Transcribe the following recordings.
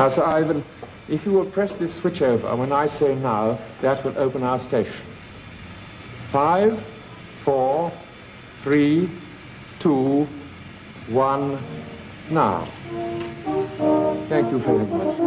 Now, Sir Ivan, if you will press this switch over, when I say now, that will open our station. 5, 4, 3, 2, 1, now. Thank you very much.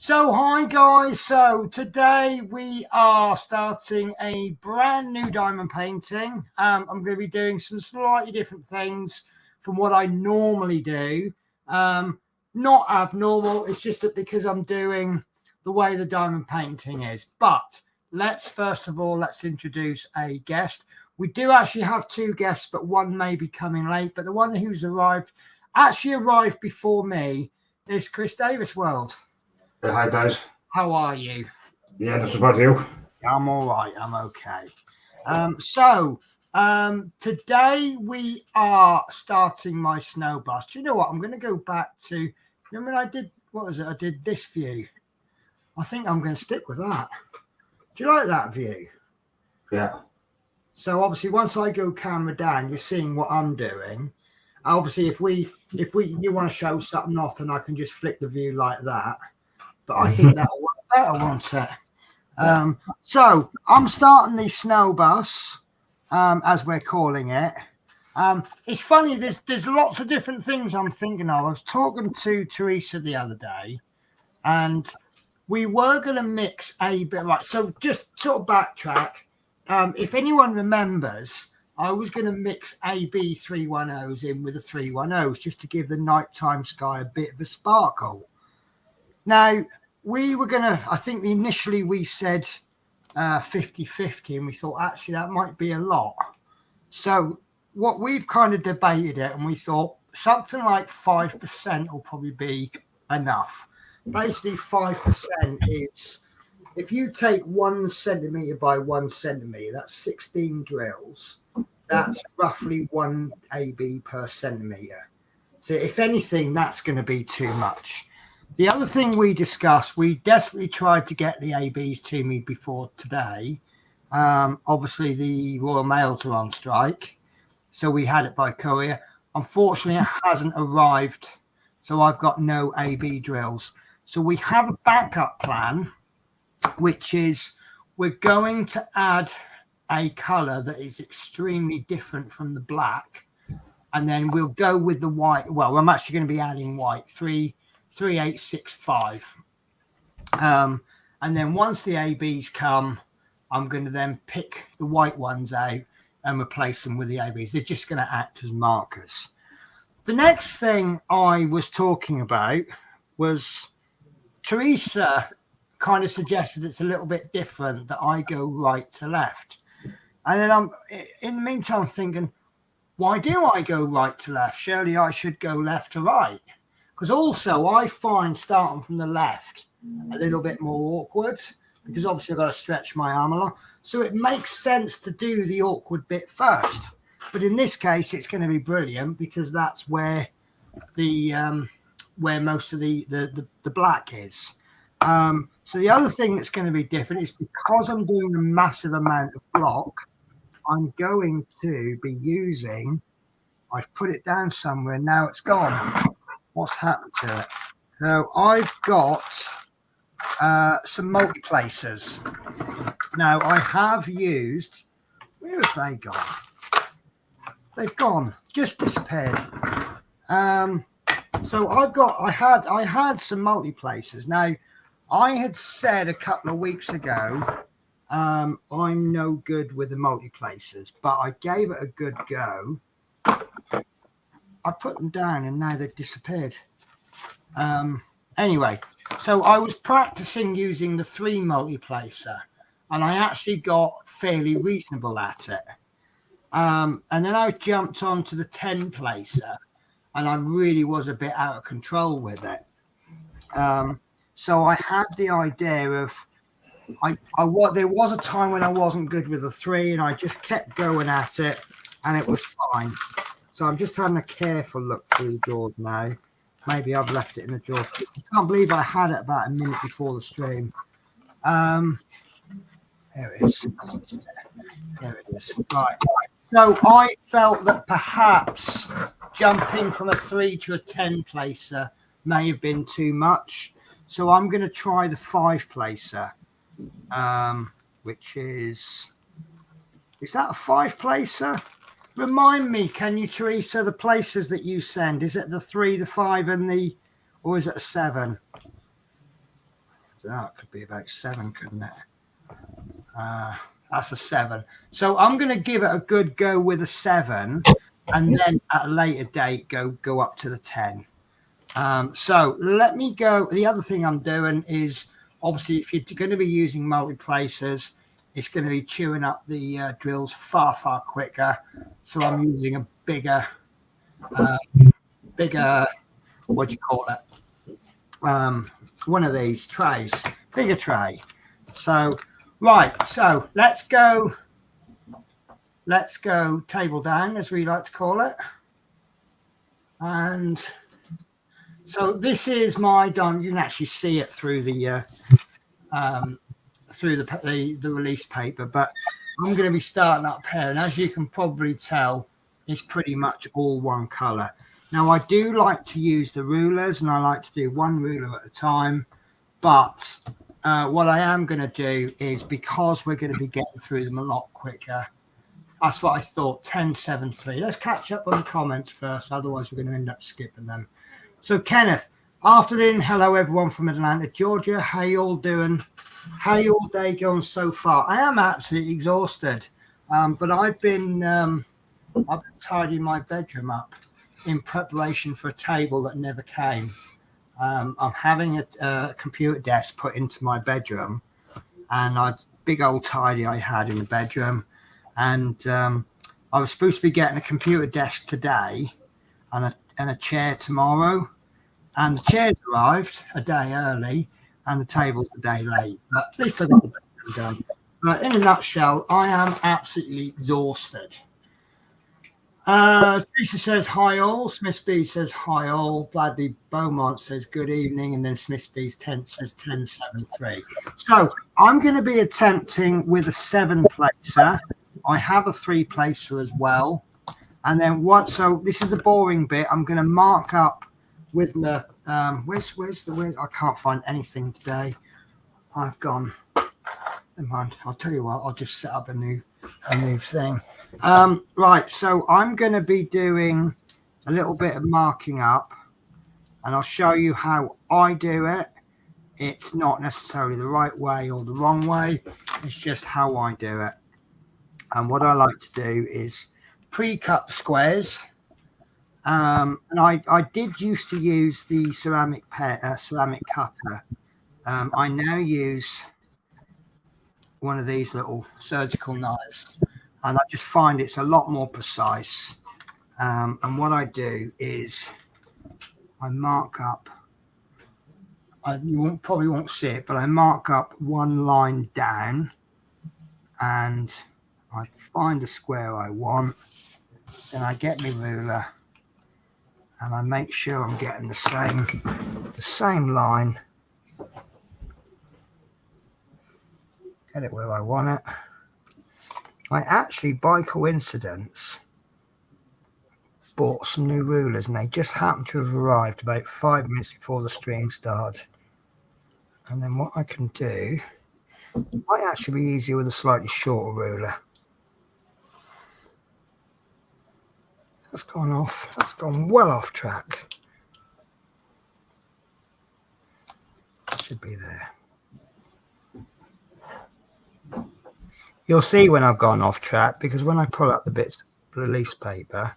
So hi guys, so today we are starting a brand new diamond painting. I'm going to be doing some slightly different things from what I normally do. Not abnormal, it's just that because I'm doing the way the diamond painting is. But first of all, let's introduce a guest. We do actually have two guests, but one may be coming late. But the one who's actually arrived before me is Chris Davis World. Hi guys. How are you? Yeah, that's about you. I'm all right. I'm okay. Today we are starting my snow bus. Do you know what? I'm going to go back to, remember when I did, what was it? I did this view. I think I'm going to stick with that. Do you like that view? Yeah. So obviously once I go camera down, you're seeing what I'm doing. Obviously if you want to show something off, then I can just flick the view like that. But I think that'll work better, won't it? So I'm starting the snow bus, as we're calling it. It's funny, there's lots of different things I'm thinking of. I was talking to Teresa the other day, and we were going to mix a bit, right? So just sort of backtrack. If anyone remembers, I was going to mix AB 310s in with the 310s just to give the nighttime sky a bit of a sparkle. Now, we were going to, I think initially we said 50-50, and we thought actually that might be a lot. So what we've kind of debated it, and we thought something like 5% will probably be enough. Basically 5% is, if you take 1 centimetre by 1 centimetre, that's 16 drills. That's roughly 1 AB per centimetre. So if anything, that's going to be too much. The other thing we discussed, we desperately tried to get the ABs to me before today. Obviously, the Royal Mails are on strike, so we had it by courier. Unfortunately, it hasn't arrived, so I've got no AB drills. So we have a backup plan, which is we're going to add a colour that is extremely different from the black, and then we'll go with the white. Well, I'm actually going to be adding white, 3865. And then once the ABs come, I'm going to then pick the white ones out and replace them with the ABs. They're just going to act as markers. The next thing I was talking about was Teresa kind of suggested it's a little bit different, that I go right to left. And then I'm in the meantime thinking, why do I go right to left? Surely I should go left to right. Because also I find starting from the left a little bit more awkward, because obviously I've got to stretch my arm along. So it makes sense to do the awkward bit first. But in this case, it's going to be brilliant because that's where where most of the black is. So the other thing that's going to be different is because I'm doing a massive amount of block, I'm going to be using, I've put it down somewhere, now it's gone. What's happened to it? Now I've got some multi-placers. Now I have used, where have they gone? They've gone, just disappeared. So I had some multi-placers. Now I had said a couple of weeks ago, I'm no good with the multi-placers, but I gave it a good go. I put them down and now they've disappeared. Anyway, so I was practicing using the 3 multi-placer, and I actually got fairly reasonable at it. And then I jumped onto the 10 placer, and I really was a bit out of control with it. So I had the idea of there was a time when I wasn't good with the 3, and I just kept going at it, and it was fine. So I'm just having a careful look through the drawers now. Maybe I've left it in the drawer. I can't believe I had it about a minute before the stream. There it is. There it is. Right. So I felt that perhaps jumping from a 3 to a 10 placer may have been too much. So I'm going to try the 5 placer, which is that a 5 placer? Remind me, can you, Teresa, the places that you send? Is it the 3, the 5, or is it a 7? That could be about 7, couldn't it? That's a 7. So I'm going to give it a good go with a 7, and then at a later date go up to the 10. So let me go. The other thing I'm doing is, obviously, if you're going to be using multi-placers, it's going to be chewing up the drills far quicker. So I'm using a bigger, what do you call it? One of these trays, bigger tray. So, right. So let's go table down, as we like to call it. And so this is my done. You can actually see it through the release paper, but I'm going to be starting up here, and as you can probably tell, it's pretty much all one color. Now I do like to use the rulers, and I like to do one ruler at a time, but what I am going to do is, because we're going to be getting through them a lot quicker, that's what I thought. 1073. Let's catch up on the comments first, otherwise we're going to end up skipping them. So Kenneth, afternoon, hello everyone from Atlanta, Georgia. How you all doing? How you all day going so far? I am absolutely exhausted, but I've been tidying my bedroom up in preparation for a table that never came. I'm having a computer desk put into my bedroom, and big old tidy I had in the bedroom, and I was supposed to be getting a computer desk today and a chair tomorrow, and the chairs arrived a day early and the table's a day late, but at least I got the bedroom done. But in a nutshell, I am absolutely exhausted. Teresa says hi all. Smith B says hi all. Bradley Beaumont says good evening, and then Smith B's 10 says 1073. So I'm going to be attempting with a 7 placer. I have a 3 placer as well, and then what? So this is the boring bit. I'm going to mark up with the where's the I can't find anything today. I've gone. Never mind. I'll tell you what. I'll just set up a new thing. Right, so I'm going to be doing a little bit of marking up, and I'll show you how I do it. It's not necessarily the right way or the wrong way, it's just how I do it. And what I like to do is pre-cut the squares, and I did used to use the ceramic cutter. I now use one of these little surgical knives, and I just find it's a lot more precise. And what I do is I mark up, you probably won't see it, but I mark up one line down, and I find the square I want. Then I get my ruler and I make sure I'm getting the same line. Get it where I want it. I actually, by coincidence, bought some new rulers, and they just happened to have arrived about 5 minutes before the stream started. And then what I can do, it might actually be easier with a slightly shorter ruler. That's gone off. That's gone well off track. Should be there. You'll see when I've gone off track, because when I pull up the bits of release paper,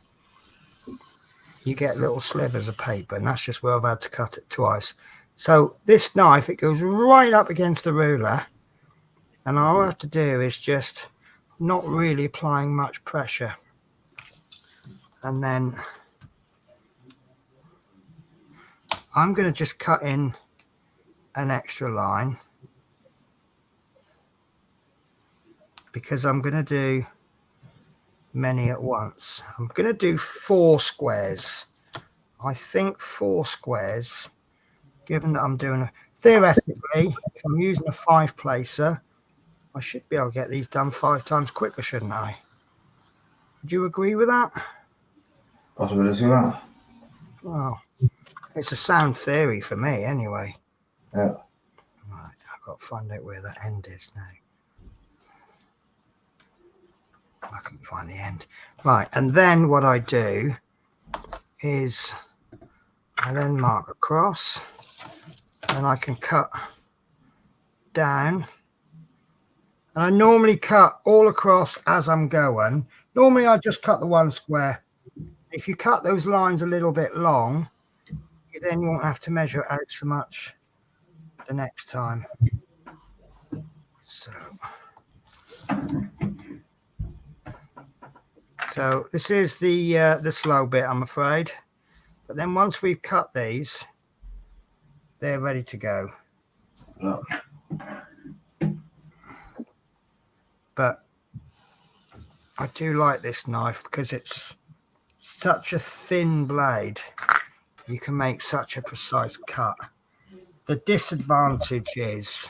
you get little slivers of paper, and that's just where I've had to cut it twice. So this knife, it goes right up against the ruler, and all I have to do is just not really applying much pressure. And then I'm going to just cut in an extra line because I'm going to do many at once. I'm going to do 4 squares. I think 4 squares, given that I'm doing theoretically, if I'm using a 5 placer, I should be able to get these done 5 times quicker, shouldn't I? Would you agree with that? Possibility of that. Well, it's a sound theory for me anyway. Yeah. Right, I've got to find out where the end is now. I can't find the end. Right, and then what I do is I then mark across, and I can cut down. And I normally cut all across as I'm going. Normally I just cut the 1 square. If you cut those lines a little bit long, you then won't have to measure out so much the next time. So this is the slow bit, I'm afraid. But then once we've cut these, they're ready to go. No. But I do like this knife because it's such a thin blade. You can make such a precise cut. The disadvantage is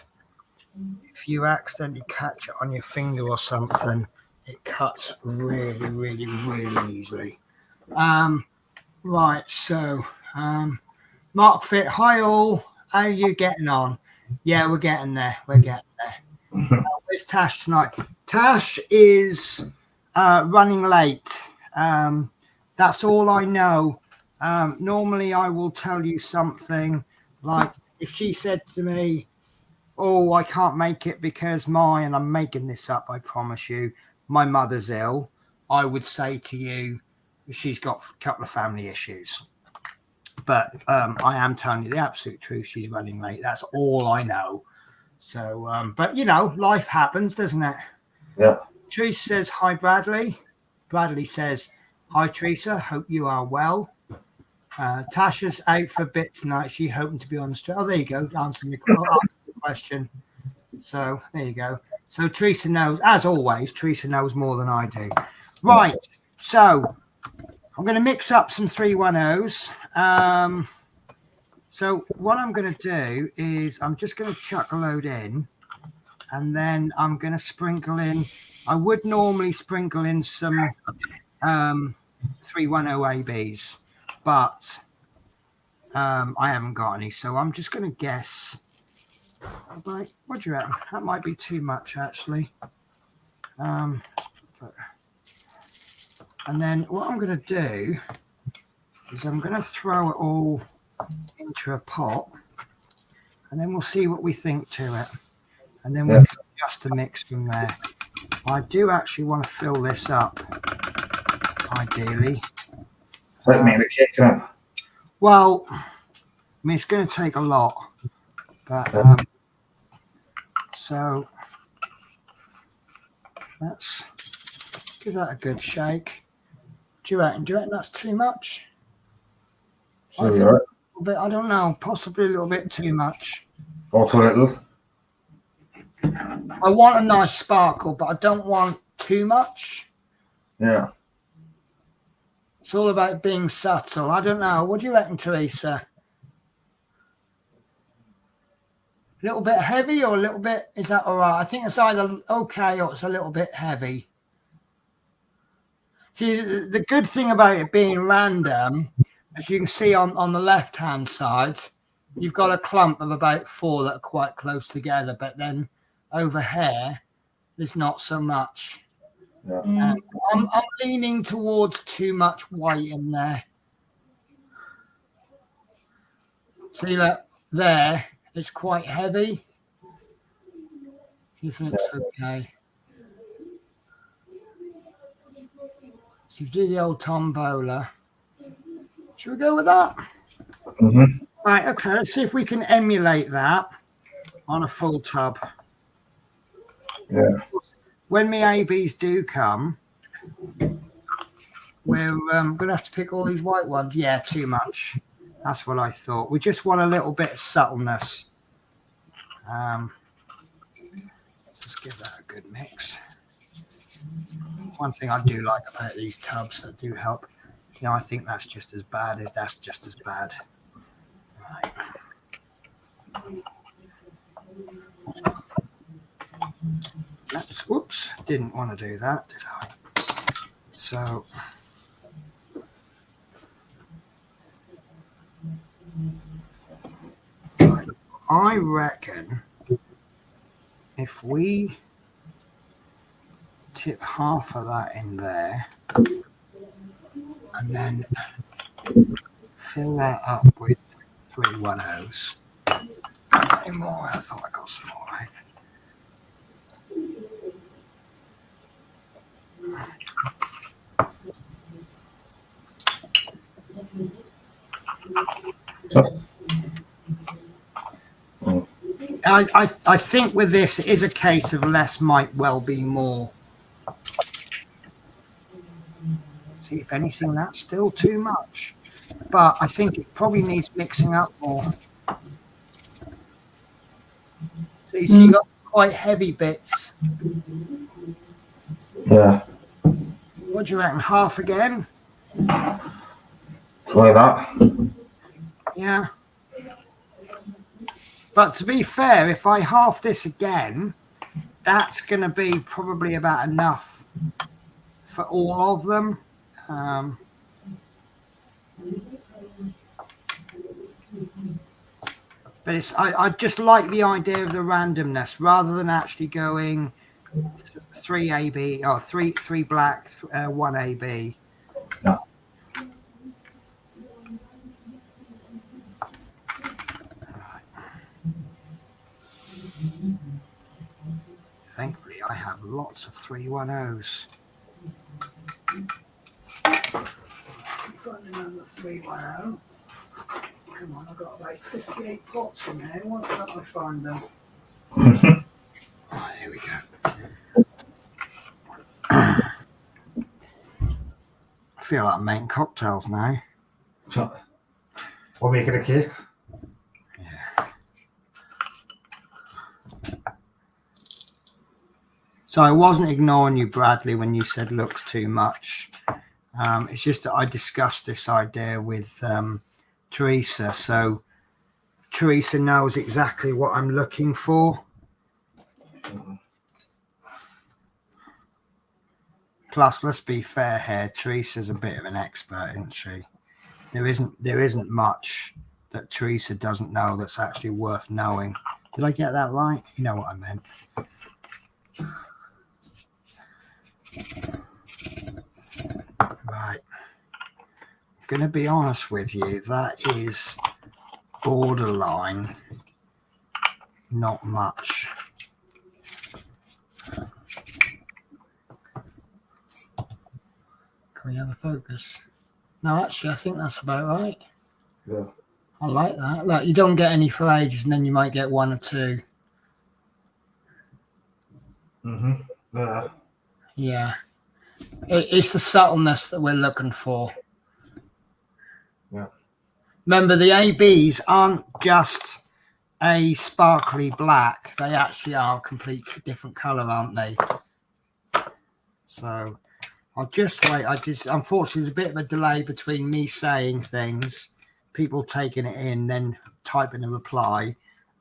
if you accidentally catch it on your finger or something, it cuts really, really, really easily. Right, so Mark Fit, hi all. How are you getting on? Yeah, we're getting there. We're getting there. Where's Tash tonight? Tash is running late. That's all I know. Normally I will tell you something like if she said to me, oh, I can't make it because and I'm making this up, I promise you, my mother's ill, I would say to you, she's got a couple of family issues. But I am telling you the absolute truth. She's running late. That's all I know. So, but you know, life happens, doesn't it? Yeah. Teresa says, hi, Bradley. Bradley says, hi, Teresa. Hope you are well. Tasha's out for a bit tonight. She hoping to be on the street. Oh, there you go. Answering the question. So there you go. So Teresa knows, as always, Teresa knows more than I do. Right. So I'm going to mix up some 310s. So what I'm going to do is I'm just going to chuck a load in, and then I'm going to sprinkle in. I would normally sprinkle in some 310 ABs, but I haven't got any. So I'm just going to guess. What do you reckon? That might be too much, actually. And then what I'm going to do is I'm going to throw it all into a pot, and then we'll see what we think to it, and then we can adjust the mix from there. I do actually want to fill this up, ideally. Let me kick up. Well, I mean, it's going to take a lot, but so let's give that a good shake. Do you reckon? Do you reckon that's too much? I think a little bit, I don't know, possibly a little bit too much. Also a little. I want a nice sparkle, but I don't want too much. Yeah. It's all about being subtle. I don't know. What do you reckon, Teresa? A little bit heavy or a little bit, is that all right? I think it's either okay or it's a little bit heavy. See, the good thing about it being random, as you can see on the left-hand side, you've got a clump of about 4 that are quite close together, but then over here, there's not so much. Yeah. I'm leaning towards too much white in there. See, look, there, it's quite heavy. You think it's okay? So you do the old tombola. Should we go with that? Mm-hmm. Right, okay, let's see if we can emulate that on a full tub. Yeah. When my ABs do come, we're going to have to pick all these white ones. Yeah, too much. That's what I thought. We just want a little bit of subtleness. Let's give that a good mix. One thing I do like about these tubs that do help, you know, I think that's just as bad. Right. Oops, whoops, didn't want to do that, did I? So right. I reckon if we tip half of that in there and then fill that up with 310s. Any more? I thought I got some more, right? I think with this it is a case of less might well be more. See, if anything, that's still too much. But I think it probably needs mixing up more. So you see, you got quite heavy bits. Yeah. What do you reckon? Half again? Try that. Yeah. But to be fair, if I half this again, that's going to be probably about enough for all of them. But it's I just like the idea of the randomness rather than actually going 3 AB or three black, 1 AB. Yeah. Thankfully, I have lots of 310s. Got another 310. Come on, I've got about 58 pots in there. Why can't I find them? Right, here we go. I feel like I'm making cocktails now. We're making a cake. Yeah. So I wasn't ignoring you, Bradley, when you said looks too much. It's just that I discussed this idea with Teresa. So Teresa knows exactly what I'm looking for. Plus, let's be fair here, Teresa's a bit of an expert, isn't she? There isn't much that Teresa doesn't know that's actually worth knowing. Did I get that right? You know what I meant. Right. I'm going to be honest with you, that is borderline not much. Can we have a focus? No, actually, I think that's about right. Yeah. I like that. Like, you don't get any for ages, and then you might get one or two. Yeah. Yeah. It's the subtleness that we're looking for. Yeah. Remember, the ABs aren't just a sparkly black. They actually are a completely different colour, aren't they? So I'll just wait. Unfortunately, there's a bit of a delay between me saying things, people taking it in, then typing a reply,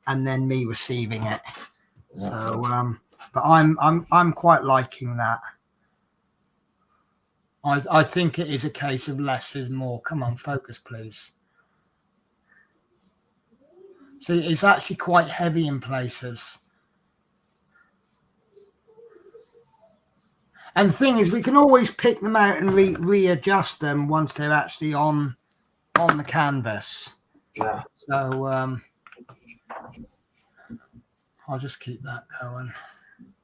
and then me receiving it. Yeah. So, but I'm quite liking that. I think it is a case of less is more. Come on, focus, please. So it's actually quite heavy in places. And the thing is, we can always pick them out and readjust them once they're actually on the canvas. Yeah. So I'll just keep that going.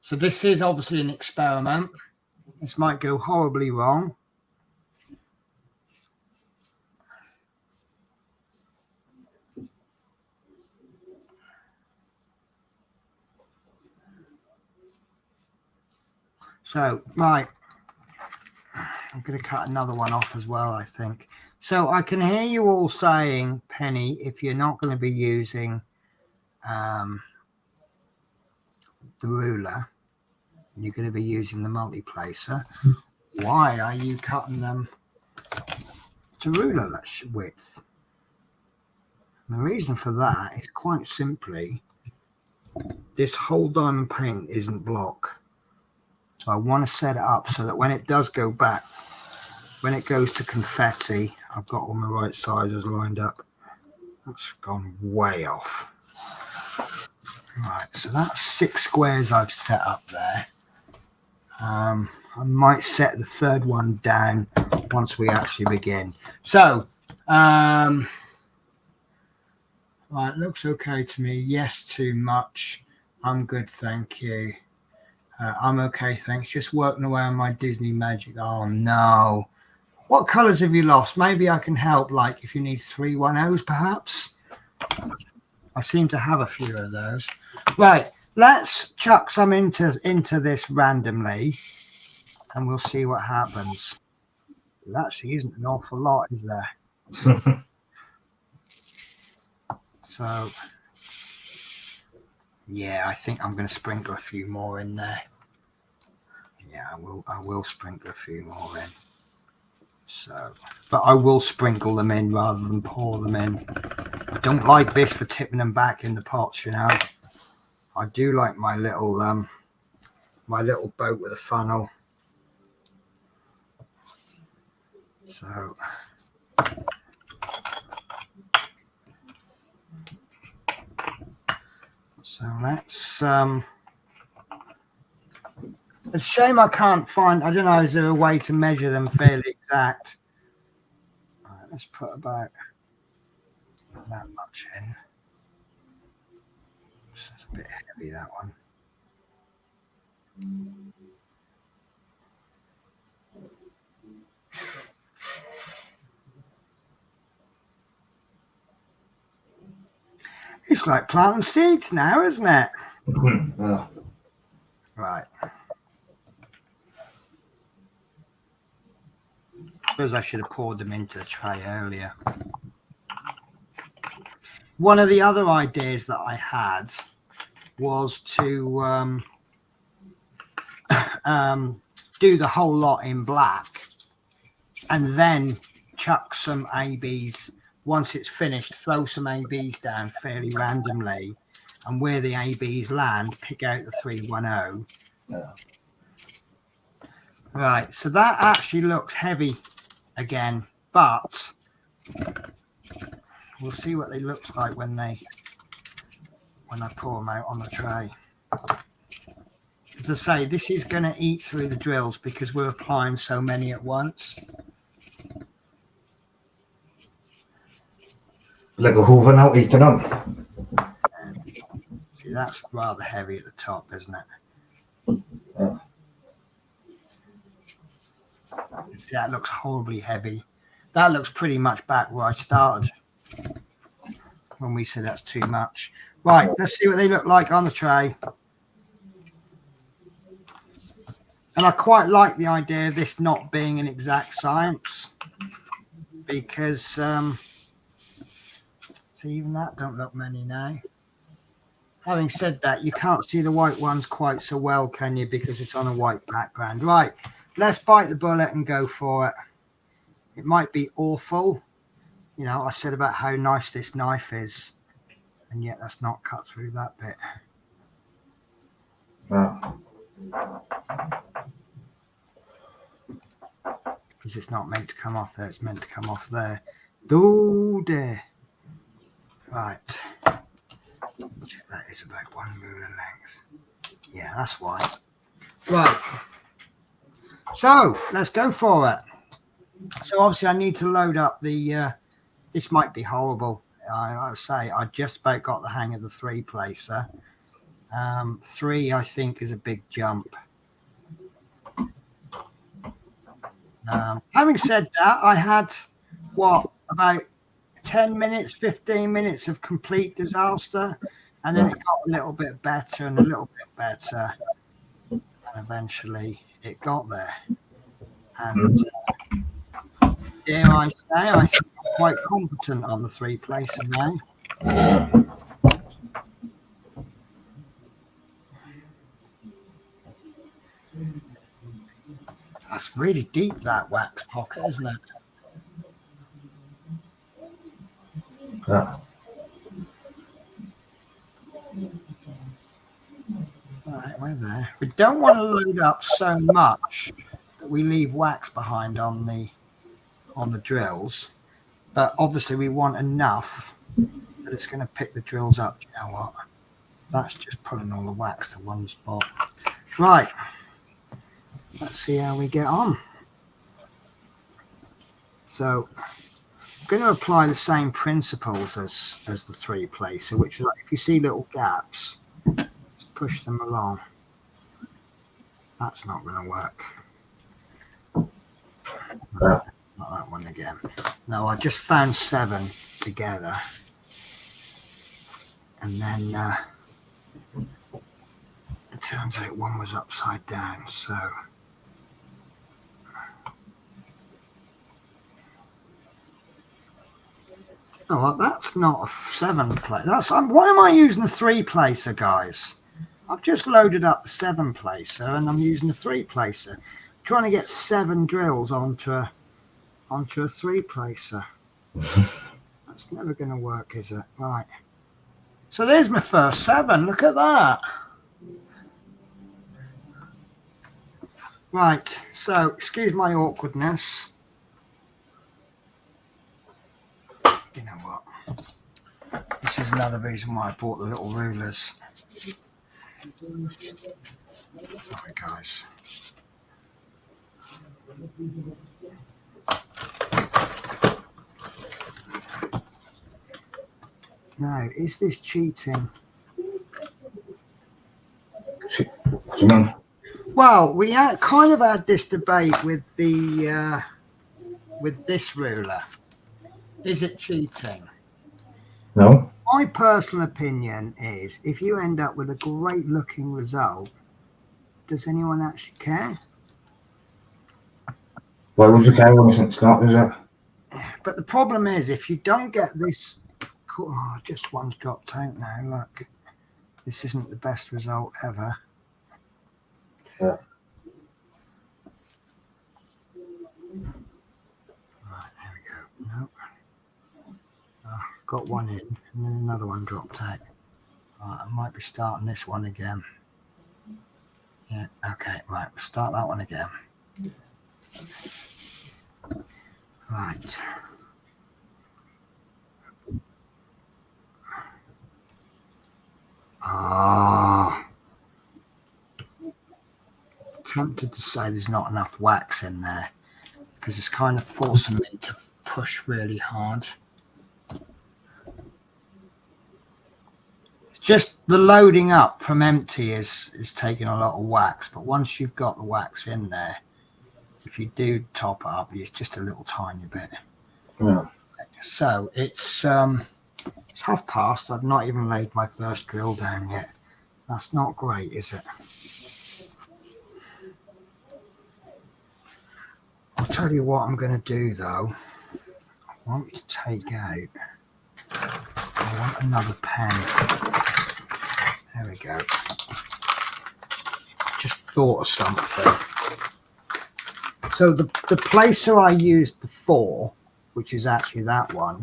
So this is obviously an experiment. This might go horribly wrong. So, right, I'm going to cut another one off as well, I think. So I can hear you all saying, Penny, if you're not going to be using the ruler, and you're going to be using the multiplacer, why are you cutting them to ruler width? And the reason for that is quite simply, this whole diamond paint isn't block. So I want to set it up so that when it does go back, when it goes to confetti, I've got all my right sizes lined up. That's gone way off. Right, so that's 6 squares I've set up there. I might set the third one down once we actually begin. So, right, looks okay to me. Yes, too much. I'm good, thank you. I'm okay, thanks. Just working away on my Disney magic. Oh, no. What colours have you lost? Maybe I can help, like if you need 310s, perhaps. I seem to have a few of those. Right, let's chuck some into this randomly, and we'll see what happens. There actually isn't an awful lot, is there? So, yeah, I think I'm going to sprinkle a few more in there. Yeah, I will sprinkle a few more in. So, but I will sprinkle them in rather than pour them in. I don't like this for tipping them back in the pots, you know. I do like my little boat with a funnel. So let's it's a shame I can't find, I don't know, is there a way to measure them fairly exact? All right, let's put about that much in. This is a bit heavy, that one. It's like planting seeds now, isn't it? Yeah. Right. I suppose I should have poured them into the tray earlier. One of the other ideas that I had was to do the whole lot in black and then chuck some ABs. Once it's finished, throw some ABs down fairly randomly, and where the ABs land, pick out the 310. Yeah. Right, so that actually looks heavy again, but we'll see what they look like when I pour them out on the tray. As I say, this is going to eat through the drills because we're applying so many at once. Like a hoover now eating them. See, that's rather heavy at the top, isn't it? Yeah. See, that looks horribly heavy. That looks pretty much back where I started when we said that's too much. Right, let's see what they look like on the tray. And I quite like the idea of this not being an exact science because, see, even that don't look many now. Having said that, you can't see the white ones quite so well, can you? Because it's on a white background. Right, let's bite the bullet and go for it. It might be awful. You know, I said about how nice this knife is, and yet that's not cut through that bit. Yeah. Because it's not meant to come off there, it's meant to come off there. Oh dear. Right. That is about 1 ruler length. Yeah, that's why. Right. So let's go for it. So obviously I need to load up the this might be horrible. Like I say, I just about got the hang of the 3 placer. 3 I think is a big jump. Having said that, I had what, about 10 minutes, 15 minutes of complete disaster, and then it got a little bit better and a little bit better, and eventually it got there. And dare I say, I think I'm quite competent on the three placer now. That's really deep, that wax pocket, isn't it? Yeah. Right, we're there. We don't want to load up so much that we leave wax behind on the drills, but obviously we want enough that it's going to pick the drills up. Do you know what? That's just putting all the wax to one spot. Right. Let's see how we get on. So I'm going to apply the same principles as the three placer, which is like if you see little gaps, just push them along. That's not going to work. Right, not that one again. No, I just found 7 together. And then it turns out one was upside down, so oh, well, that's not a 7 placer. That's why am I using a 3 placer, guys? I've just loaded up the 7 placer and I'm using a 3 placer. I'm trying to get 7 drills onto a 3 placer. That's never going to work, is it? Right. So there's my first 7. Look at that. Right. So excuse my awkwardness. You know what? This is another reason why I bought the little rulers. Sorry, guys. Now, is this cheating? What do you mean? Well, we kind of had this debate with the with this ruler. Is it cheating? No. My personal opinion is if you end up with a great looking result, does anyone actually care? Why would you care when it's not, is it? But the problem is if you don't get this, oh, just one's dropped out now. Look, this isn't the best result ever. Yeah. Right, there we go. Nope. Oh, got one in, and then another one dropped out. Right, I might be starting this one again. Yeah, okay, right, we'll start that one again. Right. Oh. Tempted to say there's not enough wax in there because it's kind of forcing me to push really hard. Just the loading up from empty is taking a lot of wax, but once you've got the wax in there, if you do top up, it's just a little tiny bit. Yeah. So it's past. I've not even laid my first drill down yet. That's not great, is it? I'll tell you what I'm going to do though. I want to take out. I want another pen. There we go. Just thought of something. So the placer I used before, which is actually that one,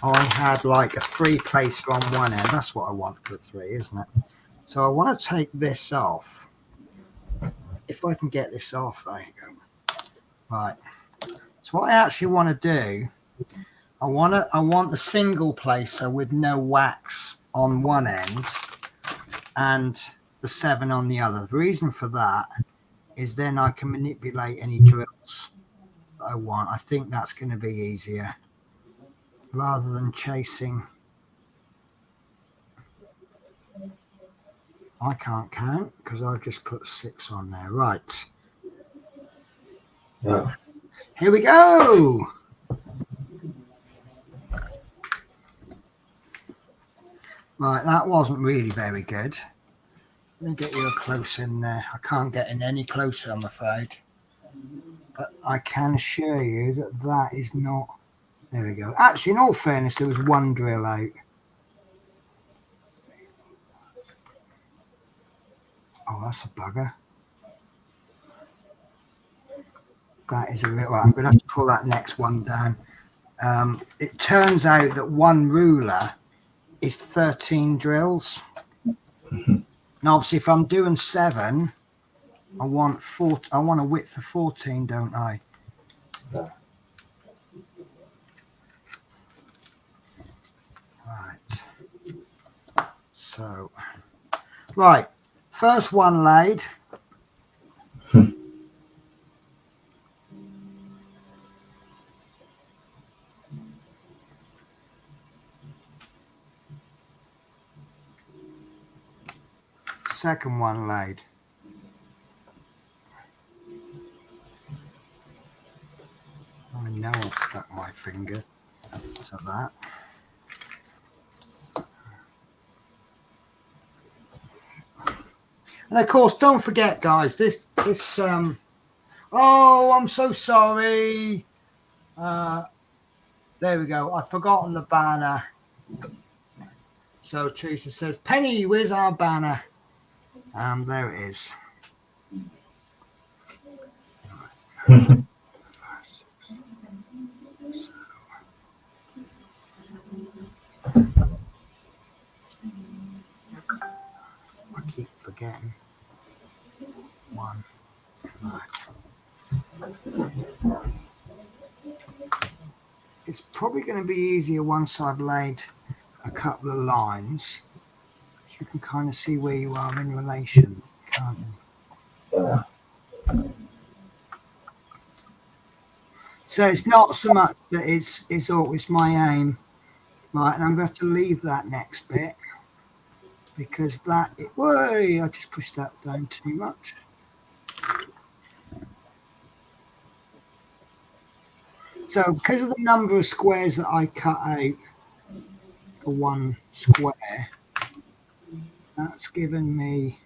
I had like a 3 placer on one end. That's what I want for 3, isn't it? So I want to take this off. If I can get this off, there you go. Right. So what I actually want to do, I want the single placer with no wax on one end and the 7 on the other. The reason for that is then I can manipulate any drills that I want. I think that's going to be easier rather than chasing. I can't count because I've just put 6 on there. Right. Yeah. Here we go. Right, that wasn't really very good. Let me get you a close in there. I can't get in any closer, I'm afraid. But I can assure you that that is not. There we go. Actually, in all fairness, there was one drill out. Oh, that's a bugger. That is a real. Right, I'm going to have to pull that next one down. It turns out that one ruler is 13 drills. Now, obviously, if I'm doing 7, I want a width of 14, don't I? Right. So, right. First one laid. Second one laid. I know I've stuck my finger to that. And of course, don't forget, guys, this oh, I'm so sorry. There we go. I've forgotten the banner. So Teresa says, Penny, where's our banner? There it is. I keep forgetting. One. Right. It's probably going to be easier once I've laid a couple of lines. You can kind of see where you are in relation, can't you? Yeah. So it's not so much that it's always my aim, right? And I'm going to have to leave that next bit because whoa, I just pushed that down too much. So because of the number of squares that I cut out for one square, that's given me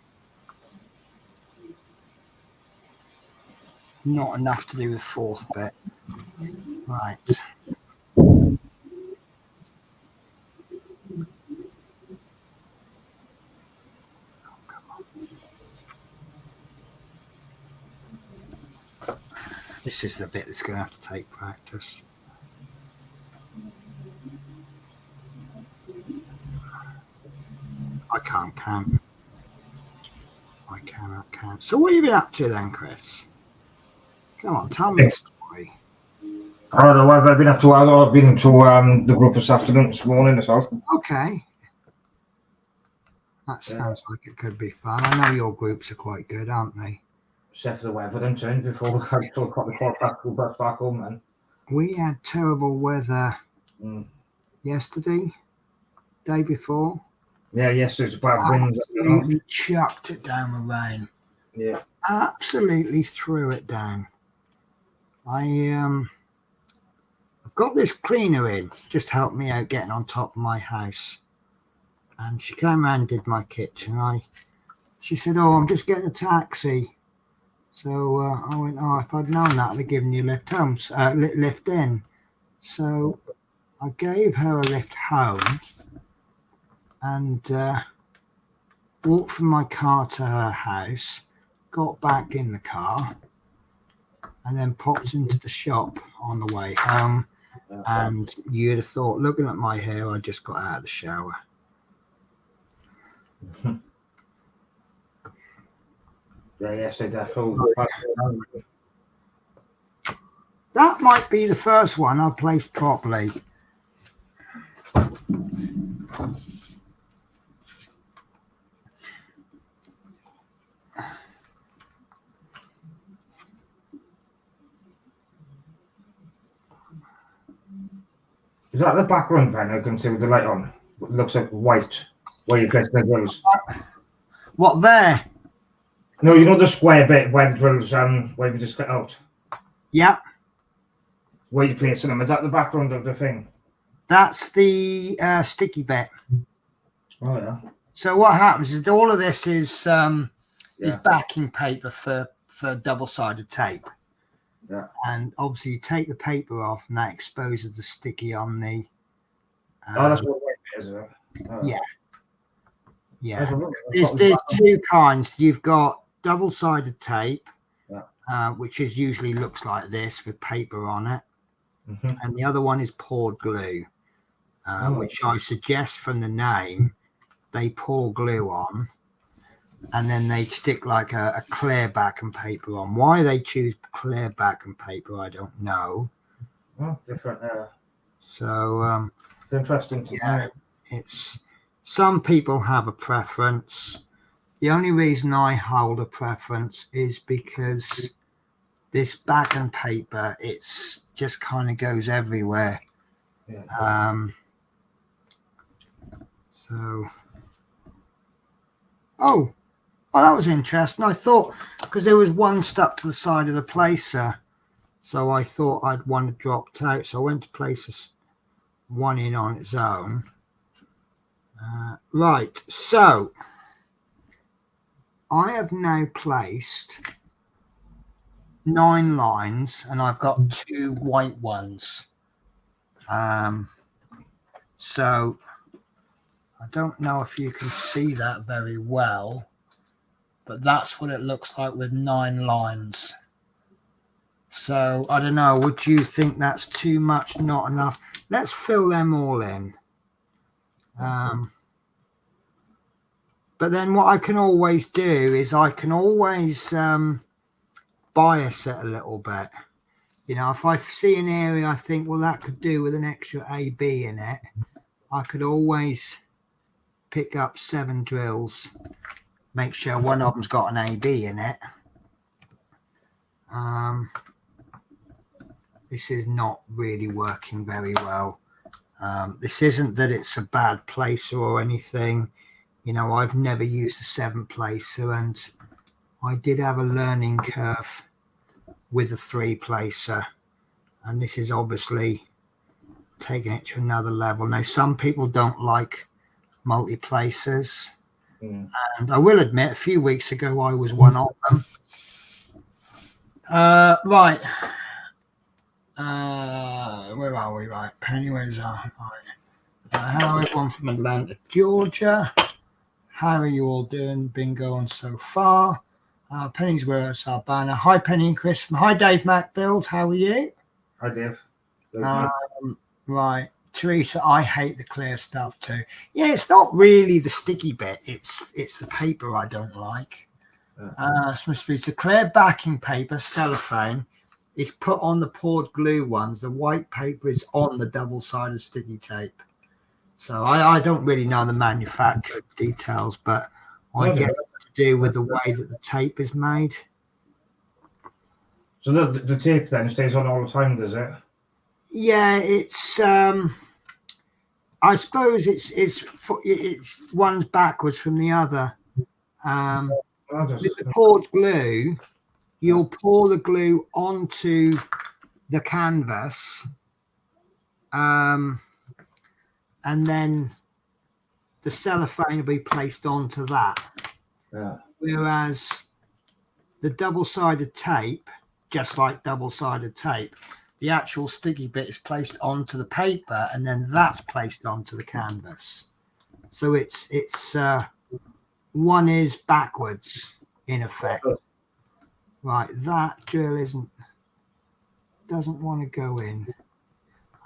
not enough to do the fourth bit. Right. This is the bit that's going to have to take practice. I can't count. I cannot count. So what have you been up to then, Chris? Come on, tell me a story. Oh, no, I've been up to. I've been to the group this afternoon, this morning as well. Okay. That sounds like it could be fun. I know your groups are quite good, aren't they? Except for the weather then turned before we had to cut the bus back home then. We had terrible weather yesterday, day before. Yeah, yesterday's a bad wind. Absolutely chucked it down with rain. Yeah. Absolutely threw it down. I've got this cleaner in, just helped me out getting on top of my house. And she came around and did my kitchen. She said, oh, I'm just getting a taxi. So I went, oh, if I'd known that, I'd have given you a lift home, lift in. So I gave her a lift home and walked from my car to her house, got back in the car, and then popped into the shop on the way home. And you'd have thought, looking at my hair, I just got out of the shower. Yeah, yesterday definitely. That might be the first one I've placed properly. Is that the background pen I can see with the light on? It looks like white where you place the drills. What there? No, you know the square bit where the drills where you just cut out. Yeah. Where you placing them? Is that the background of the thing? That's the sticky bit. Oh yeah. So what happens is all of this is backing paper for double-sided tape. Yeah. And obviously you take the paper off and that exposes the sticky on the That's what white is, isn't it? yeah. That's what- There's two kinds. You've got double-sided tape, Yeah. which is usually looks like this with paper on it, Mhm. and the other one is poured glue, which I suggest from the name they pour glue on, and then they stick like a clear backing paper on. Why they choose clear backing paper, I don't know. Oh, different. So It's interesting to know. it's some people have a preference. The only reason I hold a preference is because this backing paper, it's just kind of goes everywhere. Yeah. Oh, that was interesting. I thought, because there was one stuck to the side of the placer, so I thought I'd one had dropped out. So I went to place one in on its own. Right, so I have now placed 9 lines, and I've got 2 white ones. So I don't know if you can see that very well, but that's what it looks like with 9 lines. So I don't know, would you think that's too much, not enough? Let's fill them all in. But then what I can always do is I can always bias it a little bit. You know, if I see an area I think, well, that could do with an extra AB in it, I could always pick up 7 drills, make sure one of them's got an AB in it. This is not really working very well. This isn't that it's a bad placer or anything. You know, I've never used a 7 placer, and I did have a learning curve with a 3 placer, and this is obviously taking it to another level. Now, some people don't like multi placers, and I will admit, a few weeks ago I was one of them. Right. Where are we? Right, Pennyways are right. Hello, everyone from Atlanta, Georgia. How are you all doing? Been going so far. Penny's where us our banner. Hi, Penny and Chris. Hi, Dave Mac Builds. How are you? Hi, Dave. Right, Teresa. I hate the clear stuff too. Yeah, it's not really the sticky bit. It's the paper I don't like. It's a clear backing paper, cellophane. Is put on the poured glue ones. The white paper is on the double-sided sticky tape. So I don't really know the manufacturing details, but I guess it's to do with the way that the tape is made. So the tape then stays on all the time, does it? Yeah, it's I suppose it's one's backwards from the other. With the poured glue, you'll pour the glue onto the canvas, and then the cellophane will be placed onto that. Yeah. Whereas the double-sided tape, just like double-sided tape, the actual sticky bit is placed onto the paper, and then that's placed onto the canvas. So it's one is backwards in effect. Right, that drill doesn't want to go in.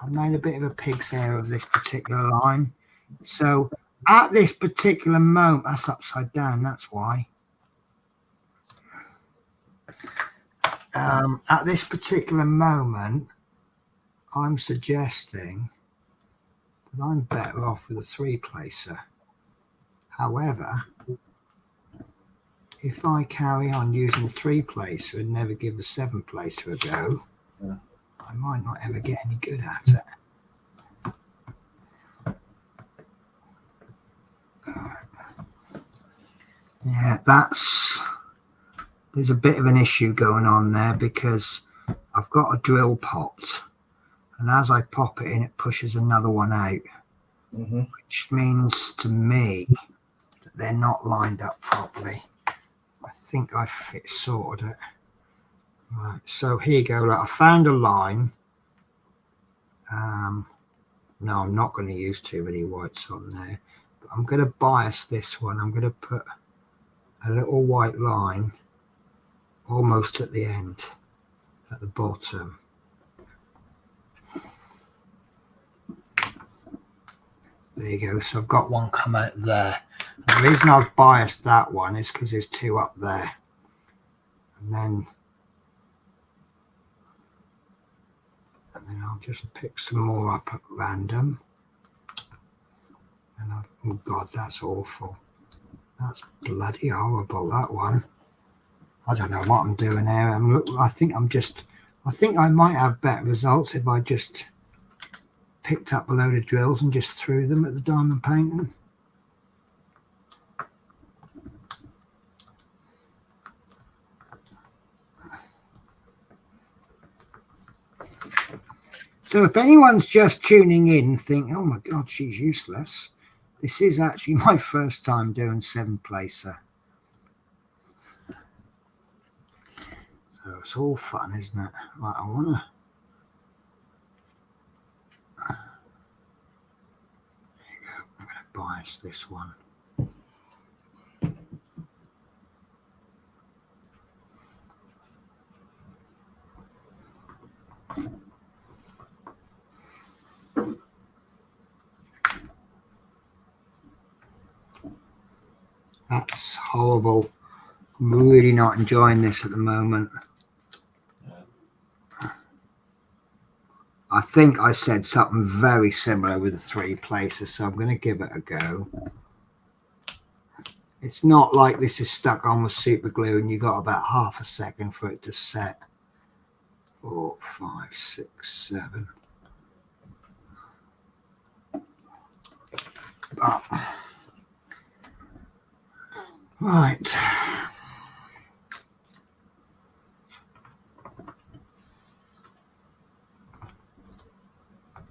I've made a bit of a pig's hair of this particular line. So at this particular moment, that's upside down, that's why. At this particular moment, I'm suggesting that I'm better off with a 3 placer. However, if I carry on using 3 placer and never give the 7 placer a go, I might not ever get any good at it. Yeah, there's a bit of an issue going on there because I've got a drill popped, and as I pop it in, it pushes another one out, which means to me that they're not lined up properly. I think I've sorted it. Right, so here you go. Look, I found a line. No, I'm not going to use too many whites on there. But I'm going to bias this one. I'm going to put a little white line almost at the end, at the bottom. There you go. So I've got one come out there. And the reason I've biased that one is because there's two up there. And then I'll just pick some more up at random. And oh God, that's awful. That's bloody horrible, that one. I don't know what I'm doing here. I think I might have better results if I just picked up a load of drills and just threw them at the diamond painting. So if anyone's just tuning in and think, oh my God, she's useless, this is actually my first time doing 7-placer. So it's all fun, isn't it? Right, I want to... There you go. I'm going to bias this one. That's horrible. I'm really not enjoying this at the moment. I think I said something very similar with the 3-placer, so I'm going to give it a go. It's not like this is stuck on with super glue and you got about half a second for it to set. 4, 5, 6, 7. Oh. Right.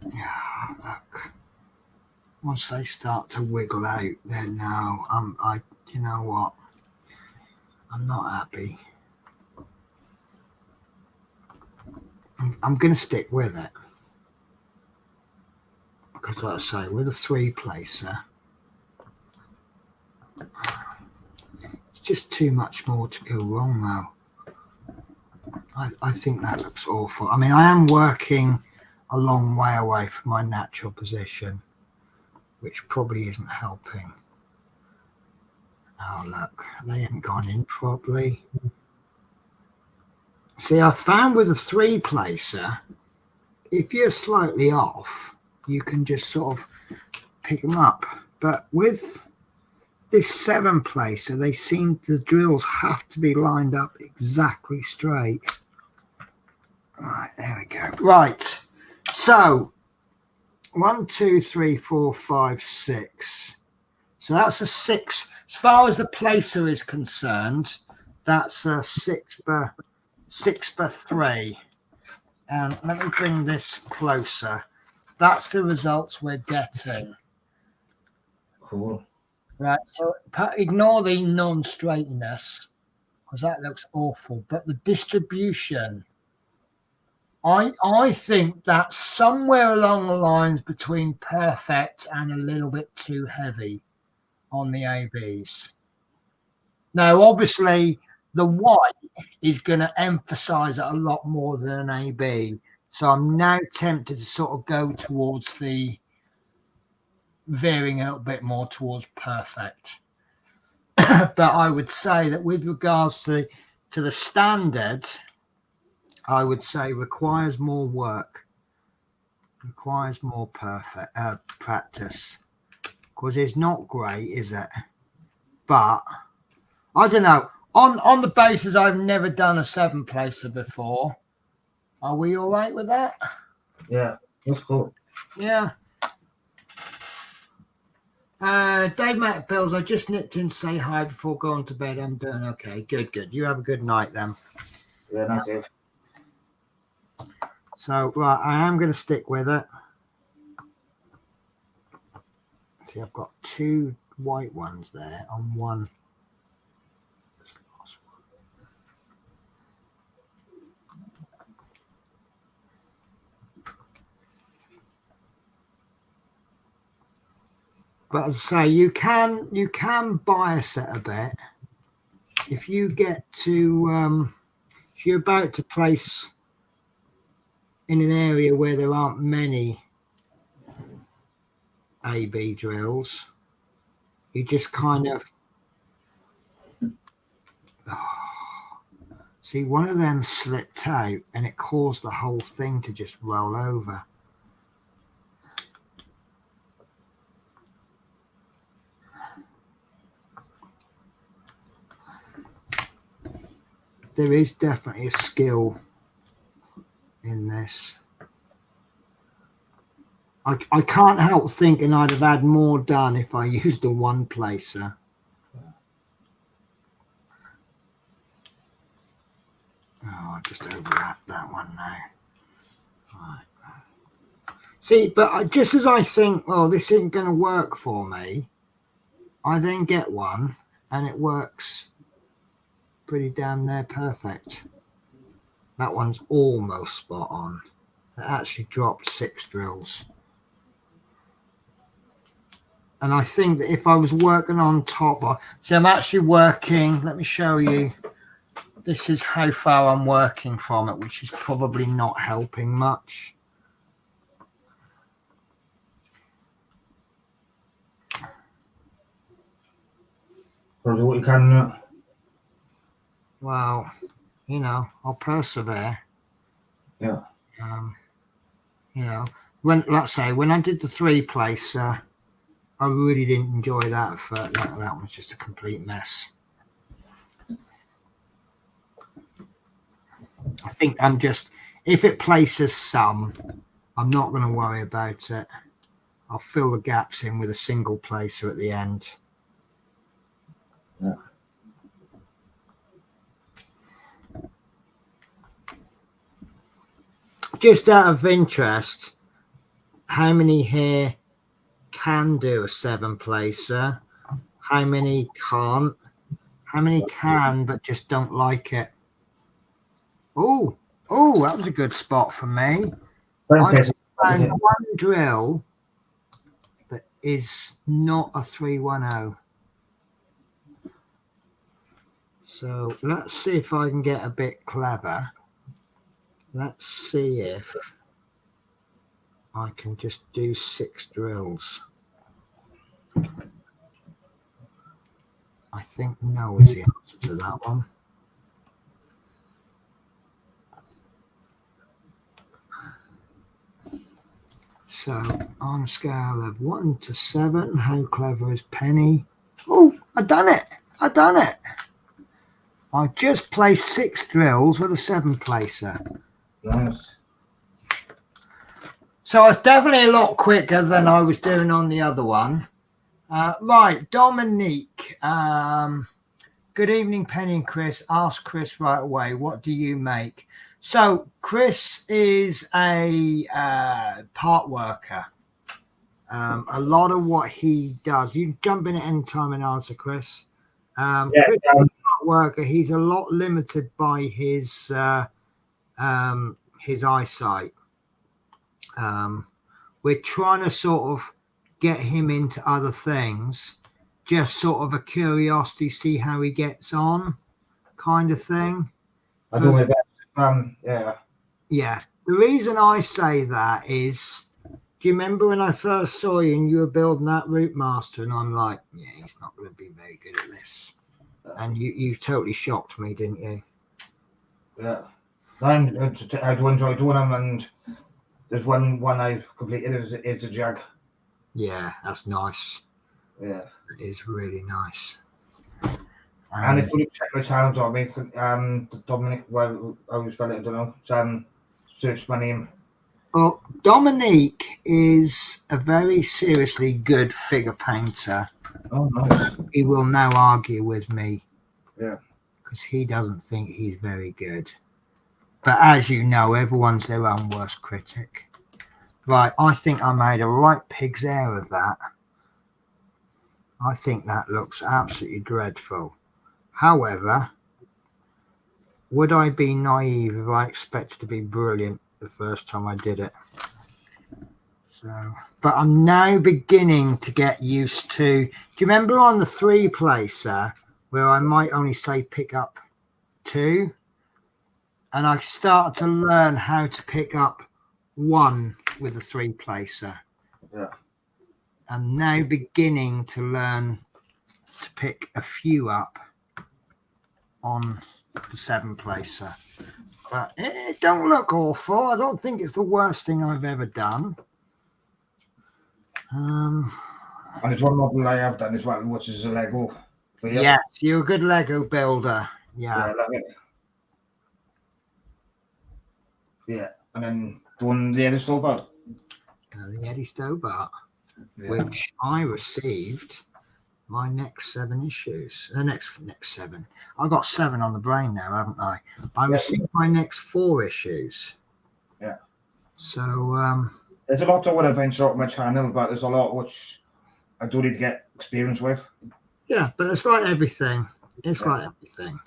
Yeah, look. Once they start to wiggle out, then now you know what? I'm not happy. I'm going to stick with it. Because like I say, with a 3-placer, it's just too much more to go wrong now. I think that looks awful. I mean, I am working a long way away from my natural position, which probably isn't helping. Oh, look, they haven't gone in properly. See, I found with a 3-placer, if you're slightly off, you can just sort of pick them up. But with this 7-placer, the drills have to be lined up exactly straight. Right, there we go. Right, so 1, 2, 3, 4, 5, 6. So that's a 6. As far as the placer is concerned, that's a 6 by 3. And let me bring this closer. That's the results we're getting. Cool. Right, so ignore the non-straightness, because that looks awful. But the distribution, I think that's somewhere along the lines between perfect and a little bit too heavy on the ABs. Now, obviously, the white is going to emphasize it a lot more than an AB. So I'm now tempted to sort of go towards the veering a little bit more towards perfect. But I would say that with regards to the standard, I would say requires more work, requires more perfect practice, because it's not great, is it? But I don't know. On the basis I've never done a 7-placer before, are we all right with that? Yeah, that's cool. Yeah. Dave Matt Bills, I just nipped in to say hi before going to bed. I'm doing okay. Good. You have a good night then. Yeah, that's it. So, right, I am going to stick with it. See, I've got 2 white ones there on one. This last But as I say, you can bias it a bit. If you get to if you're about to place in an area where there aren't many AB drills, you just kind of see one of them slipped out and it caused the whole thing to just roll over. There is definitely a skill in this. I can't help thinking I'd have had more done if I used a one placer. Oh, I just overlapped that one now. Right. See, but just as I think, oh, this isn't going to work for me, I then get one and it works pretty damn near perfect. That one's almost spot on. It actually dropped 6 drills. And I think that if I was working on top, so I'm actually working, let me show you. This is how far I'm working from it, which is probably not helping much. So what you can. Well, you know, I'll persevere. Yeah. You know, let's say when I did the 3-placer, I really didn't enjoy that. That was just a complete mess. I think if it places some, I'm not going to worry about it. I'll fill the gaps in with a single placer at the end. Yeah. Just out of interest, how many here can do a 7-placer? How many can't? How many can but just don't like it? Oh, that was a good spot for me. I found one drill that is not a 310. So let's see if I can get a bit clever. Let's see if I can just do 6 drills. I think no is the answer to that one. So on a scale of 1 to 7, how clever is Penny? Oh, I done it. I just placed 6 drills with a 7-placer. Nice. So it's definitely a lot quicker than I was doing on the other one. Right, Dominique. Good evening, Penny and Chris. Ask Chris right away. What do you make? So Chris is a part worker. A lot of what he does, you jump in at any time and answer, Chris. Chris is a part worker. He's a lot limited by his eyesight. We're trying to sort of get him into other things, just sort of a curiosity, see how he gets on, kind of thing. I do my best. Yeah. The reason I say that is, do you remember when I first saw you and you were building that Route Master, and I'm like, yeah, he's not going to be very good at this, and you totally shocked me, didn't you? Yeah. I do enjoy doing them, and there's one I've completed. It's a Jag. Yeah, that's nice. Yeah, it is really nice. And if you check my channel, Dominic, well, I was spelling it, I don't know. Search my name. Well, Dominique is a very seriously good figure painter. Oh, nice. He will now argue with me. Yeah. Because he doesn't think he's very good. But as you know, everyone's their own worst critic. Right, I think I made a right pig's ear of that. I think that looks absolutely dreadful. However, would I be naive if I expected to be brilliant the first time I did it? So, but I'm now beginning to get used to. Do you remember on the 3-placer where I might only say pick up 2? And I started to learn how to pick up 1 with a 3-placer. Yeah. I'm now beginning to learn to pick a few up on the 7-placer. But it don't look awful. I don't think it's the worst thing I've ever done. And there's one model I have done as well, which is a Lego. For you. Yes, you're a good Lego builder. Yeah. Yeah, I love it. Yeah, and then the one the Eddie Stobart. The Eddie Stobart, which I received my next 7 issues. The next 7. I've got 7 on the brain now, haven't I? I received my next 4 issues. Yeah. So there's a lot I want to venture out on my channel, but there's a lot which I do need to get experience with. Yeah, but it's like everything. It's like everything.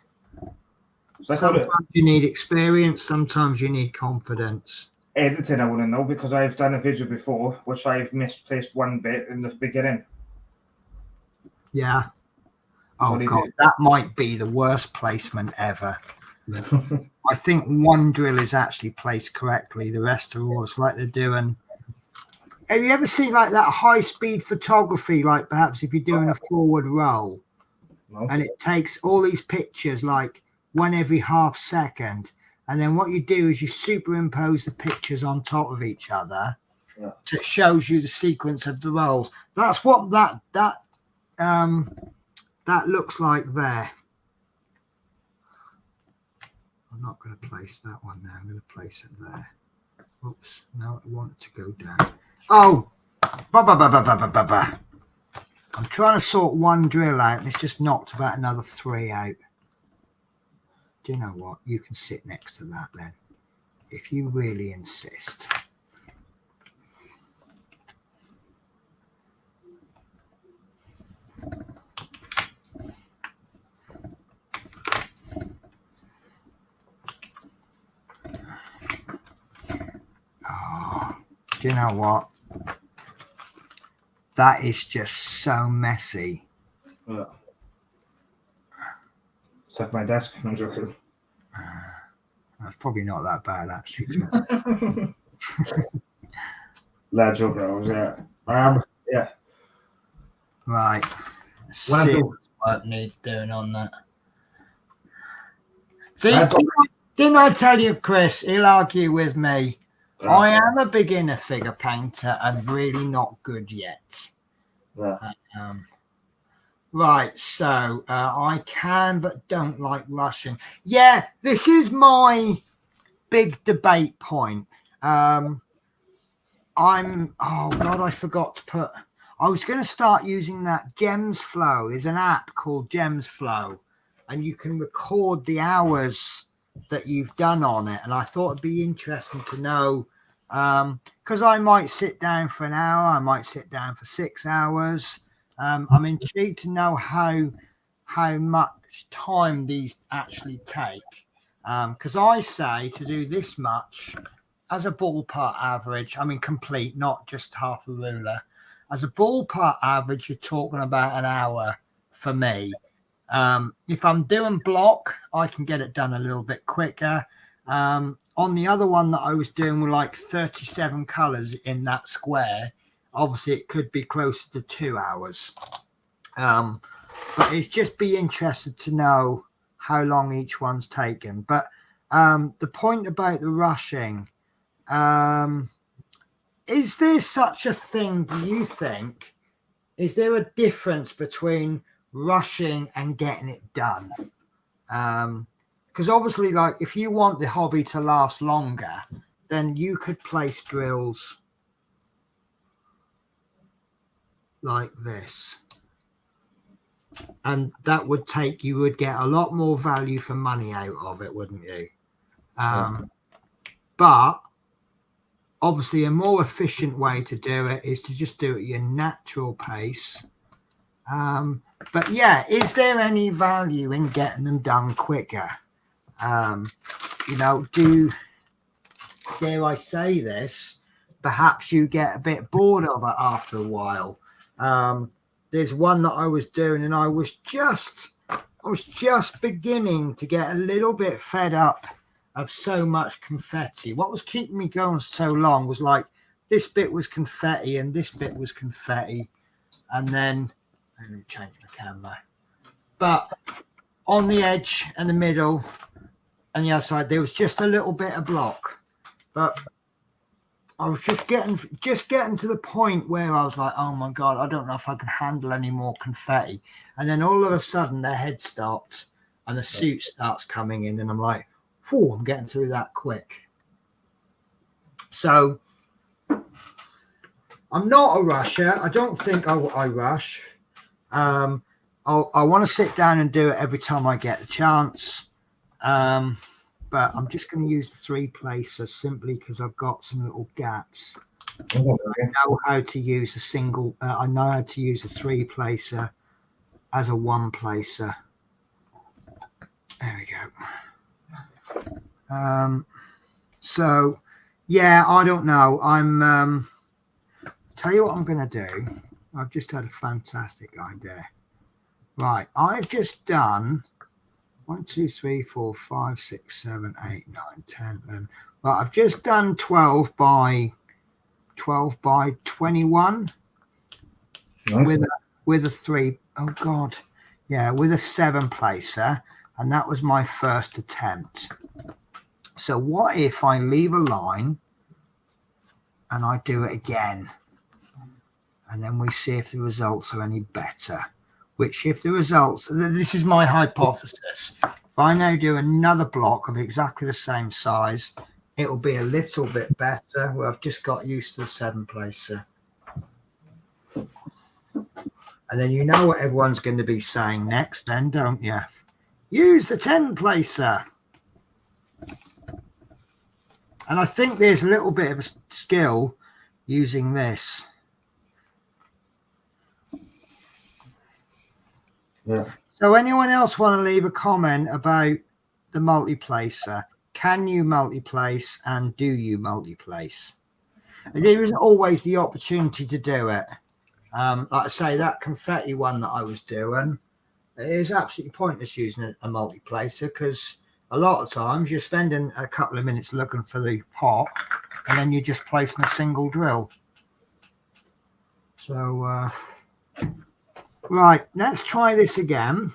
Sometimes you need experience, sometimes you need confidence. Editing, I want to know, because I've done a video before which I've misplaced one bit in the beginning. Yeah. Oh, God, that might be the worst placement ever. I think one drill is actually placed correctly. The rest are all, it's like they're doing. Have you ever seen like that high-speed photography, like perhaps if you're doing a forward roll, and it takes all these pictures, like one every half second, and then what you do is you superimpose the pictures on top of each other. Yeah. So it shows you the sequence of the rolls. That's what that looks like there. I'm not going to place that one there. I'm going to place it there. Oops. No, I want it to go down. Oh, I'm trying to sort one drill out, and it's just knocked about another 3 out. Do you know what? You can sit next to that then, if you really insist. Oh, do you know what? That is just so messy. Yeah. It's like my desk. I'm joking. That's probably not that bad, actually. Lad joke, yeah. Yeah. Right. See what needs doing on that. See, didn't I tell you, Chris? He'll argue with me. I am a beginner figure painter and really not good yet. Yeah. Right, so I can but don't like rushing. Yeah, this is my big debate point. Oh God, I forgot to put. I was going to start using that Gems Flow. There's an app called Gems Flow, and you can record the hours that you've done on it. And I thought it'd be interesting to know, because I might sit down for an hour, I might sit down for 6 hours. I'm intrigued to know how much time these actually take. Because I say to do this much as a ballpark average, I mean complete, not just half a ruler. As a ballpark average, you're talking about an hour for me. If I'm doing block, I can get it done a little bit quicker. On the other one that I was doing with like 37 colors in that square, obviously it could be closer to 2 hours. But it's just be interested to know how long each one's taken. But the point about the rushing, is there such a thing, do you think? Is there a difference between rushing and getting it done? Because obviously, like, if you want the hobby to last longer, then you could place drills like this. And that would take, you would get a lot more value for money out of it, wouldn't you? But obviously a more efficient way to do it is to just do it at your natural pace. But yeah, is there any value in getting them done quicker? You know, dare I say this, perhaps you get a bit bored of it after a while. There's one that I was doing, and I was just beginning to get a little bit fed up of so much confetti. What was keeping me going so long was like this bit was confetti and this bit was confetti, and then let me change the camera. But on the edge and the middle and the outside, there was just a little bit of block. But I was just getting to the point where I was like, oh my God, I don't know if I can handle any more confetti. And then all of a sudden the head stops and the suit starts coming in, and I'm like, whew, I'm getting through that quick. So I'm not a rusher. I don't think I rush. I want to sit down and do it every time I get the chance. But I'm just going to use the 3-placer simply because I've got some little gaps. I know how to use a single. I know how to use a 3-placer as a 1-placer. There we go. So yeah, I don't know. I'm tell you what I'm going to do. I've just had a fantastic idea. Right, I've just done 1, 2, 3, 4, 5, 6, 7, 8, 9, 10, 11. Right, I've just done 12 by 21 nice. with a 3. Oh God, yeah, with a 7-placer, and that was my first attempt. So what if I leave a line and I do it again, and then we see if the results are any better? Which, if the results, this is my hypothesis. If I now do another block of exactly the same size, it'll be a little bit better. Well, I've just got used to the 7-placer. And then you know what everyone's going to be saying next then, don't you? Use the 10-placer. And I think there's a little bit of a skill using this. Yeah. So anyone else want to leave a comment about the multi-placer? Can you multi-place, and do you multi-place? There isn't always the opportunity to do it. Like I say, that confetti one that I was doing, it is absolutely pointless using a multi-placer, because a lot of times you're spending a couple of minutes looking for the pot, and then you're just placing a single drill. So, right, let's try this again.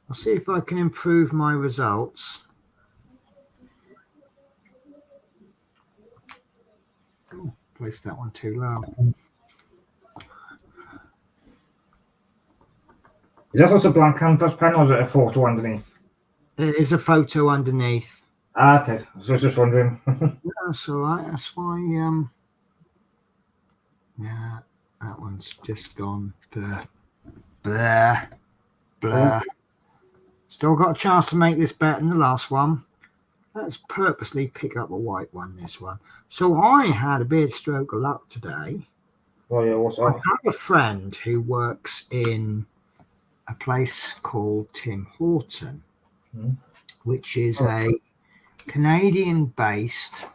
I'll see if I can improve my results. Oh, placed that one too low. Is that also a blank canvas pen, or is it a photo underneath? It is a photo underneath. Ah, okay. So I was just wondering. That's all right. That's why. Yeah, that one's just gone blur, blur, blur. Still got a chance to make this better than the last one. Let's purposely pick up a white one. This one. So I had a bit of stroke of luck today. Oh yeah, what's I that? have a friend who works in a place called Tim Horton, which is a Canadian-based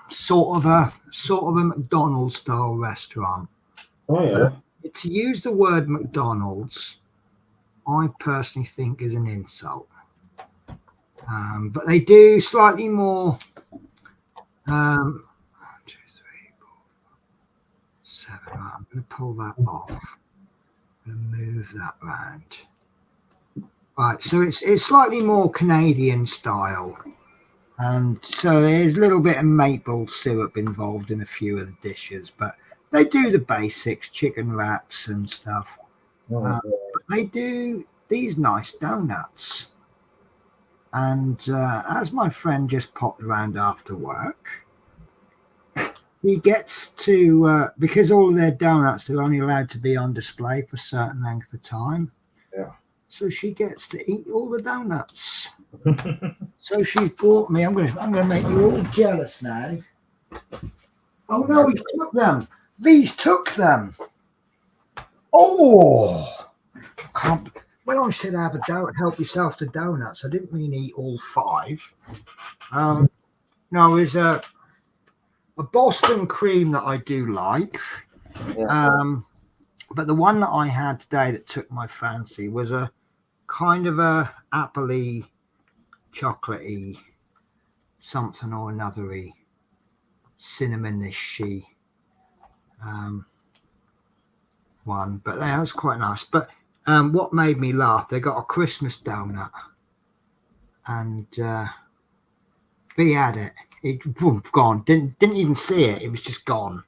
sort of a McDonald's style restaurant. Oh yeah. To use the word McDonald's, I personally think is an insult. But they do slightly more. 1, 2, 3, 4, 7. Right, I'm going to pull that off. I'm going to move that round. Right, so it's slightly more Canadian style, and so there's a little bit of maple syrup involved in a few of the dishes, but they do the basics, chicken wraps and stuff. But they do these nice donuts, and as my friend just popped around after work, he gets to because all of their donuts are only allowed to be on display for a certain length of time. Yeah. So she gets to eat all the donuts. So she's bought me. I'm gonna make you all jealous now. Oh no, he's took them. V's took them. Oh, can't. when I said have a donut, help yourself to donuts, I didn't mean eat all 5. No, there's a Boston cream that I do like. But the one that I had today that took my fancy was a kind of a appley, chocolatey, something or another-y, cinnamonish-y one. But that was quite nice. But what made me laugh, they got a Christmas donut. And he had it. It boom, gone. Didn't even see it. It was just gone.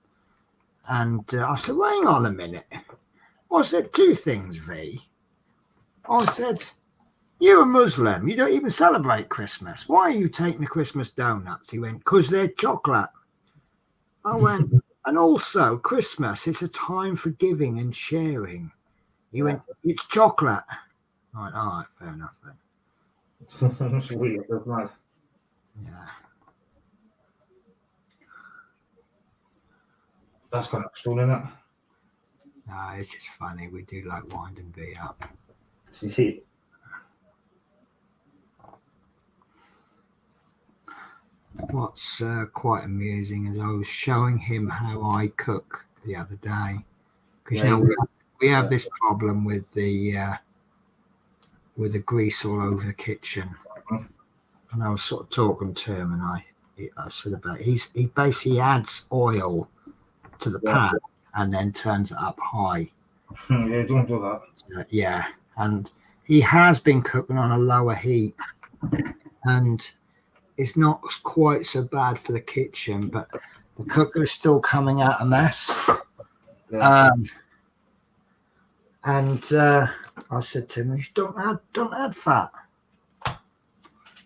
And I said, well, hang on a minute. I said 2 things, V. I said, you're a Muslim. You don't even celebrate Christmas. Why are you taking the Christmas donuts? He went, because they're chocolate. I went, and also Christmas, it's a time for giving and sharing. He went, it's chocolate. I went, all right, fair enough then. That's weird, right? Yeah. That's kind of cool, isn't it? No, it's just funny. We do like winding V up. See. What's quite amusing is I was showing him how I cook the other day, because we have this problem with the grease all over the kitchen, and I was sort of talking to him, and I said about he basically adds oil to the pan and then turns it up high. Yeah, don't do that. Yeah, and he has been cooking on a lower heat, and it's not quite so bad for the kitchen, but the cooker is still coming out a mess. Yeah. And I said to him, don't add fat.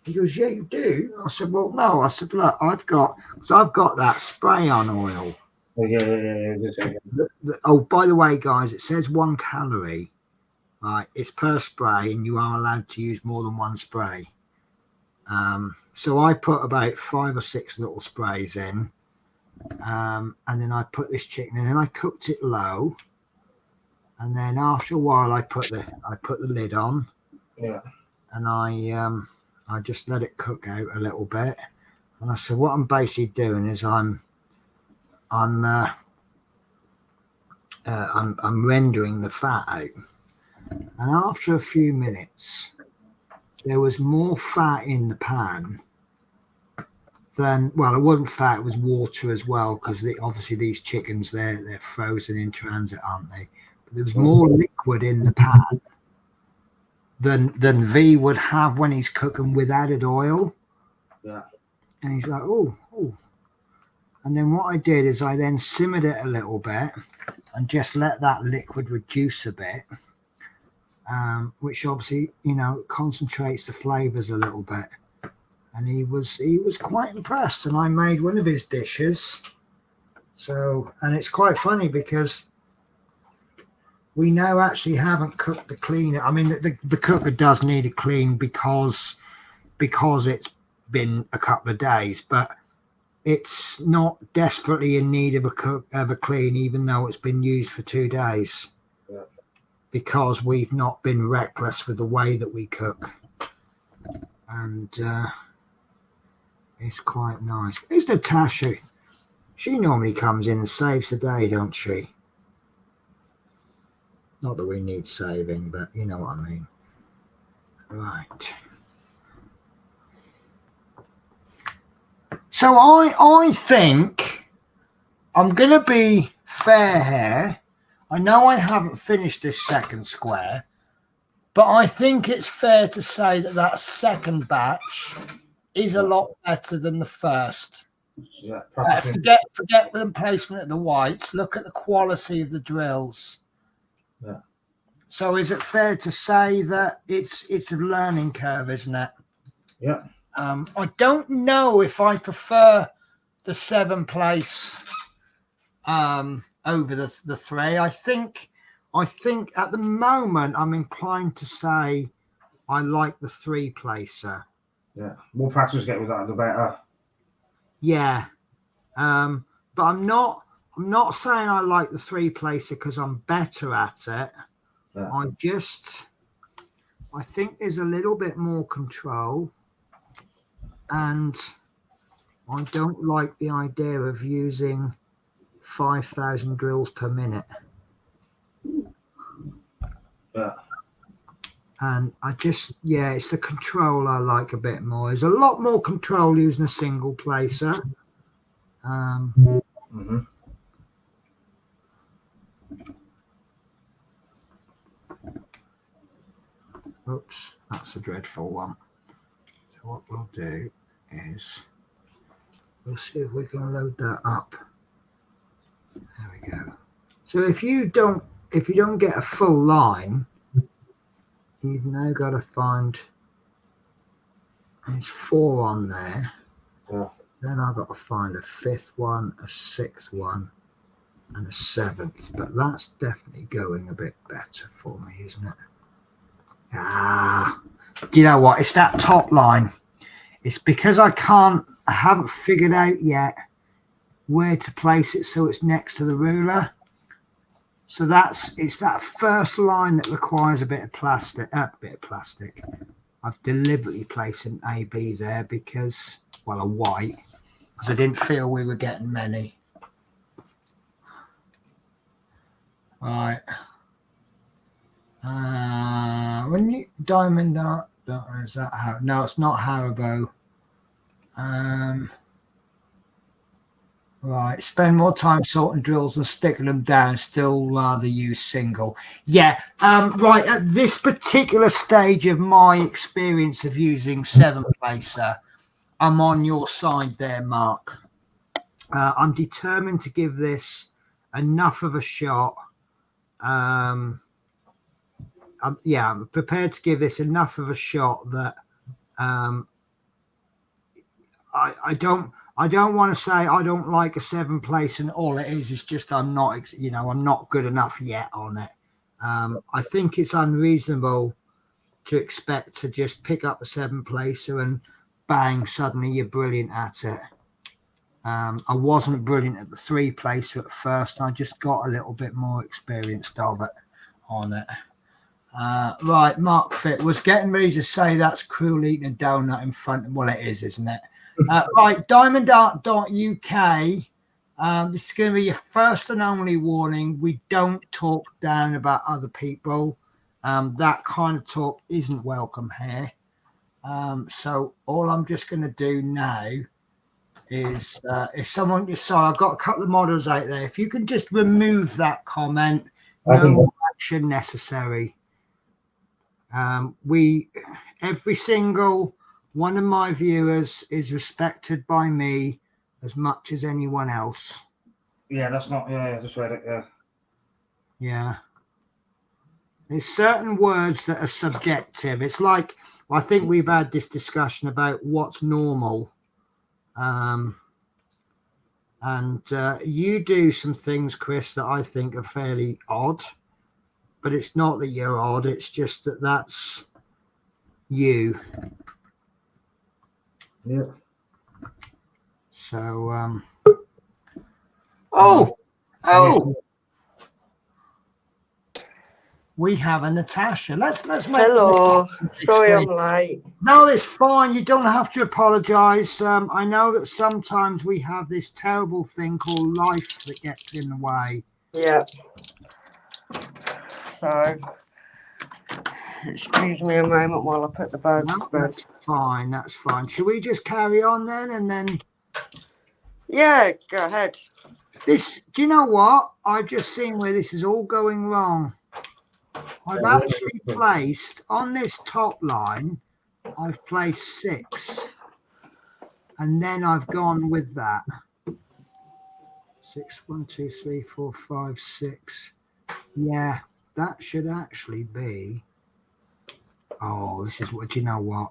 He goes, yeah, you do. I said, well, no. I said, look, I've got that spray on oil. Yeah. Oh, by the way, guys, it says 1 calorie. Right, it's per spray, and you are allowed to use more than 1 spray. So I put about 5 or 6 little sprays in, and then I put this chicken in, and I cooked it low, and then after a while I put the lid on, and I just let it cook out a little bit, and I said what I'm basically doing is I'm rendering the fat out, and after a few minutes there was more fat in the pan than, well, it wasn't fat, it was water as well, because obviously these chickens, they're frozen in transit, aren't they? But there was more liquid in the pan than V would have when he's cooking with added oil. Yeah. And he's like, oh. And then what I did is I then simmered it a little bit and just let that liquid reduce a bit. Which obviously, concentrates the flavors a little bit, and he was quite impressed. And I made one of his dishes. So, and it's quite funny because we now actually haven't cooked the cleaner. I mean, the cooker does need a clean because it's been a couple of days, but it's not desperately in need of a clean, even though it's been used for 2 days. Because we've not been reckless with the way that we cook. And it's quite nice. Here's Natasha. She normally comes in and saves the day, don't she? Not that we need saving, but you know what I mean. Right. So I think I'm going to be fair here. I know I haven't finished this second square, but I think it's fair to say that second batch is a lot better than the first. Yeah. Forget the placement of the whites. Look at the quality of the drills. Yeah. So is it fair to say that it's a learning curve, isn't it? Yeah. I don't know if I prefer the 7 place over the 3. I think at the moment I'm inclined to say I like the 3 placer. Yeah. More practice you get with that, the better. Yeah. But I'm not saying I like the 3 placer because I'm better at it. Yeah. I just I think there's a little bit more control, and I don't like the idea of using 5,000 drills per minute. Yeah. And I just, it's the control I like a bit more. There's a lot more control using a single placer. Oops, that's a dreadful one. So what we'll do is we'll see if we can load that up. There we go. So if you don't get a full line, you've now got to find, there's 4 on there. Yeah. Then I've got to find a 5th one, a 6th one, and a 7th. But that's definitely going a bit better for me, isn't it? You know what? It's that top line. It's because I haven't figured out yet where to place it so it's next to the ruler. So it's that first line that requires a bit of plastic. I've deliberately placed an AB there because, well, a white, because I didn't feel we were getting many. Right. When you diamond art, is that how? No, it's not Haribo. Right, spend more time sorting drills and sticking them down. Still rather use single. Yeah. Right. At this particular stage of my experience of using 7-placer, I'm on your side there, Mark. I'm determined to give this enough of a shot. I'm prepared to give this enough of a shot that I don't want to say I don't like a 7-place, and all it is just I'm not good enough yet on it. I think it's unreasonable to expect to just pick up a 7-placer and bang, suddenly you're brilliant at it. I wasn't brilliant at the 3-placer at first, and I just got a little bit more experienced of it on it. Right, Mark Fit was getting ready to say that's cruel eating a donut in front of, well, it is, isn't it? Right, diamondart.uk. This is going to be your first and only warning. We don't talk down about other people. That kind of talk isn't welcome here. So all I'm just going to do now is if someone, sorry, I've got a couple of models out there. If you can just remove that comment, no action necessary. Every single one of my viewers is respected by me as much as anyone else. Yeah, that's not. Yeah, just read it. Yeah. Yeah. There's certain words that are subjective. It's like, I think we've had this discussion about what's normal. And you do some things, Chris, that I think are fairly odd. But it's not that you're odd. It's just that that's you. Yeah. So, we have a Natasha. Let's make. Hello. Sorry I'm late. No, it's fine. You don't have to apologise. I know that sometimes we have this terrible thing called life that gets in the way. Yeah. So, excuse me a moment while I put the birds to bed. That's fine. That's fine. Should we just carry on then, and then? Yeah, go ahead. Do you know what? I've just seen where this is all going wrong. I've actually placed on this top line, I've placed 6, and then I've gone with that. 6, 1, 2, 3, 4, 5, 6. Yeah, that should actually be. Oh, this is what. Do you know what?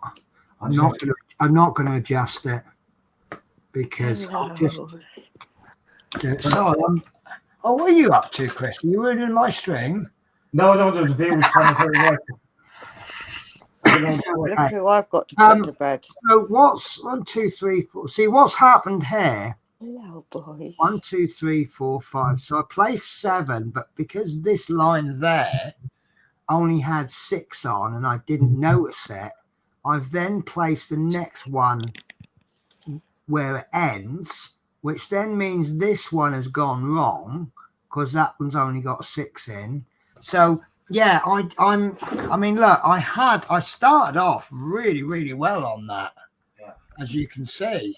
I'm not going to adjust it because I'll just. Sorry. What are you up to, Chris? Are you ruining my stream? No, the view was trying to right. Look who I've got to put to bed. So what's 1, 2, 3, 4? See what's happened here. Hello, boys. 1, 2, 3, 4, 5. So I placed 7, but because this line there, only had 6 on and I didn't notice it, I've then placed the next one where it ends, which then means this one has gone wrong because that one's only got 6 in. So yeah, I mean, look, I started off really, really well on that, as you can see.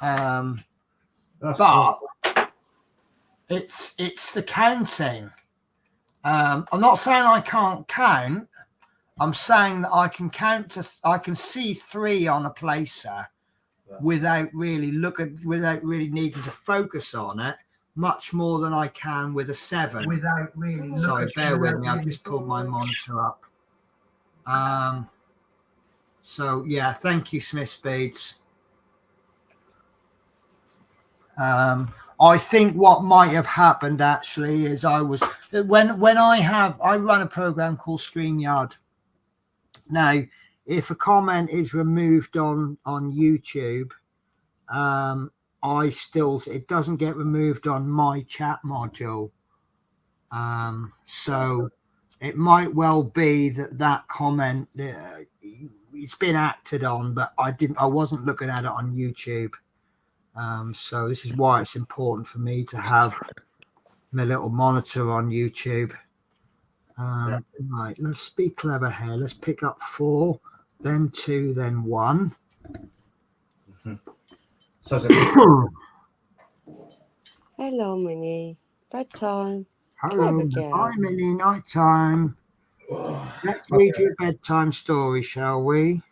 But cool. it's the counting. I'm not saying I can't count. I'm saying that I can count I can see 3 on a placer without really needing to focus on it much more than I can with a 7. Without really. Sorry, bear with me. I've just pulled my monitor up. So yeah, thank you, Smith Speeds. I think what might have happened actually is I run a program called StreamYard. Now, if a comment is removed on YouTube, it doesn't get removed on my chat module. So it might well be that comment it's been acted on, but I wasn't looking at it on YouTube. So this is why it's important for me to have my little monitor on YouTube. Right, let's be clever here. Let's pick up 4, then 2, then 1. Hello, Minnie. Bedtime. Hello, bye, Minnie. Night time. Let's read you a bedtime story, shall we?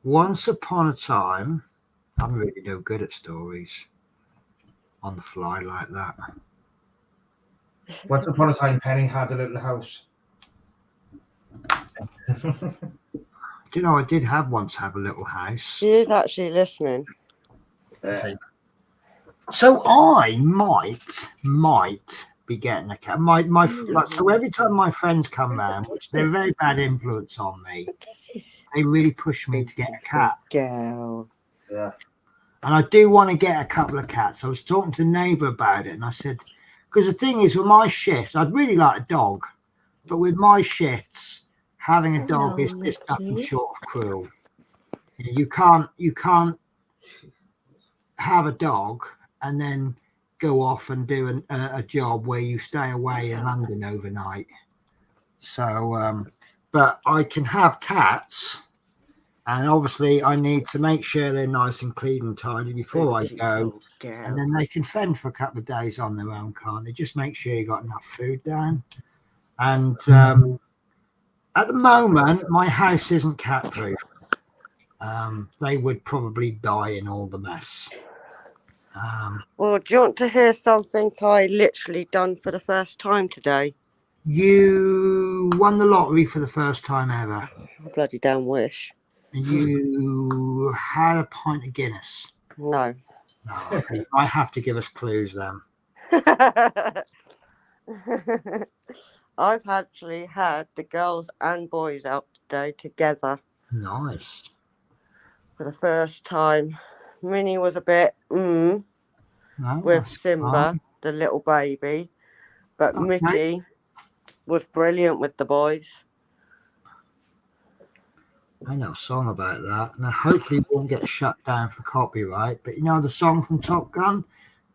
Once upon a time, I'm really no good at stories on the fly like that. Once upon a time, Penny had a little house. Do you know, I did once have a little house. She is actually listening. So I might be getting a cat. So every time my friends come round, which they're a very bad influence on me, they really push me to get a cat. Girl. Yeah. And I do want to get a couple of cats. I was talking to a neighbour about it, and I said, because the thing is, with my shifts, I'd really like a dog, but with my shifts, having a dog is just nothing short of cruel. You can't have a dog and then go off and do a job where you stay away in London overnight. So, but I can have cats, and obviously I need to make sure they're nice and clean and tidy before I go. And then they can fend for a couple of days on their own, can't they? Just make sure you got enough food down. And at the moment, my house isn't cat proof. They would probably die in all the mess. Well, do you want to hear something I literally done for the first time today? You won the lottery for the first time ever. I bloody damn wish. You had a pint of Guinness. No. No, okay. I have to give us clues then. I've actually had the girls and boys out today together. Nice. For the first time. Minnie was a bit with Simba, the little baby. But Mickey was brilliant with the boys. I know a song about that. Now, hopefully, it won't get shut down for copyright. But you know the song from Top Gun?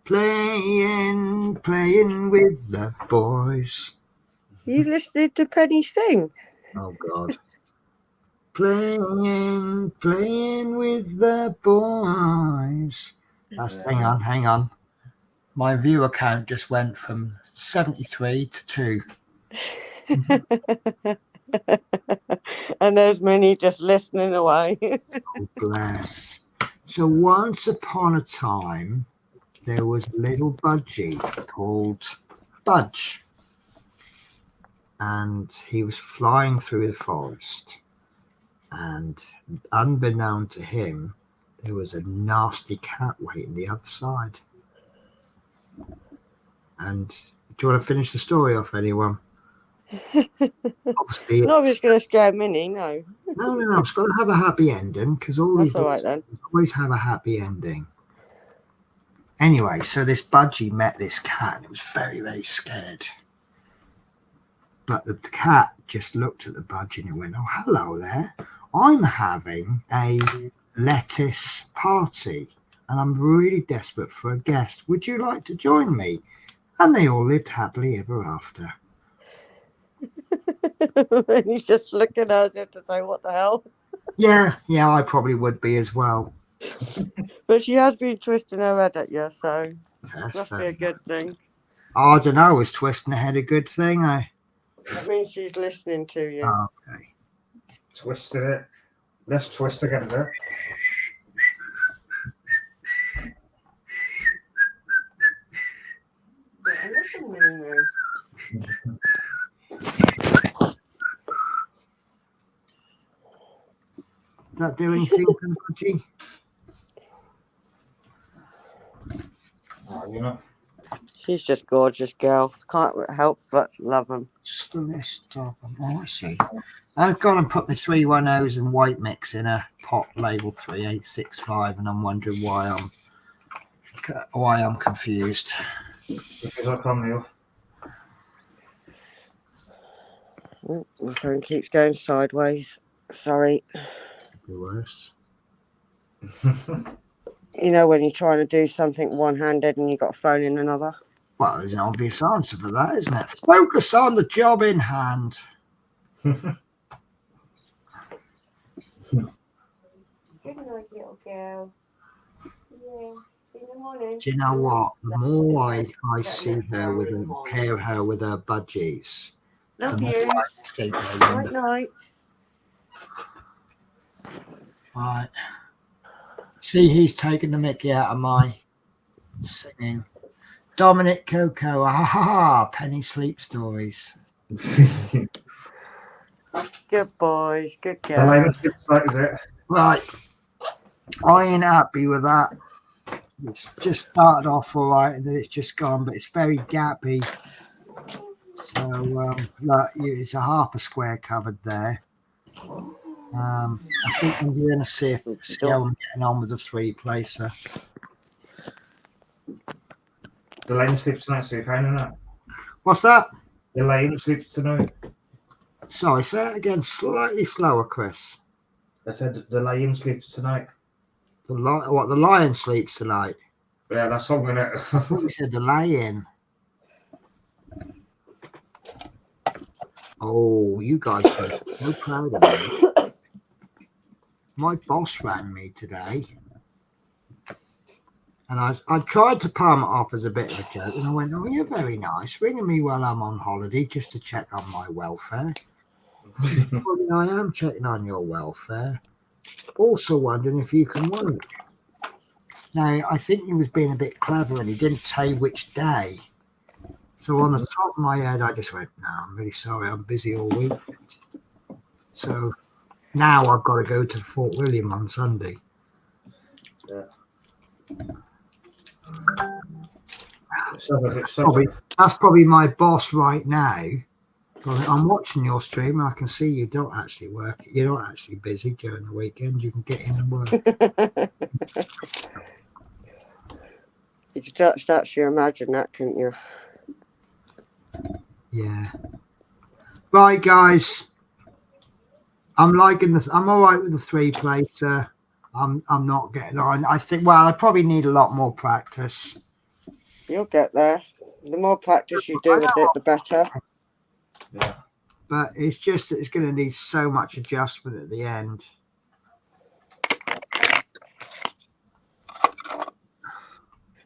Playing with the boys. You listening to Penny sing? Oh, God. Playing with the boys. Hang on. My viewer count just went from 73 to 2. And there's Minnie just listening away. Oh, bless. So once upon a time, there was a little budgie called Budge. And he was flying through the forest. And unbeknown to him, there was a nasty cat waiting the other side. And do you want to finish the story off, anyone? Obviously, Nobody's going to scare Minnie, no. No. It's got to have a happy ending because all That's these all right, then. always have a happy ending. Anyway, so this budgie met this cat and it was very, very scared. But the cat just looked at the budgie and it went, "Oh, hello there. I'm having a lettuce party and I'm really desperate for a guest. Would you like to join me?" And they all lived happily ever after. And he's just looking at it to say, what the hell? Yeah, I probably would be as well. But she has been twisting her head at you, so Yes, must be a good thing. I don't know. Is twisting ahead a good thing? That means she's listening to you. Okay. Twisted it. Let's twist again, sir. Listen, Minnie. Does that do anything for the budgie? Oh, you know. She's just gorgeous, girl. Can't help but love them. Stop. Oh, I see. I've gone and put my 310s and white mix in a pot labeled 3865, and I'm wondering why I'm confused. Because I can't move. Oh, my phone keeps going sideways. Sorry. The worse. You know when you're trying to do something one-handed and you've got a phone in another? Well, there's an obvious answer for that, isn't it? Focus on the job in hand. Good night, little girl. Yeah, see you in the morning. Do you know what? The more I see her with and compare her with her budgies, Love the more you. I think they're Night, wonderful. night. Right. See, he's taking the mickey out of my singing. Dominic Coco, Penny Sleep Stories. Good boys, good The latest girls. website, is it? Right. I ain't happy with that. It's just started off all right and then it's just gone, but it's very gappy. So, look, it's a half a square covered there. I think I'm going to see how I'm getting on with the 3-placer. The lane sleeps tonight, so you're finding that. What's that? The lane sleeps tonight. Sorry, say it again slightly slower, Chris. I said the lion sleeps tonight. The lion sleeps tonight. Yeah, that's all in it. I thought you said the lion. Oh, you guys are so proud of me. My boss rang me today. And I tried to palm it off as a bit of a joke. And I went, "Oh, you're very nice. Ringing me while I'm on holiday just to check on my welfare." Well, I am checking on your welfare. Also wondering if you can work. Now, I think he was being a bit clever and he didn't tell you which day. So on the top of my head, I just went, "No, I'm really sorry. I'm busy all week." So now I've got to go to Fort William on Sunday. Yeah. That's probably my boss right now. I'm watching your stream and I can see you don't actually work. You're not actually busy during the weekend. You can get in and work. You could actually imagine that, couldn't you? Yeah. Right, guys. I'm liking this. I'm all right with the 3-placer. I'm not getting on. I think, well, I probably need a lot more practice. You'll get there. The more practice you do with it, the better. Yeah. But it's just that it's going to need so much adjustment at the end.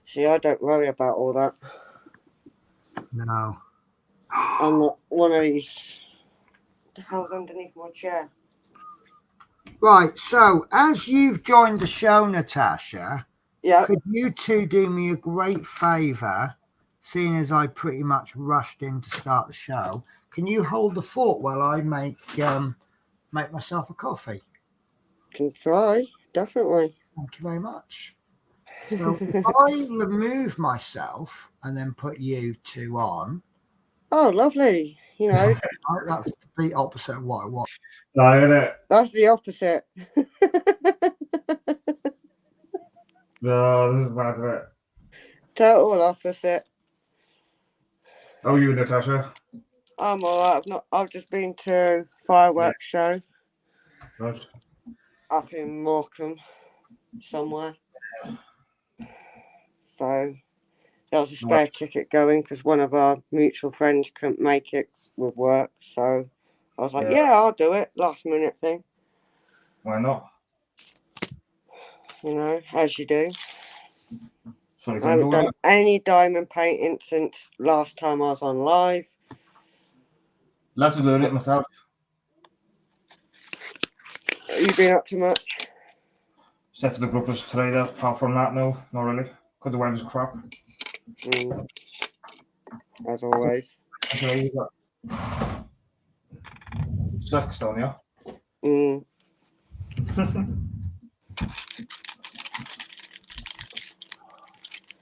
See, I don't worry about all that. No. I'm not one of these. What the hell's underneath my chair? Right, so as you've joined the show, Natasha, Yeah. could you two do me a great favour, seeing as I pretty much rushed in to start the show? Can you hold the fort while I make myself a coffee? Can try, definitely. Thank you very much. So if I remove myself and then put you two on. Oh, lovely. You know. That's the complete opposite of what I want. No, isn't it? That's the opposite. No, this is bad, isn't it? Total opposite. How are you, Natasha? I'm alright. I've just been to fireworks show Nice. up in Morecambe somewhere. So there was a spare ticket going because one of our mutual friends couldn't make it with work. So I was like, yeah, I'll do it. Last minute thing. Why not? You know, as you do. Sorry, I haven't done any diamond painting since last time I was on live. Love to learn it myself. Have you been up to much? Set to the group as trader. Apart from that, no, not really. Because the weather's crap. As always. Okay, you got 6, don't you?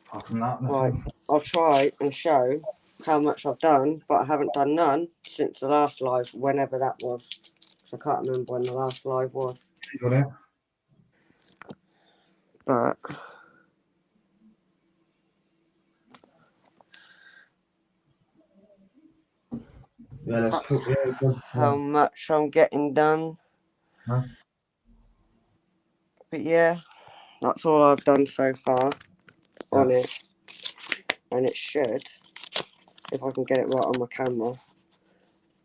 Apart from that, right, I'll try and show how much I've done, but I haven't done none since the last live, whenever that was. So I can't remember when the last live was. But yeah, that's how much I'm getting done. Huh? But yeah, that's all I've done so far on it. And it should, if I can get it right on my camera,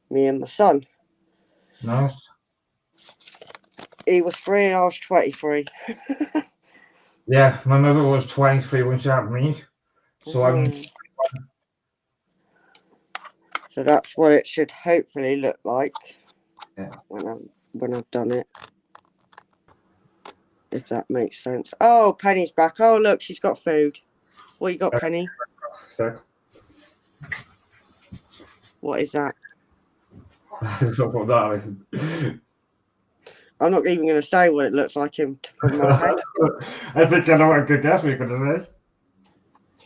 me and my son. Nice. He was 3 and I was 23. Yeah, my mother was 23 when she had me. So I'm. So that's what it should hopefully look like. Yeah. When I've done it. If that makes sense. Oh, Penny's back. Oh, look, she's got food. What you got, Penny? So. What is that? that I'm not even going to say what it looks like from my head. I think I know what a good guess we're going to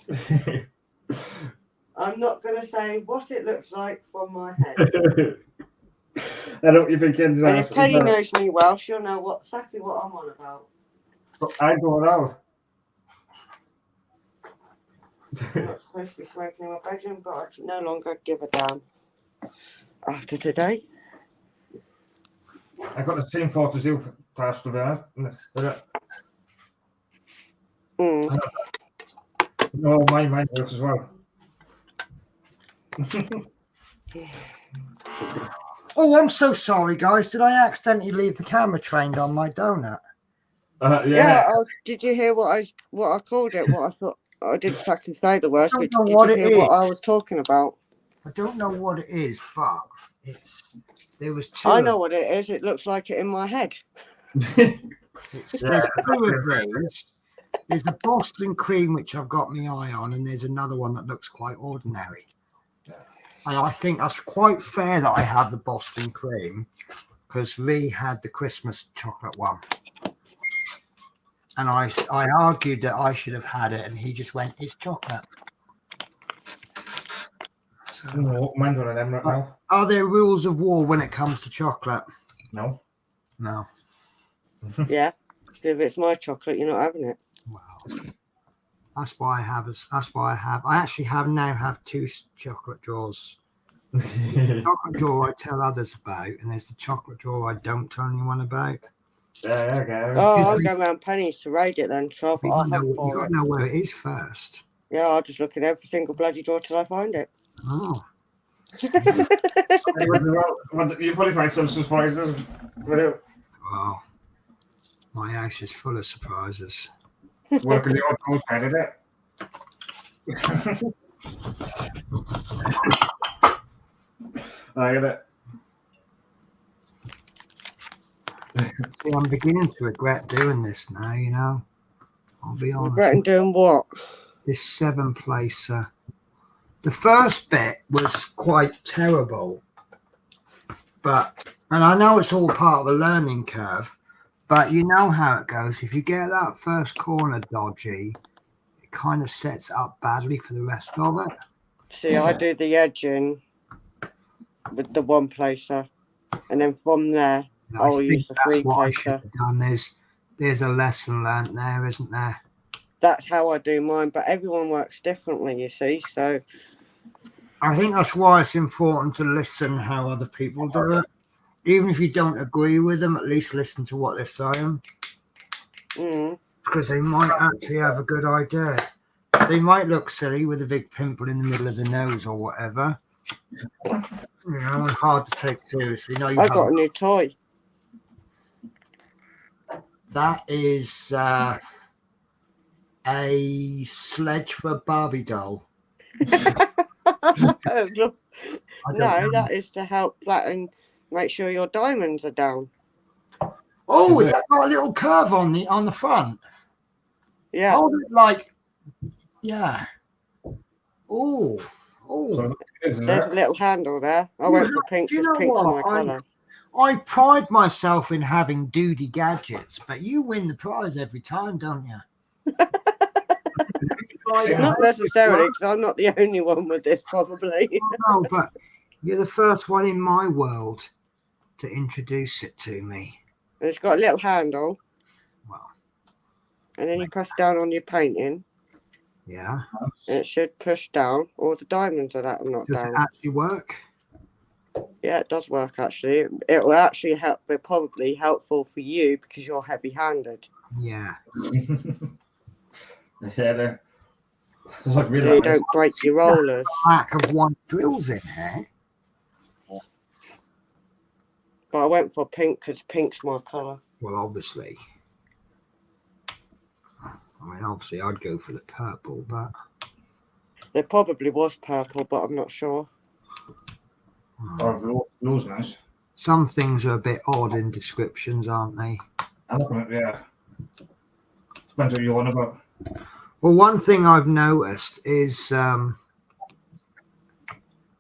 say. I'm not going to say what it looks like from my head. I know what you're thinking. And if Penny knows me well, she'll know exactly what I'm on about. I don't know. I'm not supposed to be smoking in my bedroom, but I can no longer give a damn after today. I got the same thought as you, Tash, to be honest. No, mine works as well. Oh, I'm so sorry, guys. Did I accidentally leave the camera trained on my donut? Yeah. Did you hear what I called it? What I thought I didn't exactly say the words, but did you hear what I was talking about? I don't know what it is, but there was 2. I know what it is. It looks like it in my head. There's 2 of these. There's the Boston cream, which I've got my eye on, and there's another one that looks quite ordinary. And I think that's quite fair that I have the Boston cream because Lee had the Christmas chocolate one. And I argued that I should have had it, and he just went, it's chocolate. So, mine's one of them right now. Are there rules of war when it comes to chocolate? No. Yeah. If it's my chocolate, you're not having it. Well, that's why I have. I actually now have 2 chocolate drawers. The chocolate drawer I tell others about, and there's the chocolate drawer I don't tell anyone about. Yeah, okay. Oh, I'm going around Penny's to raid it then. So you got to know where it is first. Yeah, I'll just look in every single bloody drawer till I find it. Oh. You probably find some surprises. Well, my house is full of surprises. Working the odd postcard, isn't it? I get it. See, I'm beginning to regret doing this now, you know. I'll be honest. Regretting doing what? This 7-placer. The first bit was quite terrible. And I know it's all part of a learning curve, but you know how it goes. If you get that first corner dodgy, it kind of sets up badly for the rest of it. See, I do the edging with the 1-placer, and then from there, I'll use the 3-placer. There's a lesson learnt there, isn't there? That's how I do mine, but everyone works differently, you see. So I think that's why it's important to listen how other people do it. Even if you don't agree with them, at least listen to what they're saying. Because they might actually have a good idea. They might look silly with a big pimple in the middle of the nose or whatever. You know, hard to take seriously. No, I got a new toy. That is a sledge for a Barbie doll. No, that is to help flatten, make sure your diamonds are down. Oh, is that got a little curve on the front? Yeah. Hold it like, yeah. Oh. There's a little handle there. I went for pink because pink's my colour. I pride myself in having duty gadgets, but you win the prize every time, don't you? Not necessarily, because I'm not the only one with this, probably. No, but you're the first one in my world to introduce it to me. And it's got a little handle. Well, and then you press down on your painting. Yeah. And it should push down. All the diamonds are that not down. Does it actually work? Yeah, it does work actually. It will actually help. Be probably helpful for you because you're heavy-handed. Yeah. Yeah. So you don't break your rollers. Lack of one drills in here. But I went for pink because pink's my colour. Well, obviously. I mean, obviously, I'd go for the purple, but there probably was purple, but I'm not sure. Oh, blue's nice. Some things are a bit odd in descriptions, aren't they? Yeah. Depends what you want about. Well, one thing I've noticed is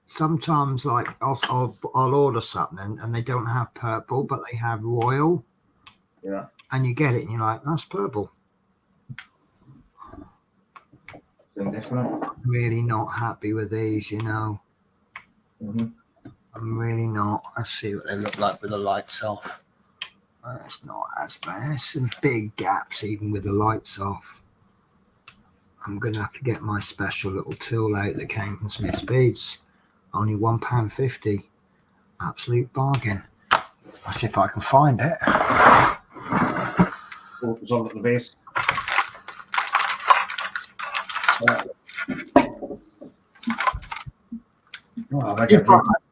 sometimes, like, I'll order something and they don't have purple, but they have royal. Yeah. And you get it and you're like, that's purple. Different. Really not happy with these, you know. Mm-hmm. I'm really not. Let's see what they look like with the lights off. It's not as bad. There's some big gaps even with the lights off. I'm going to have to get my special little tool out that came from Smith's Beads. Only £1.50. Absolute bargain. I'll see if I can find it. Oh, it's all at the base.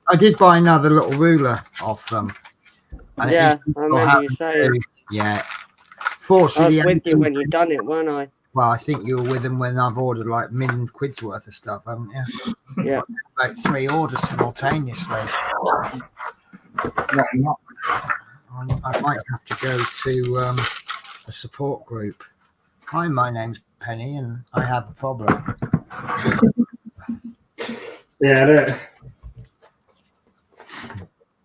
I did buy another little ruler off them. Yeah, I remember you saying. Yeah. Fortunately, I was with you when you done it, weren't I? Well, I think you were with them when I've ordered like £1 million worth of stuff, haven't you? Yeah. About 3 orders simultaneously. No, I might have to go to a support group. Hi, my name's Penny, and I have a problem. Yeah,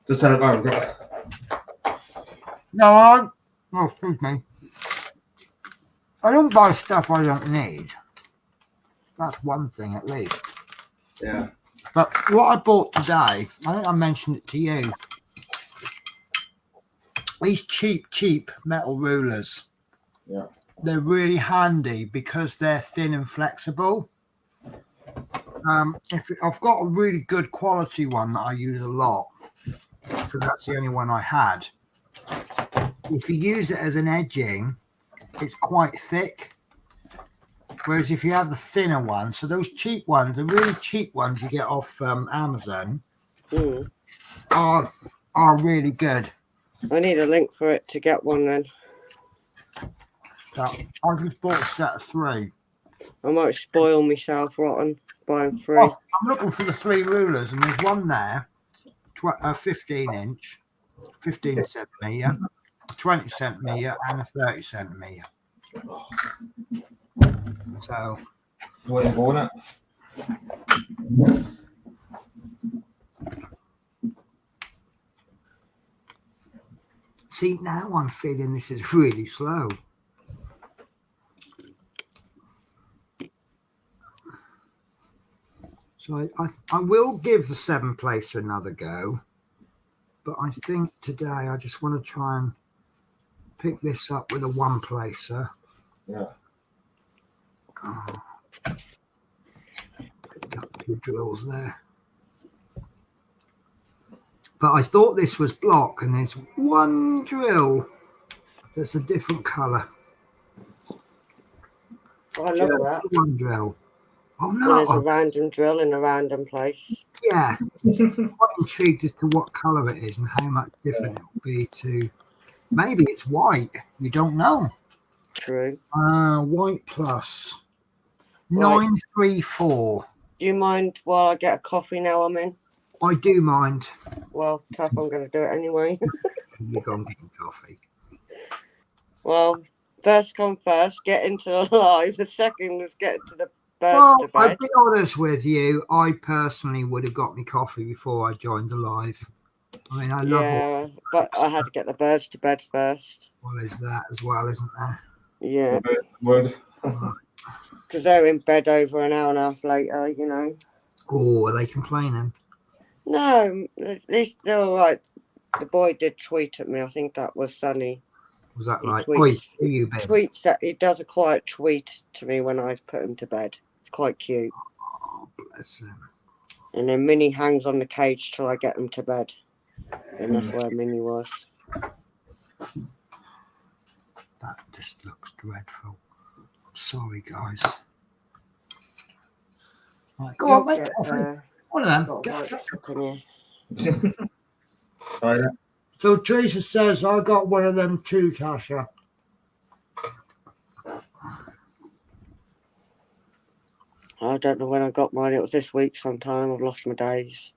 just had about No, excuse me. I don't buy stuff I don't need. That's one thing at least. Yeah. But what I bought today, I think I mentioned it to you. These cheap metal rulers. Yeah. They're really handy because they're thin and flexible. I've got a really good quality one that I use a lot. So that's the only one I had. If you use it as an edging, it's quite thick. Whereas if you have the thinner one, so those cheap ones, the really cheap ones you get off Amazon, are really good. I need a link for it to get one then. So I just bought a set of 3. I might spoil myself rotten buying 3. Oh, I'm looking for the 3 rulers, and there's one there, 15 inch, 15 centimetre, 20 centimetre, and a 30 centimetre. So, what you bought it? see, now I'm feeling this is really slow. So I will give the 7 placer another go, but I think today I just want to try and pick this up with a 1 placer. Yeah. Oh. Picked up 2 drills there. But I thought this was block, and there's one drill that's a different colour. I love that. One drill. Oh When no! there's a random drill in a random place. Yeah, I'm quite intrigued as to what colour it is and how much different it will be to. Maybe it's white. You don't know. True. White plus Right. 934. Do you mind while I get a coffee now I'm in? I do mind. Well, tough, I'm going to do it anyway. You go and get your coffee. Well, first come first, get into the live. The second was get to the birds Well, to I'll bed. be honest with you. I personally would have got me coffee before I joined the live. I mean, I love it. Yeah, but I had to get the birds to bed first. Well, there's that as well, isn't there? Yeah. Would. Because they're in bed over an hour and a half later, you know. Oh, are they complaining? No, at least they're all right. The boy did tweet at me. I think that was Sunny. Was that He like, tweets- oi, who you been? Tweets that he does a quiet tweet to me when I put him to bed. It's quite cute. Oh, bless him. And then Minnie hangs on the cage till I get him to bed. And that's where Minnie was. That just looks dreadful. Sorry, guys. Right, go on, mate. Coffee. One of them. Got Get- a in here. Right. So Teresa says I got one of them too, Tasha. I don't know when I got mine. It was this week sometime. I've lost my days.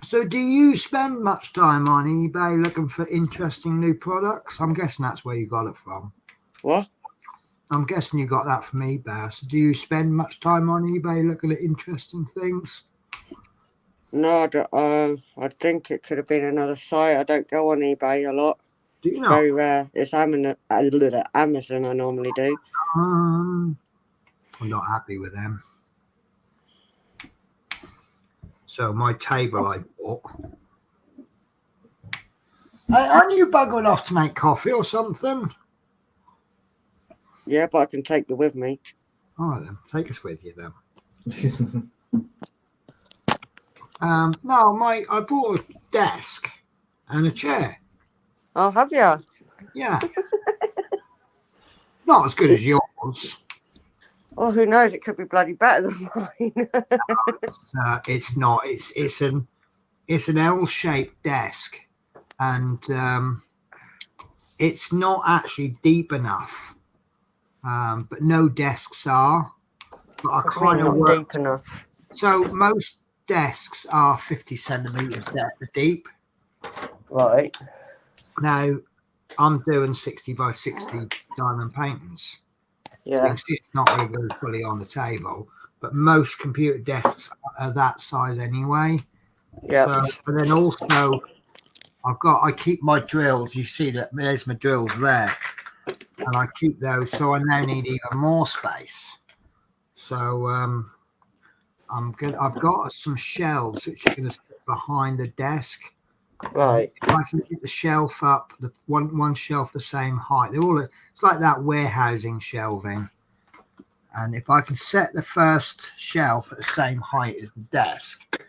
So do you spend much time on eBay looking for interesting new products? I'm guessing that's where you got it from. What? I'm guessing you got that from eBay. So do you spend much time on eBay looking at interesting things? No, I think it could have been another site. I don't go on eBay a lot. Do you know? Very rare. It's Amazon I normally do. I'm not happy with them. So my table I bought. Hey, aren't you buggering off to make coffee or something? Yeah, but I can take you with me. All right then, take us with you then. No, I bought a desk and a chair. Oh, have you? Yeah. Not as good as yours. Oh, who knows? It could be bloody better than mine. It's not. It's an L-shaped desk, and it's not actually deep enough. But no desks are. But I kind of not work. deep enough. So most desks are 50 centimeters deep. Right. Now I'm doing 60 by 60 diamond paintings. You Yeah. can see it's not really going fully on the table, but most computer desks are that size anyway. Yeah. So, but then also, I keep my drills. You see that there's my drills there, and I keep those. So I now need even more space. So I'm good. I've got some shelves which are going to sit behind the desk. Right. If I can get the shelf up, the one shelf the same height. They're all. It's like that warehousing shelving. And if I can set the first shelf at the same height as the desk,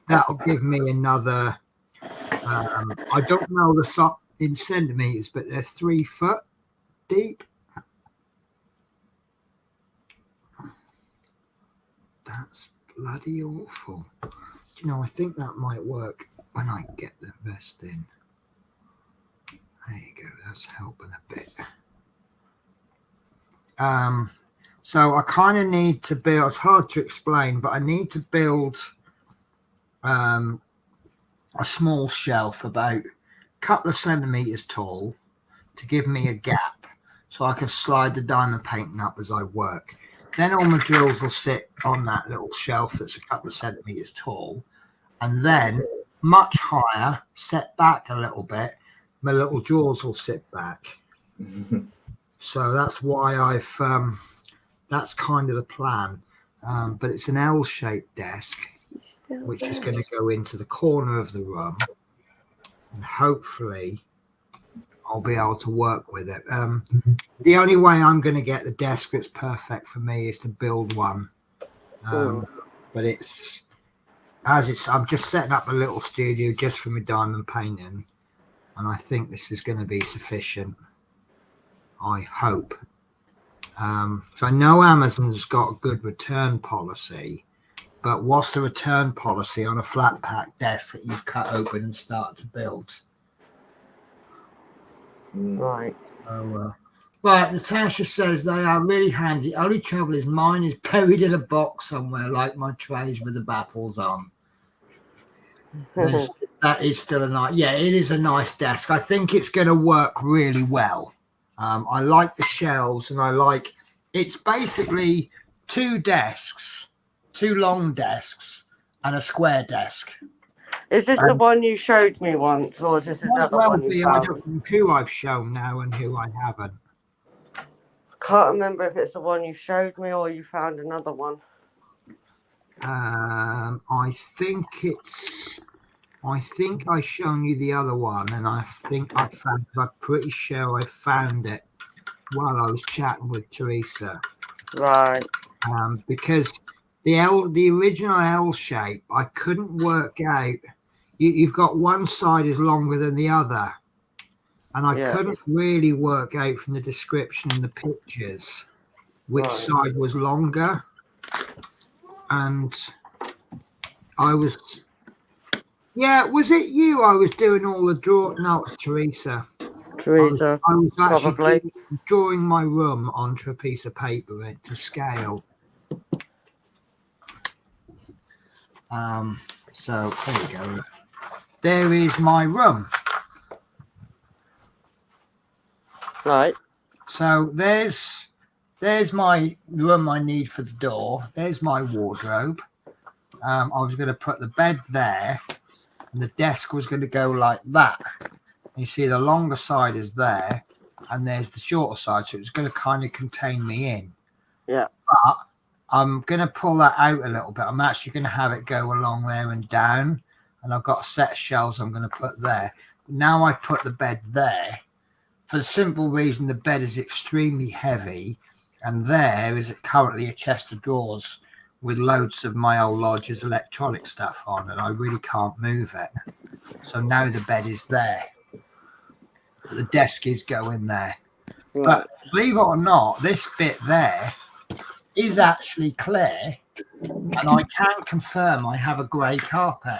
that'll give me another. I don't know the size in centimeters, but they're 3 foot deep. That's bloody awful. You know, I think that might work when I get the vest in. There you go. That's helping a bit. So I kind of need to build. It's hard to explain, but I need to build a small shelf about a couple of centimeters tall to give me a gap, so I can slide the diamond painting up as I work. Then all my drills will sit on that little shelf that's a couple of centimeters tall, and then much higher, step back a little bit, my little drawers will sit back. So that's why I've that's kind of the plan. But it's an L-shaped desk, which is going to go into the corner of the room, and hopefully I'll be able to work with it. The only way I'm going to get the desk that's perfect for me is to build one. But I'm just setting up a little studio just for my diamond painting, and I think this is going to be sufficient. I hope. So I know Amazon's got a good return policy, but what's the return policy on a flat pack desk that you've cut open and start to build? Right. Right, Natasha says they are really handy. Only trouble is mine is buried in a box somewhere, like my trays with the baffles on. That is still a nice. Yeah, it is a nice desk. I think it's going to work really well. I like the shelves, and I like. It's basically two desks, two long desks, and a square desk. Is this the one you showed me once, or is this another one you found? I don't know who I've shown now and who I haven't. Can't remember if it's the one you showed me or you found another one. I think I've shown you the other one, and I think I'm pretty sure I found it while I was chatting with Teresa. Right. Because the original L shape, I couldn't work out. You've got one side is longer than the other. And I couldn't really work out from the description and the pictures which side was longer. And I was, was it you? I was doing all the drawing. No, it's Teresa. Teresa, I was actually probably drawing my room onto a piece of paper to scale. So there you go. There is my room. Right. So there's my room I need for the door. There's my wardrobe. I was going to put the bed there, and the desk was going to go like that. You see the longer side is there, and there's the shorter side, so it's going to kind of contain me in. Yeah. But I'm going to pull that out a little bit. I'm actually going to have it go along there and down, and I've got a set of shelves I'm going to put there. Now I put the bed there for the simple reason the bed is extremely heavy, and there is currently a chest of drawers with loads of my old lodge's electronic stuff on, and I really can't move it. So now the bed is there. The desk is going there. Right. But believe it or not, this bit there is actually clear, and I can confirm I have a grey carpet.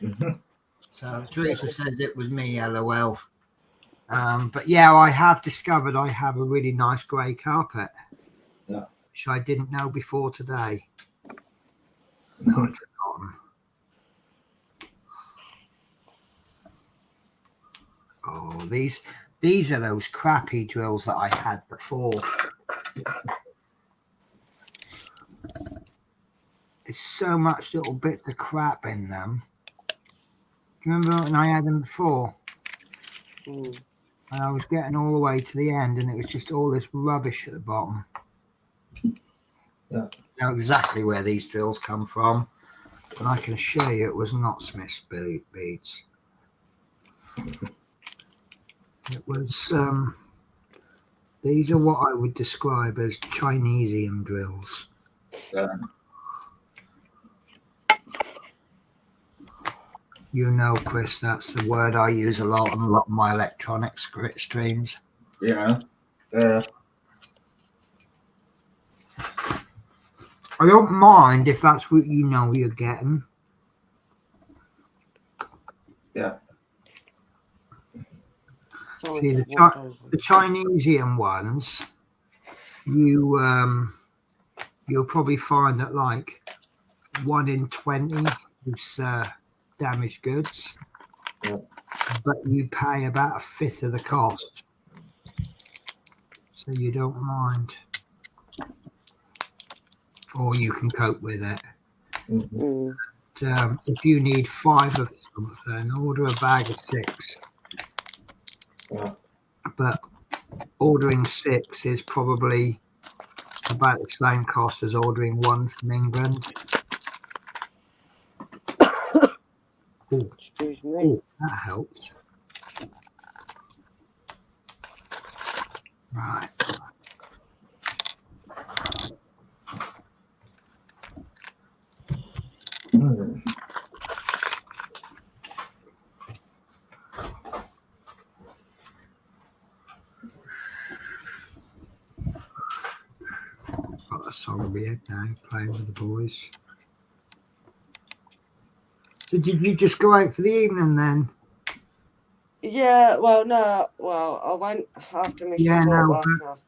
Mm-hmm. So Teresa says it was me, LOL. But yeah, I have discovered I have a really nice grey carpet, which I didn't know before today. No, I've forgotten. Oh, these are those crappy drills that I had before. There's so much little bits of crap in them. Do you remember when I had them before? And I was getting all the way to the end, and it was just all this rubbish at the bottom. Yeah. I know exactly where these drills come from, but I can assure you it was not Smith's beads. It was, these are what I would describe as Chinesium drills. Yeah. You know, Chris, that's the word I use a lot on a lot of my electronics streams. Yeah. Yeah. I don't mind if that's what you know you're getting. Yeah. See, the Chinesium ones, you'll probably find that like 1 in 20 is damaged goods, but you pay about 1/5 of the cost, so you don't mind, or you can cope with it. Mm-hmm. But, if you need 5 of something, order a bag of 6. Yeah. But ordering 6 is probably about the same cost as ordering 1 from England. Oh, excuse me. Oh, that helps. Right. song in my head now, playing with the boys. So did you just go out for the evening then? Yeah, well, no, well, I went after my support worker.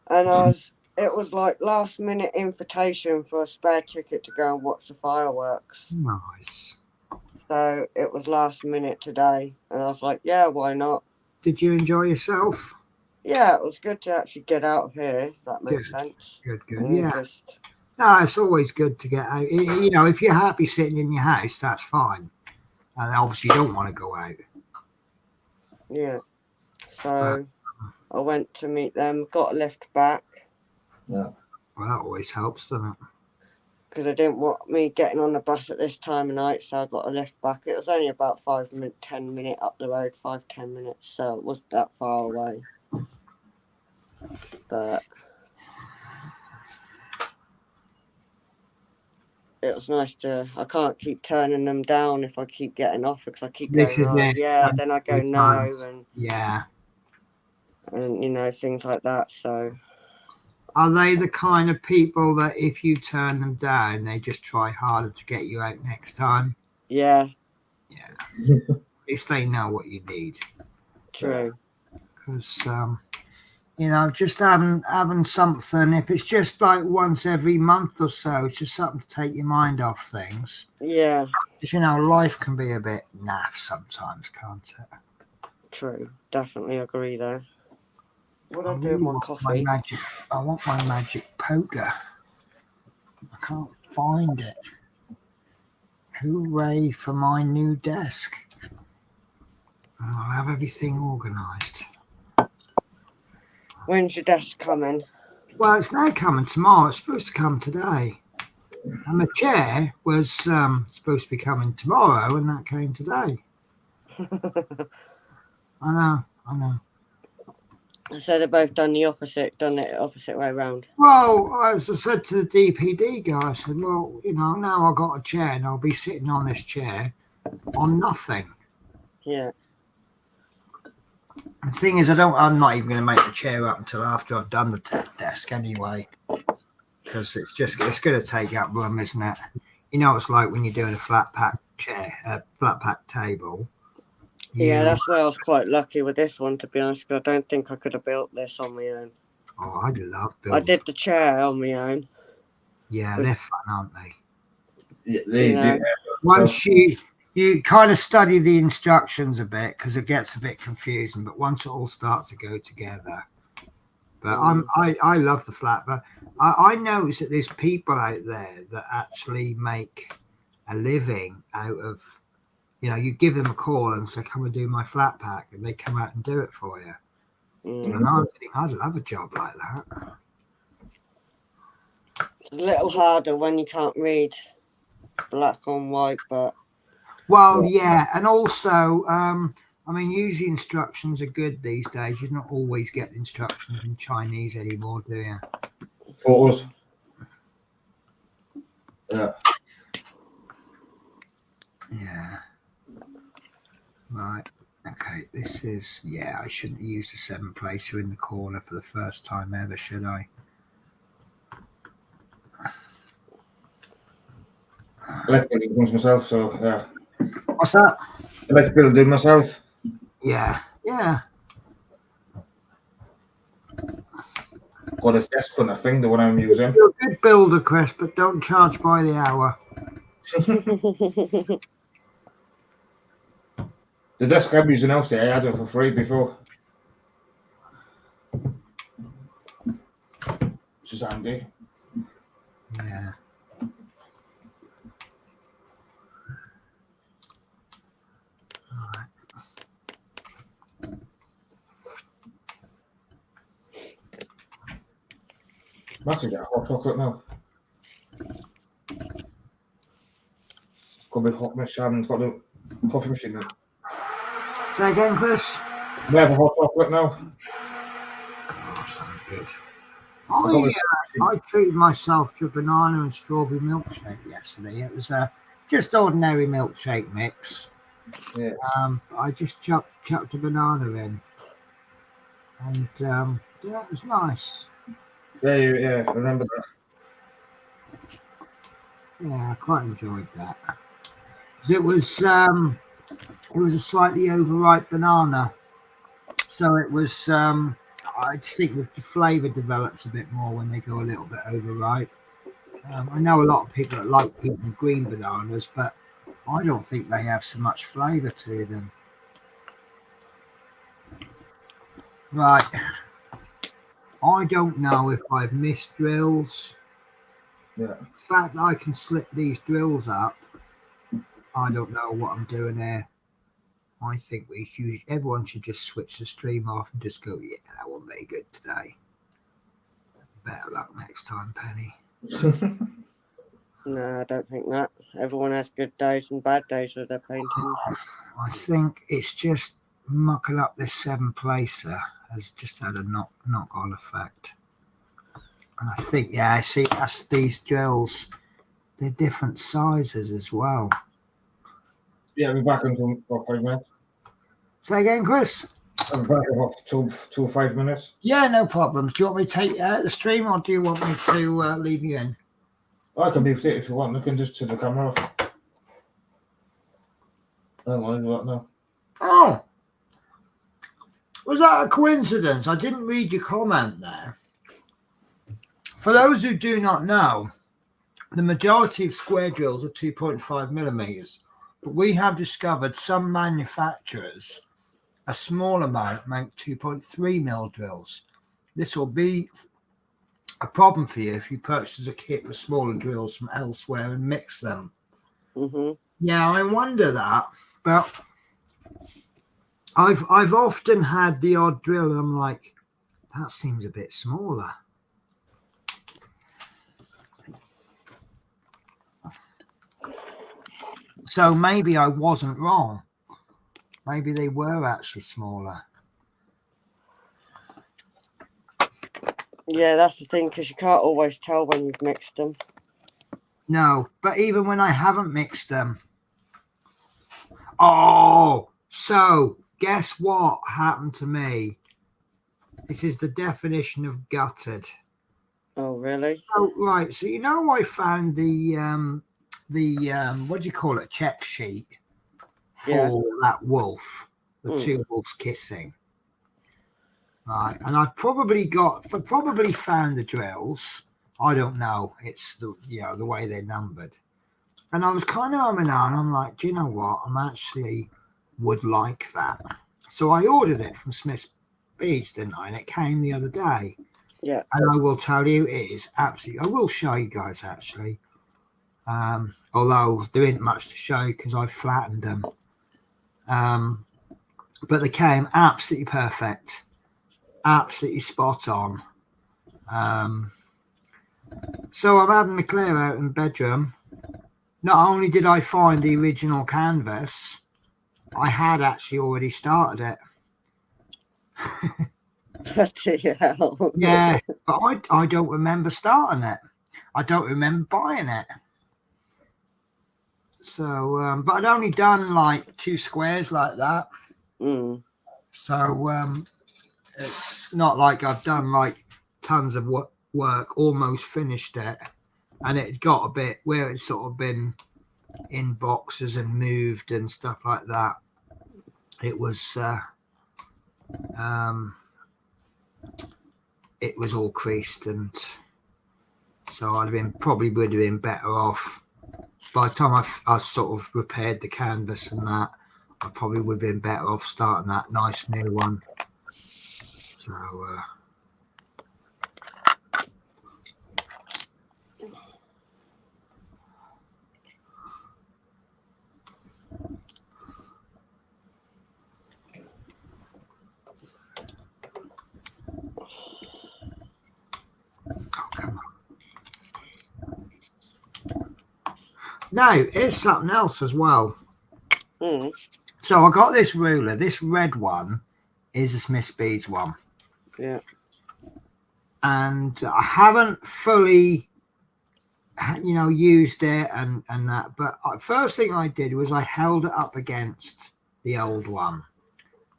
And it was like last minute invitation for a spare ticket to go and watch the fireworks. Nice. So it was last minute today, and I was like, yeah, why not? Did you enjoy yourself? Yeah, it was good to actually get out of here, if that makes sense. Good. And Yeah. No, it's always good to get out. You know, if you're happy sitting in your house, that's fine. And obviously you don't want to go out. Yeah. So I went to meet them, got a lift back. Yeah. Well, that always helps, doesn't it? Because they didn't want me getting on the bus at this time of night, so I got a lift back. It was only about 10 minutes up the road, 5-10 minutes, so it wasn't that far away. But it was nice I can't keep turning them down if I keep getting off, because I keep going, then I go no, and and you know, things like that. So are they the kind of people that if you turn them down, they just try harder to get you out next time? Yeah. At least they know what you need. True. Because you know, just having something, if it's just like once every month or so, it's just something to take your mind off things. Yeah. Because, you know, life can be a bit naff sometimes, can't it? True. Definitely agree there. What do I do with my coffee? I want my magic poker. I can't find it. Hooray for my new desk. I'll have everything organised. When's your desk coming? Well, it's now coming tomorrow. It's supposed to come today. And the chair was supposed to be coming tomorrow, and that came today. I know. So they've both done it opposite way around. Well, as I said to the DPD guy, I said, well, you know, now I've got a chair and I'll be sitting on this chair on nothing. Yeah. The thing is, I'm not even going to make the chair up until after I've done the desk anyway, because it's going to take up room, isn't it? You know, it's like when you're doing a flat pack table. Yeah, that's why I was quite lucky with this one, to be honest, because I don't think I could have built this on my own. Oh, I'd love building. I did the chair on my own. Yeah, they're fun, aren't they? Yeah, they do. Once you kind of study the instructions a bit, because it gets a bit confusing, but once it all starts to go together. But I love the flat, but I notice that there's people out there that actually make a living out of, you know, you give them a call and say, come and do my flat pack, and they come out and do it for you. And I think I'd love a job like that. It's a little harder when you can't read black on white, but... Well, yeah, and also, I mean, usually instructions are good these days. You don't always get instructions in Chinese anymore, do you? Photos. Yeah. Yeah. Right. Okay, this is... Yeah, I shouldn't use the 7-placer in the corner for the first time ever, should I? I like building things myself, so yeah. What's that? I like building myself. Yeah. Got a desk for nothing, the one I'm using. You're a good builder, Chris, but don't charge by the hour. The desk I'm using now, I had it for free before. Which is handy. Yeah. I'm actually get a hot chocolate now. Got a bit hot machine, got the coffee machine now. Say again, Chris? We have a hot chocolate now. Oh, sounds good. I treated myself to a banana and strawberry milkshake yesterday. It was just ordinary milkshake mix. Yeah. I just chucked a banana in, and yeah, it was nice. Yeah, I remember that. Yeah, I quite enjoyed that. 'Cause it was a slightly overripe banana, so it was. I just think that the flavour develops a bit more when they go a little bit overripe. I know a lot of people that like eating green bananas, but I don't think they have so much flavour to them. Right. I don't know if I've missed drills. Yeah. The fact that I can slip these drills up, I don't know what I'm doing here. I think everyone should just switch the stream off and just go, yeah, that wasn't very good today. Better luck next time, Penny. No, I don't think that. Everyone has good days and bad days with their paintings. I think it's just mucking up this 7 placer has just had a knock-on effect. And I think, yeah, see, that's these drills. They're different sizes as well. Yeah, we're back in 5 minutes. Say again, Chris? I'm back in about 2 or 5 minutes. Yeah, no problems. Do you want me to take you out the stream, or do you want me to leave you in? I can leave it if you want. I can just turn the camera off. I don't want to do that now. Oh, was that a coincidence? I didn't read your comment there. For those who do not know, the majority of square drills are 2.5 millimeters, but we have discovered some manufacturers, a small amount, make 2.3 mil drills. This will be a problem for you if you purchase a kit with smaller drills from elsewhere and mix them. Mm-hmm. Yeah, I wonder that, but I've often had the odd drill and I'm like, that seems a bit smaller. So maybe I wasn't wrong. Maybe they were actually smaller. Yeah, that's the thing, because you can't always tell when you've mixed them. No, but even when I haven't mixed them. Oh, so guess what happened to me? This is the definition of gutted. Oh, really? Oh, right. So I found the what do you call it? Check sheet for that wolf, the 2 wolves kissing. Right, and I probably found the drills. I don't know. It's the way they're numbered. And I was kind of umming and I'm like, do you know what? I'm actually would like that. So I ordered it from Smith's Beads, didn't I? And it came the other day. Yeah. And I will tell you, it is absolutely. I will show you guys actually. Although there isn't much to show because I flattened them. But they came absolutely perfect. Absolutely spot on. So I'm having a clear out in the bedroom. Not only did I find the original canvas, I had actually already started it. Hell. Yeah, but I don't remember starting it. I don't remember buying it. So, but I'd only done like 2 squares like that. So it's not like I've done like tons of work, almost finished it. And it got a bit where it's sort of been in boxes and moved and stuff like that. It was all creased, and so would have been better off by the time I sort of repaired the canvas and that. I probably would have been better off starting that nice new one. So come on. Now, here's something else as well. So I got this ruler. This red one is a Smith's Beads one. Yeah. And I haven't fully, used it and that. But first thing I did was I held it up against the old one.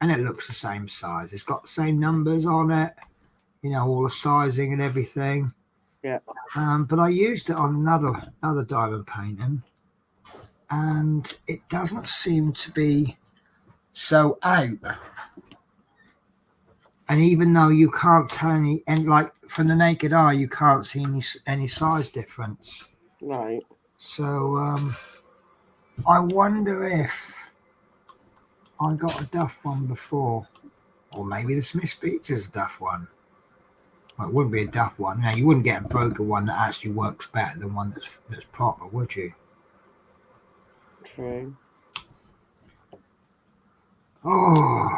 And it looks the same size. It's got the same numbers on it. you know, all the sizing and everything. Yeah. But I used it on another diamond painting, and it doesn't seem to be so out. And even though you can't tell any, and like from the naked eye, you can't see any size difference. Right. So I wonder if I got a Duff one before, or maybe the Smith's Pizza is a Duff one. Well, it wouldn't be a Duff one. Now you wouldn't get a broken one that actually works better than one that's proper, would you? True. Oh,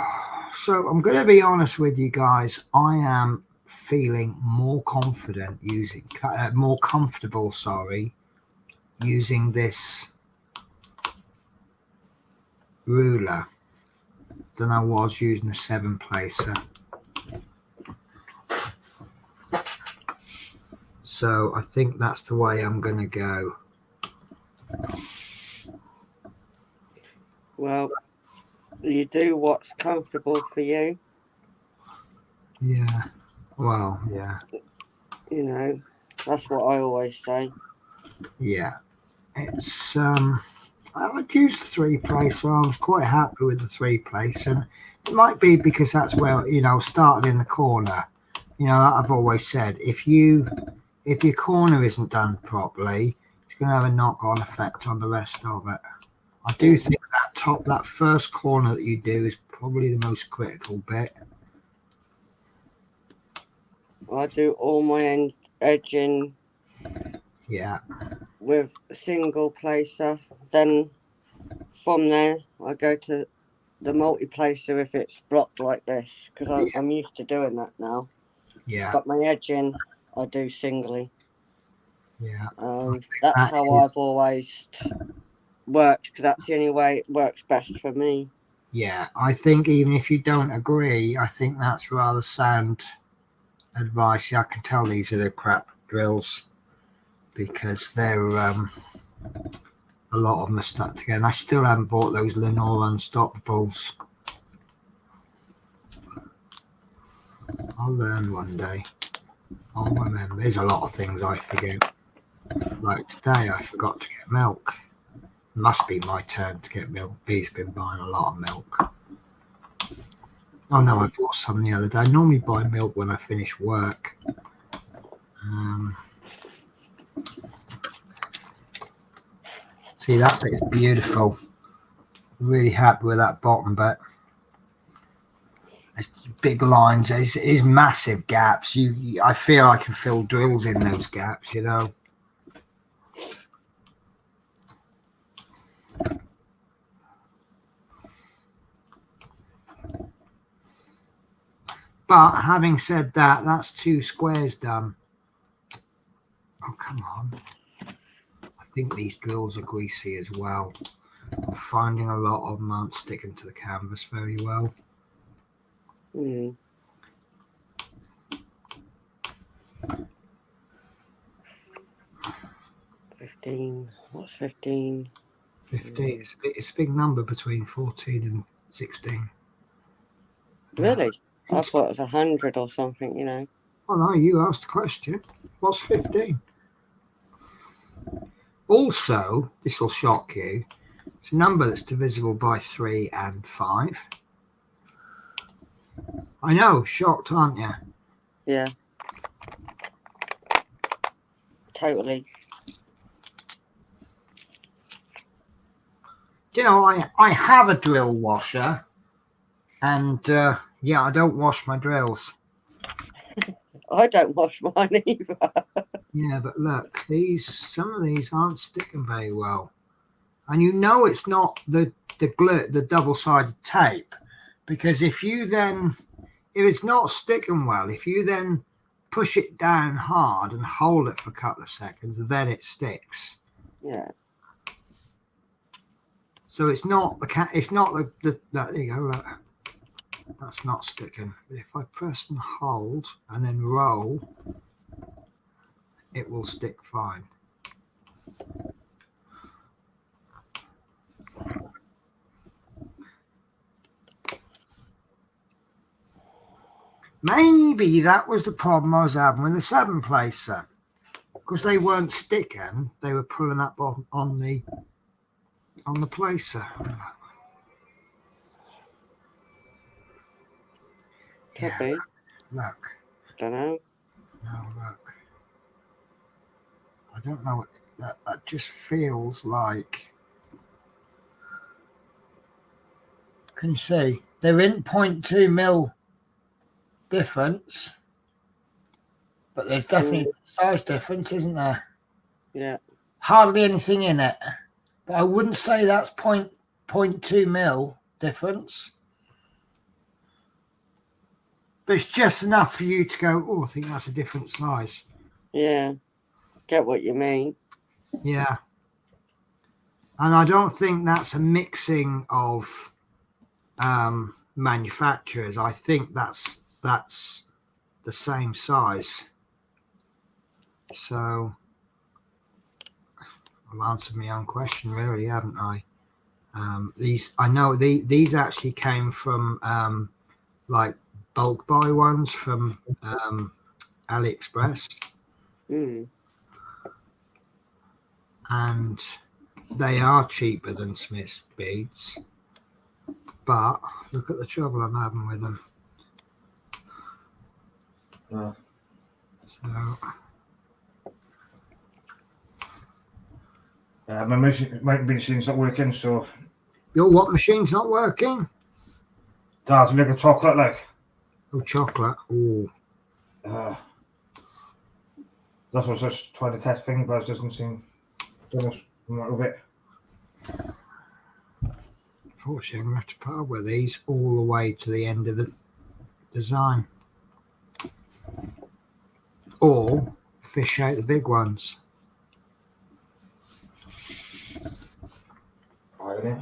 so I'm going to be honest with you guys. I am feeling more confident more comfortable, using this ruler than I was using a 7-placer. So I think that's the way I'm going to go. Well, you do what's comfortable for you. Yeah. Well, yeah. You know, that's what I always say. Yeah. It's I'd use the 3-placer. I was quite happy with the 3-placer, and it might be because that's where, you know, started in the corner. You know, I've always said if your corner isn't done properly, it's going to have a knock-on effect on the rest of it. I do think that first corner that you do is probably the most critical bit. I do all my edging. Yeah. With a single placer. Then from there, I go to the multi-placer if it's blocked like this, because I'm used to doing that now. Yeah. But my edging, I do singly. Yeah. That's how I've always worked, because that's the only way it works best for me. Yeah, I think even if you don't agree, I think that's rather sound advice. Yeah, I can tell these are the crap drills because they're a lot of them are stuck together. And I still haven't bought those Lenore Unstoppables. I'll learn one day. I'll remember. There's a lot of things I forget. Like today, I forgot to get milk. Must be my turn to get milk. Bee's been buying a lot of milk. Oh no, I bought some the other day. I normally buy milk when I finish work. See, that bit's beautiful. Really happy with that bottom bit. There's big lines. There's massive gaps. I feel I can fill drills in those gaps, you know. But having said that, that's 2 squares done. Oh, come on. I think these drills are greasy as well. I'm finding a lot of them aren't sticking to the canvas very well. 15. What's 15? 15. It's a big number between 14 and 16. Really? I thought it was 100 or something, you know. Oh no, you asked the question. What's 15? Also, this will shock you. It's a number that's divisible by 3 and 5. I know, shocked, aren't you? Yeah. Totally. You know, I have a drill washer, and yeah, I don't wash my drills. I don't wash mine either. Yeah, but look, some of these aren't sticking very well, and you know it's not the glue, the double-sided tape, because if it's not sticking well, if you then push it down hard and hold it for a couple of seconds, then it sticks. Yeah. So it's not the there you go, look. That's not sticking. But if I press and hold and then roll, it will stick fine. Maybe that was the problem I was having with the 7-placer. Because they weren't sticking, they were pulling up on the placer. Could be. Look. Don't know. No, look. I don't know. That just feels like. Can you see? They're in 0.2 mil difference, but there's definitely a size difference, isn't there? Yeah. Hardly anything in it, but I wouldn't say that's 0.2 mil difference. But it's just enough for you to go, oh, I think that's a different size. Yeah. Get what you mean. Yeah. And I don't think that's a mixing of manufacturers. I think that's the same size. So I've answered my own question, really, haven't I? These actually came from like bulk buy ones from AliExpress. And they are cheaper than Smith's beads, but look at the trouble I'm having with them. No. So My machine's not working, so. Your what machine's not working? Does make a chocolate like. Oh, chocolate. Oh. That's what I was just trying to test thing, but it doesn't seem. Almost of it. Unfortunately, I'm going to have to put up with these all the way to the end of the design. Or fish out the big ones. Right.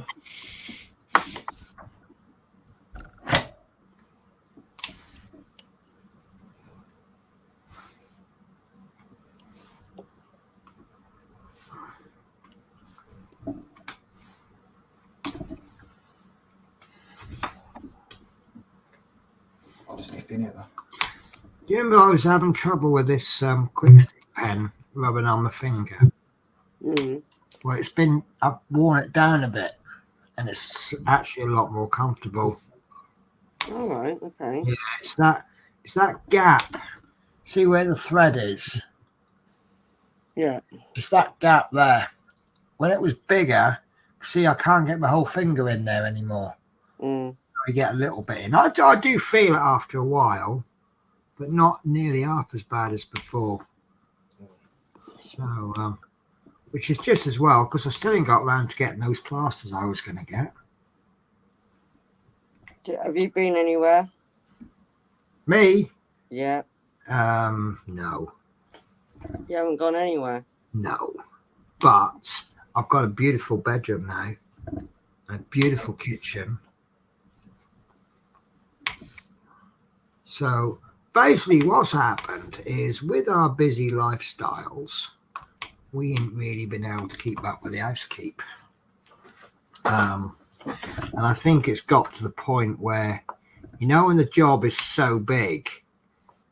I'll just keep in it though. Do you remember I was having trouble with this quick stick pen rubbing on my finger? Well, I've worn it down a bit, and it's actually a lot more comfortable. All right. Okay. Yeah, it's that gap. See where the thread is? Yeah. It's that gap there. When it was bigger, see, I can't get my whole finger in there anymore. I get a little bit in. I do feel it after a while, but not nearly half as bad as before. So, which is just as well, because I still ain't got around to getting those plasters I was going to get. Have you been anywhere? Me? Yeah. No. You haven't gone anywhere? No. But I've got a beautiful bedroom now, a beautiful kitchen. So basically what's happened is with our busy lifestyles, we ain't really been able to keep up with the housekeep. And I think it's got to the point where, you know, when the job is so big,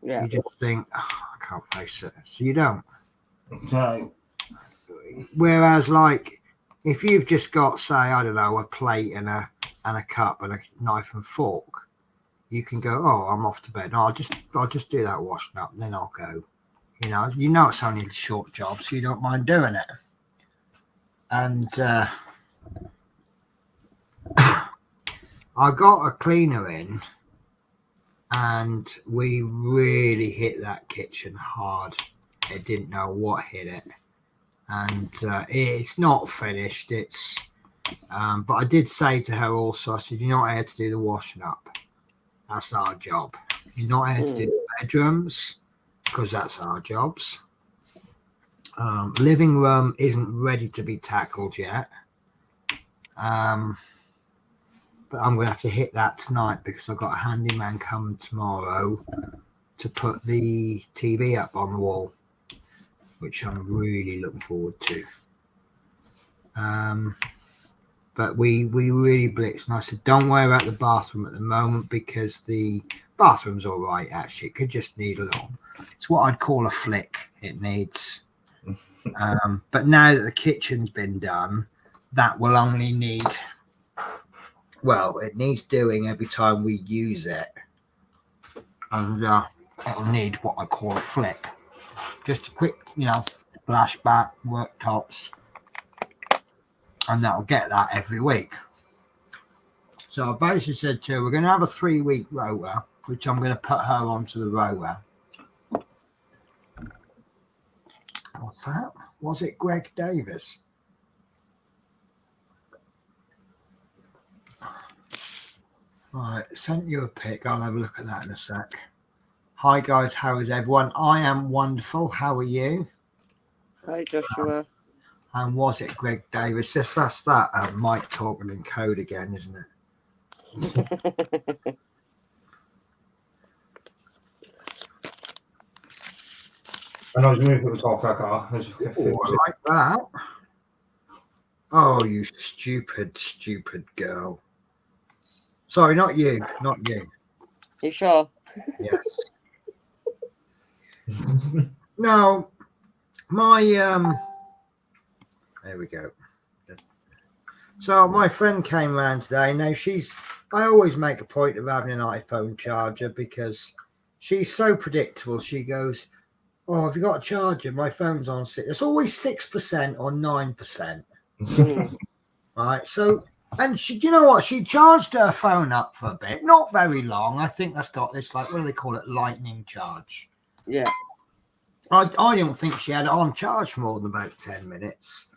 you just think, oh, I can't face it. So you don't. Right. Whereas, like, if you've just got, say, I don't know, a plate and a cup and a knife and fork, you can go, oh, I'm off to bed. No, I'll just do that washing up, and then I'll go. You know it's only a short job, so you don't mind doing it. And I got a cleaner in, and we really hit that kitchen hard. It didn't know what hit it. And it's not finished. But I did say to her also, I said, you're not here to do the washing up. That's our job. You're not here to do the bedrooms, because that's our jobs. Living room isn't ready to be tackled yet. But I'm going to have to hit that tonight, because I've got a handyman coming tomorrow to put the TV up on the wall, which I'm really looking forward to. But we really blitzed, and I said, don't worry about the bathroom at the moment, because the Bathroom's all right, actually. It could just need a little. It's what I'd call a flick. It needs. But now that the kitchen's been done, that will only need. Well, it needs doing every time we use it, and it'll need what I call a flick. Just a quick, splashback, worktops, and that'll get that every week. So I basically said to her, we're going to have a 3-week rower, which I'm going to put her onto the rower. What's that? Was it Greg Davis? Right, sent you a pic. I'll have a look at that in a sec. Hi guys, how is everyone? I am wonderful. How are you? Hi Joshua. And was it Greg Davis? Yes, that's that Mike talking in code again, isn't it? And I was moving to talk like I like that. Oh, you stupid girl. Sorry, not you. Not you. You sure? Yes. No, my there we go. So my friend came around today. Now I always make a point of having an iPhone charger because she's so predictable. She goes, "Oh, have you got a charger? My phone's on 6." It's always 6% or 9%. Right. So, and she, you know what? She charged her phone up for a bit, not very long. I think that's got this, like, what do they call it? Lightning charge. Yeah. I don't think she had it on charge for more than about 10 minutes.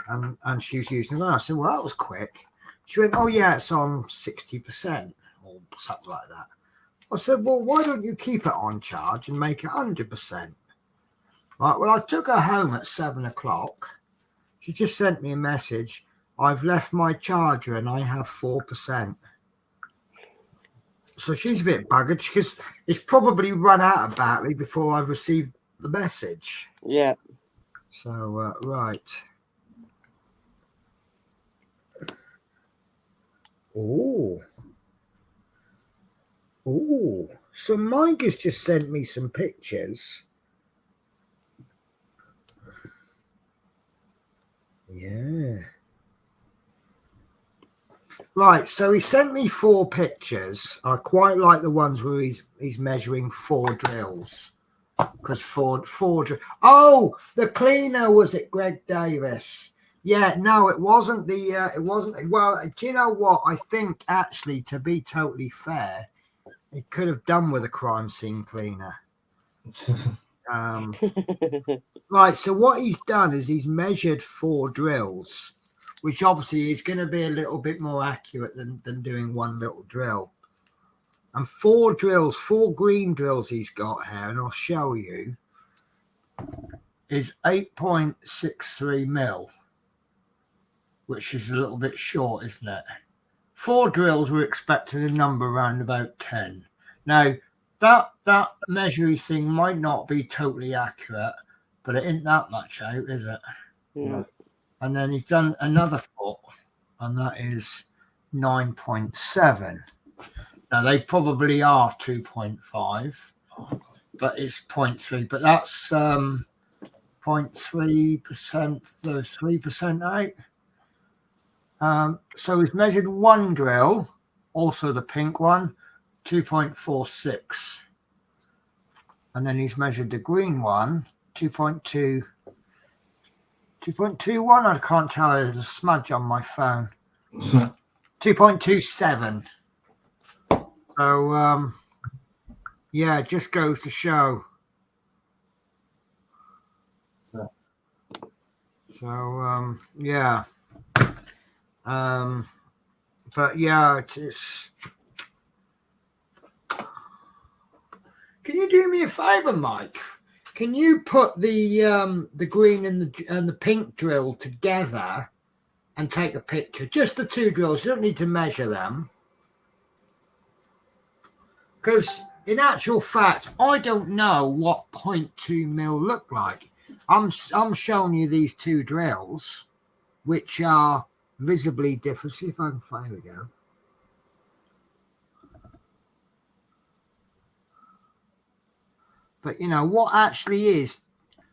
And she was using it. I said, well, that was quick. She went, oh, yeah, it's on 60% or something like that. I said, well, why don't you keep it on charge and make it 100%? Right, well, I took her home at 7 o'clock. She just sent me a message. I've left my charger and I have 4%. So she's a bit buggered because it's probably run out of battery before I've received the message. Yeah. So, right. Oh. So Mike has just sent me some pictures. Yeah. Right, so he sent me 4 pictures. I quite like the ones where he's measuring 4 drills. Because Ford. Oh, the cleaner was it, Greg Davis? Yeah, no, it wasn't the. It wasn't. Well, do you know what? I think actually, to be totally fair, it could have done with a crime scene cleaner. Right. So what he's done is he's measured 4 drills, which obviously is going to be a little bit more accurate than doing one little drill. And 4 drills, 4 green drills he's got here, and I'll show you, is 8.63 mil, which is a little bit short, isn't it? 4 drills, we're expecting a number around about 10. Now, that measuring thing might not be totally accurate, but it ain't that much out, is it? Yeah. And then he's done another foot, and that is 9.7. Now, they probably are 2.5, but it's 0.3. But that's 0.3%, there's 3% out. So he's measured 1 drill, also the pink one, 2.46. And then he's measured the green one, 2.2. 2.21, I can't tell, there's a smudge on my phone. 2.27. So, yeah, it just goes to show. So, yeah. But yeah, it's. Can you do me a favor, Mike? Can you put the green and the pink drill together and take a picture? Just the 2 drills. You don't need to measure them. Because in actual fact, I don't know what 0.2 mil look like. I'm showing you these 2 drills, which are visibly different. See if I can find. Here we go. But you know what actually is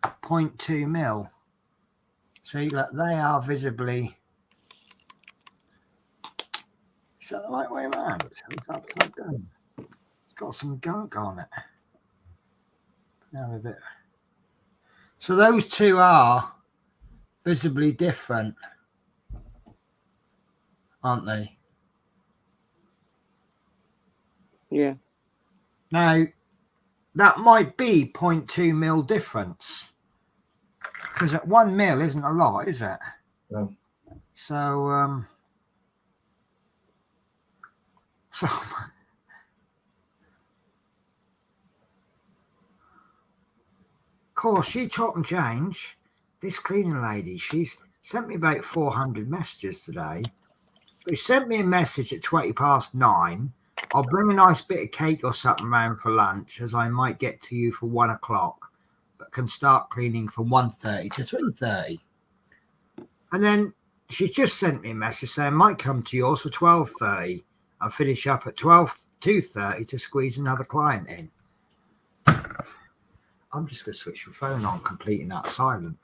0.2 mil? See, look, they are visibly. Is that the right way around? It's upside down. It's got some gunk on it. Now a bit. So those two are visibly different, aren't they? Yeah. Now, that might be 0.2 mil difference. Because at 1 mil isn't a lot, is it? No. So, of course, she chop and change. This cleaning lady, she's sent me about 400 messages today. But she sent me a message at 9:20. I'll bring a nice bit of cake or something round for lunch, as I might get to you for 1 o'clock, but can start cleaning from 1:30 to 3:30. And then she's just sent me a message saying I might come to yours for 12:30 and finish up at 2:30 to squeeze another client in. I'm just going to switch my phone on, completing that silent.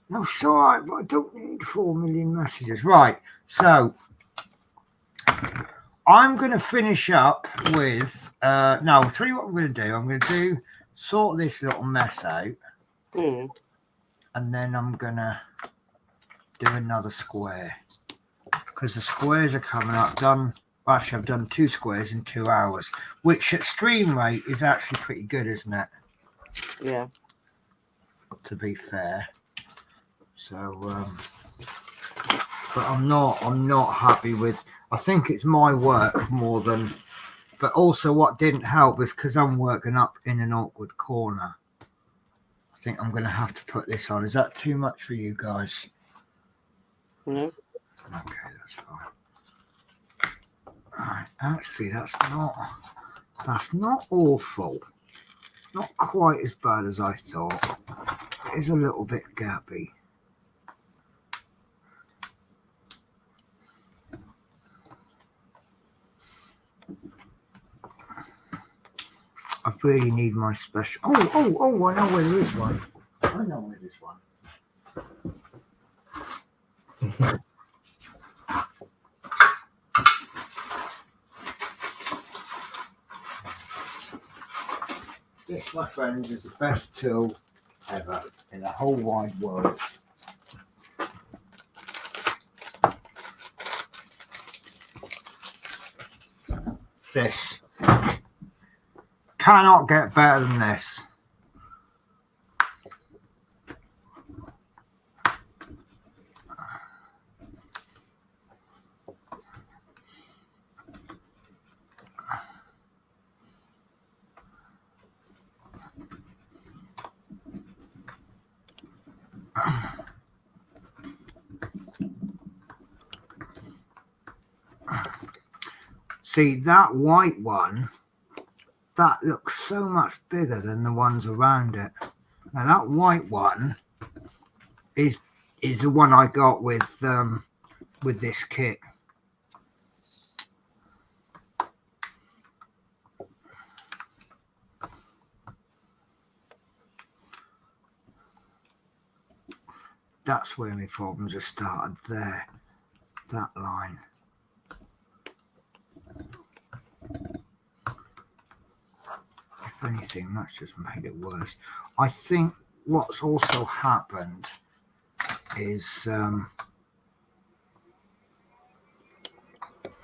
No, it's all right, but I don't need 4 million messages. Right, so I'm going to finish up with, no, I'll tell you what I'm going to do. I'm going to sort this little mess out, and then I'm going to do another square, because the squares are coming up done. Actually, I've done 2 squares in 2 hours, which at stream rate is actually pretty good, isn't it? Yeah. To be fair. So, but I'm not happy with. I think it's my work more than. But also, what didn't help is because I'm working up in an awkward corner. I think I'm going to have to put this on. Is that too much for you guys? No. Okay, that's fine. Right, actually, that's not awful. Not quite as bad as I thought. It is a little bit gappy. I really need my special. Oh! I know where there is one. I know where there's one. This, my friends, is the best tool ever in the whole wide world. This. Cannot get better than this. See, that white one, that looks so much bigger than the ones around it. Now that white one is the one I got with this kit. That's where my problems have started there. That line. If anything, that's just made it worse. I think what's also happened is I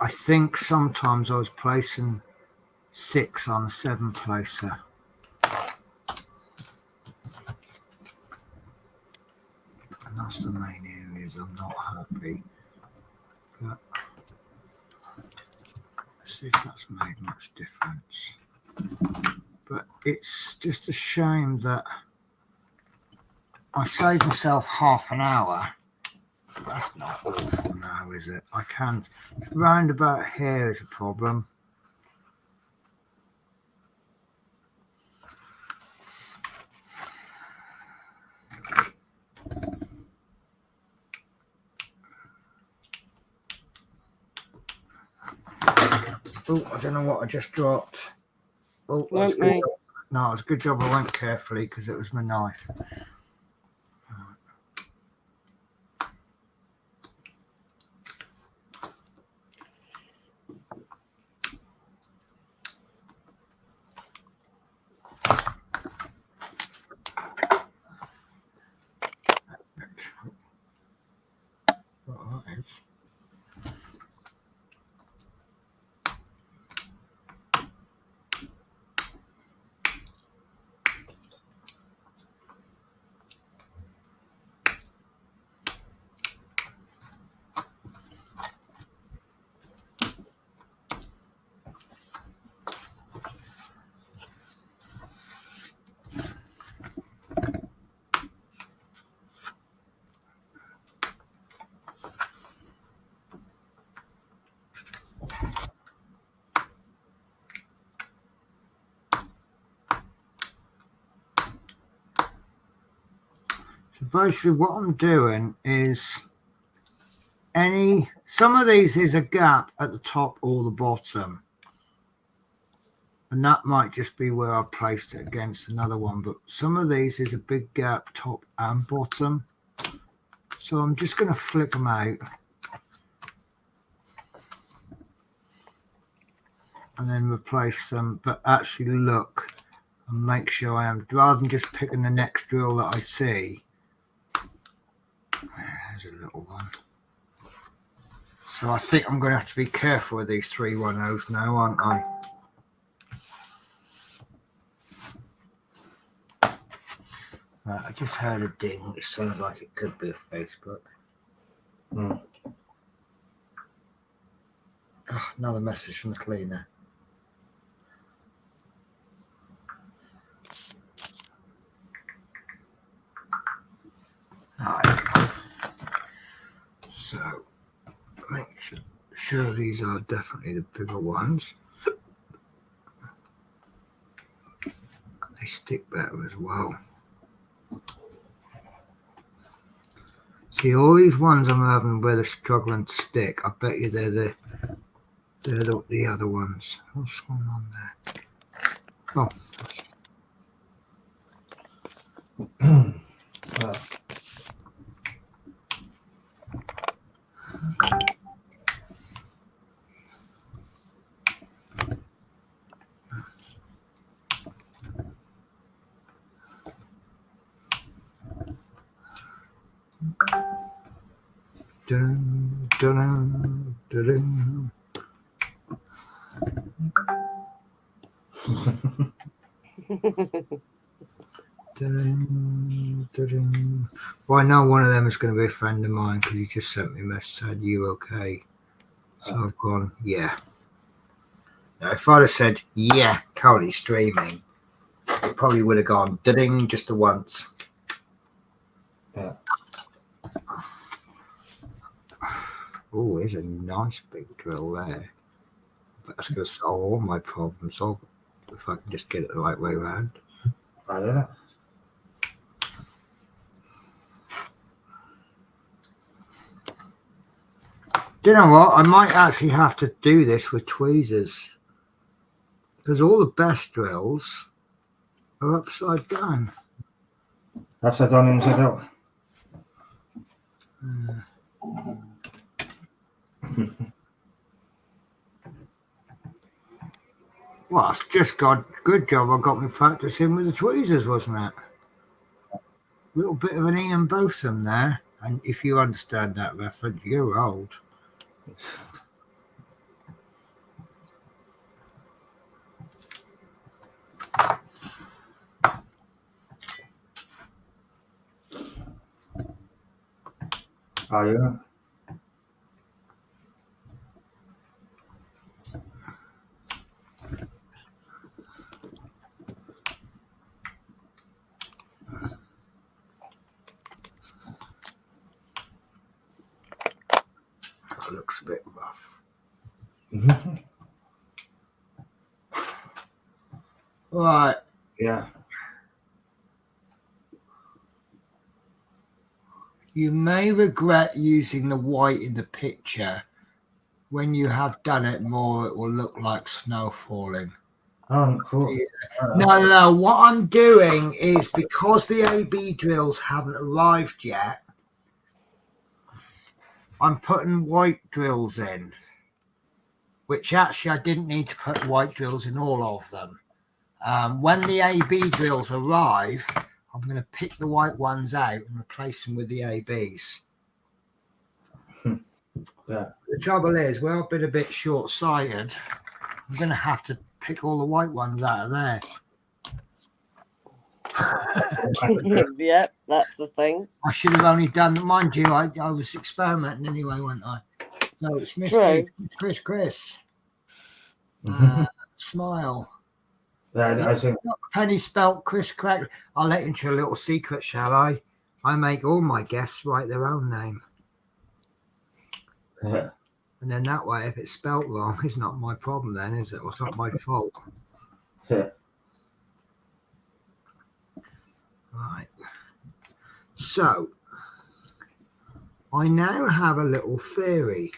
think sometimes I was placing 6 on a 7 placer. And that's the main areas I'm not happy. But let's see if that's made much difference. But it's just a shame that I saved myself half an hour. That's not awful now, is it? I can't. Round about here is a problem. Oh, I don't know what I just dropped. Oh, Weren't me. no, it's a good job I went carefully because it was my knife. Right. So basically what I'm doing is some of these is a gap at the top or the bottom. And that might just be where I placed it against another one. But some of these is a big gap top and bottom. So I'm just going to flick them out. And then replace them. But actually look and make sure I am, rather than just picking the next drill that I see. There's a little one. So I think I'm going to have to be careful with these 310s now, aren't I? Right, I just heard a ding. It sounds like it could be a Facebook. Oh, another message from the cleaner. All right. So make sure these are definitely the bigger ones. They stick better as well. See, all these ones I'm having where they're struggling to stick, I bet you they're the other ones. What's going on there? Oh. Dun, dun, dun, dun, dun. Well, I know one of them is going to be a friend of mine because he just sent me a message said, "You okay?" So I've gone, yeah. Now, if I'd have said, yeah, currently streaming, it probably would have gone ding just the once. Yeah. Oh, there's a nice big drill there. But that's going to solve all my problems. If I can just get it the right way around. I don't know. Do you know what? I might actually have to do this with tweezers. Because all the best drills are upside down. Upside down, inside out. Well, it's just good job I got me practicing with the tweezers, wasn't it? A little bit of an Ian Botham there. And if you understand that reference, you're old. Oh, yeah. That looks a bit rough. Right. Yeah. You may regret using the white in the picture. When you have done it more, it will look like snow falling. Oh, cool. No. What I'm doing is, because the AB drills haven't arrived yet, I'm putting white drills in, which actually I didn't need to put white drills in all of them. When the AB drills arrive, I'm going to pick the white ones out and replace them with the ABs. Yeah. The trouble is, where I've been a bit short-sighted, I'm going to have to pick all the white ones out of there. Yep, that's the thing. I should have only done, mind you, I was experimenting anyway, wasn't I? So it's Miss True. Chris. Smile. Yeah, I think. Penny spelt Chris correct. I'll let you into a little secret, shall I? I make all my guests write their own name. Yeah. And then that way, if it's spelt wrong, it's not my problem then, is it? Well, it's not my fault. Yeah. Right. So, I now have a little theory.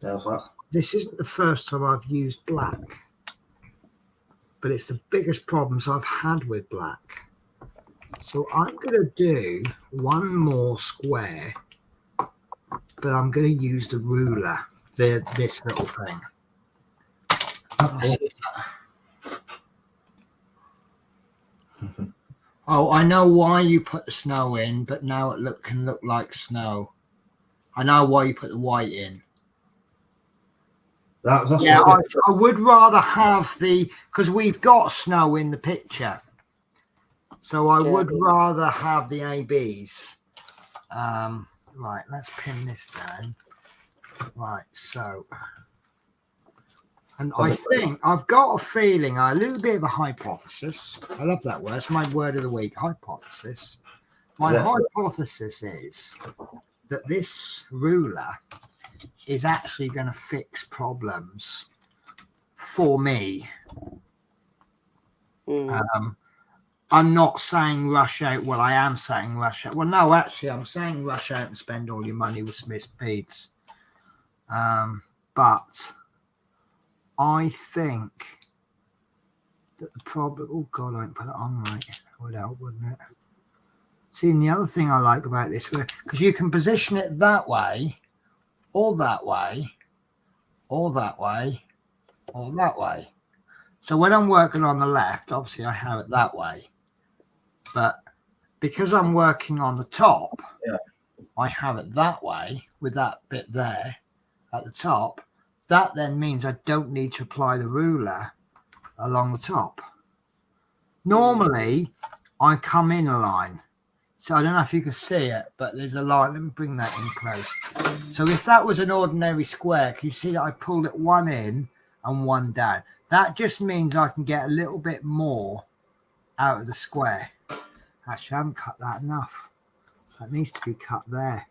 That's that. This isn't the first time I've used black, but it's the biggest problems I've had with black. So I'm going to do one more square, but I'm going to use the ruler, this little thing. Oh, I know why you put the snow in, but now it can look like snow. I know why you put the white in. That's Yeah, I would rather have because we've got snow in the picture. So I would rather have the ABs. Right, let's pin this down. Right, so. And I think I've got a feeling, a little bit of a hypothesis. I love that word. It's my word of the week, hypothesis. My hypothesis is that this ruler is actually going to fix problems for me. I'm not saying rush out. Well, I am saying rush out. Well, no, actually, I'm saying rush out and spend all your money with Smith's beads. But I think that the problem... Oh, God, I didn't put it on right. That would help, wouldn't it? See, and the other thing I like about this, because you can position it that way, or that way, or that way, or that way. So when I'm working on the left, obviously I have it that way. But because I'm working on the top, I have it that way with that bit there at the top. That then means I don't need to apply the ruler along the top. Normally, I come in a line. So I don't know if you can see it, but there's a line. Let me bring that in close. So if that was an ordinary square, can you see that I pulled it one in and one down? That just means I can get a little bit more out of the square. Actually, I haven't cut that enough. That needs to be cut there.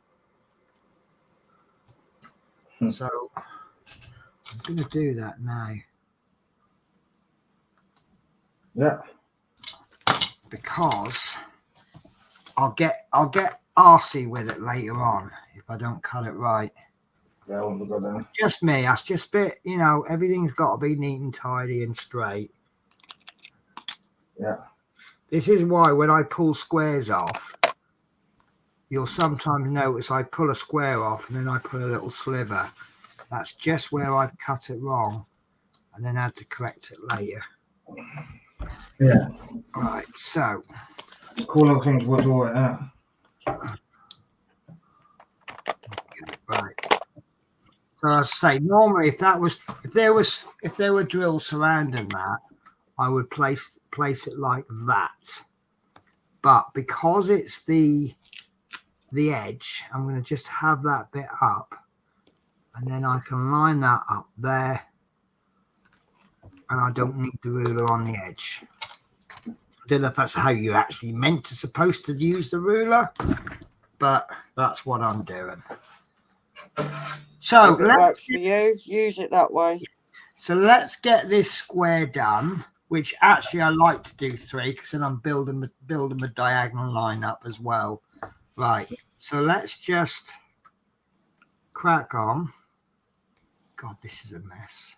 So I'm going to do that now. Yeah. Because I'll get arsey with it later on if I don't cut it right. Yeah, I won't go down. Just me. That's just a bit, everything's got to be neat and tidy and straight. Yeah. This is why when I pull squares off, you'll sometimes notice I pull a square off and then I put a little sliver. That's just where I cut it wrong and then had to correct it later. Yeah. Right, so. Cool little things we'll do it, Right. So as I say, normally if there were drills surrounding that, I would place it like that. But because it's the edge, I'm going to just have that bit up, and then I can line that up there, and I don't need the ruler on the edge. I don't know if that's how you actually supposed to use the ruler, but that's what I'm doing. So let's for you, use it that way. So let's get this square done, which actually I like to do 3 because then I'm building the diagonal line up as well. Right. So let's just crack on. God, this is a mess.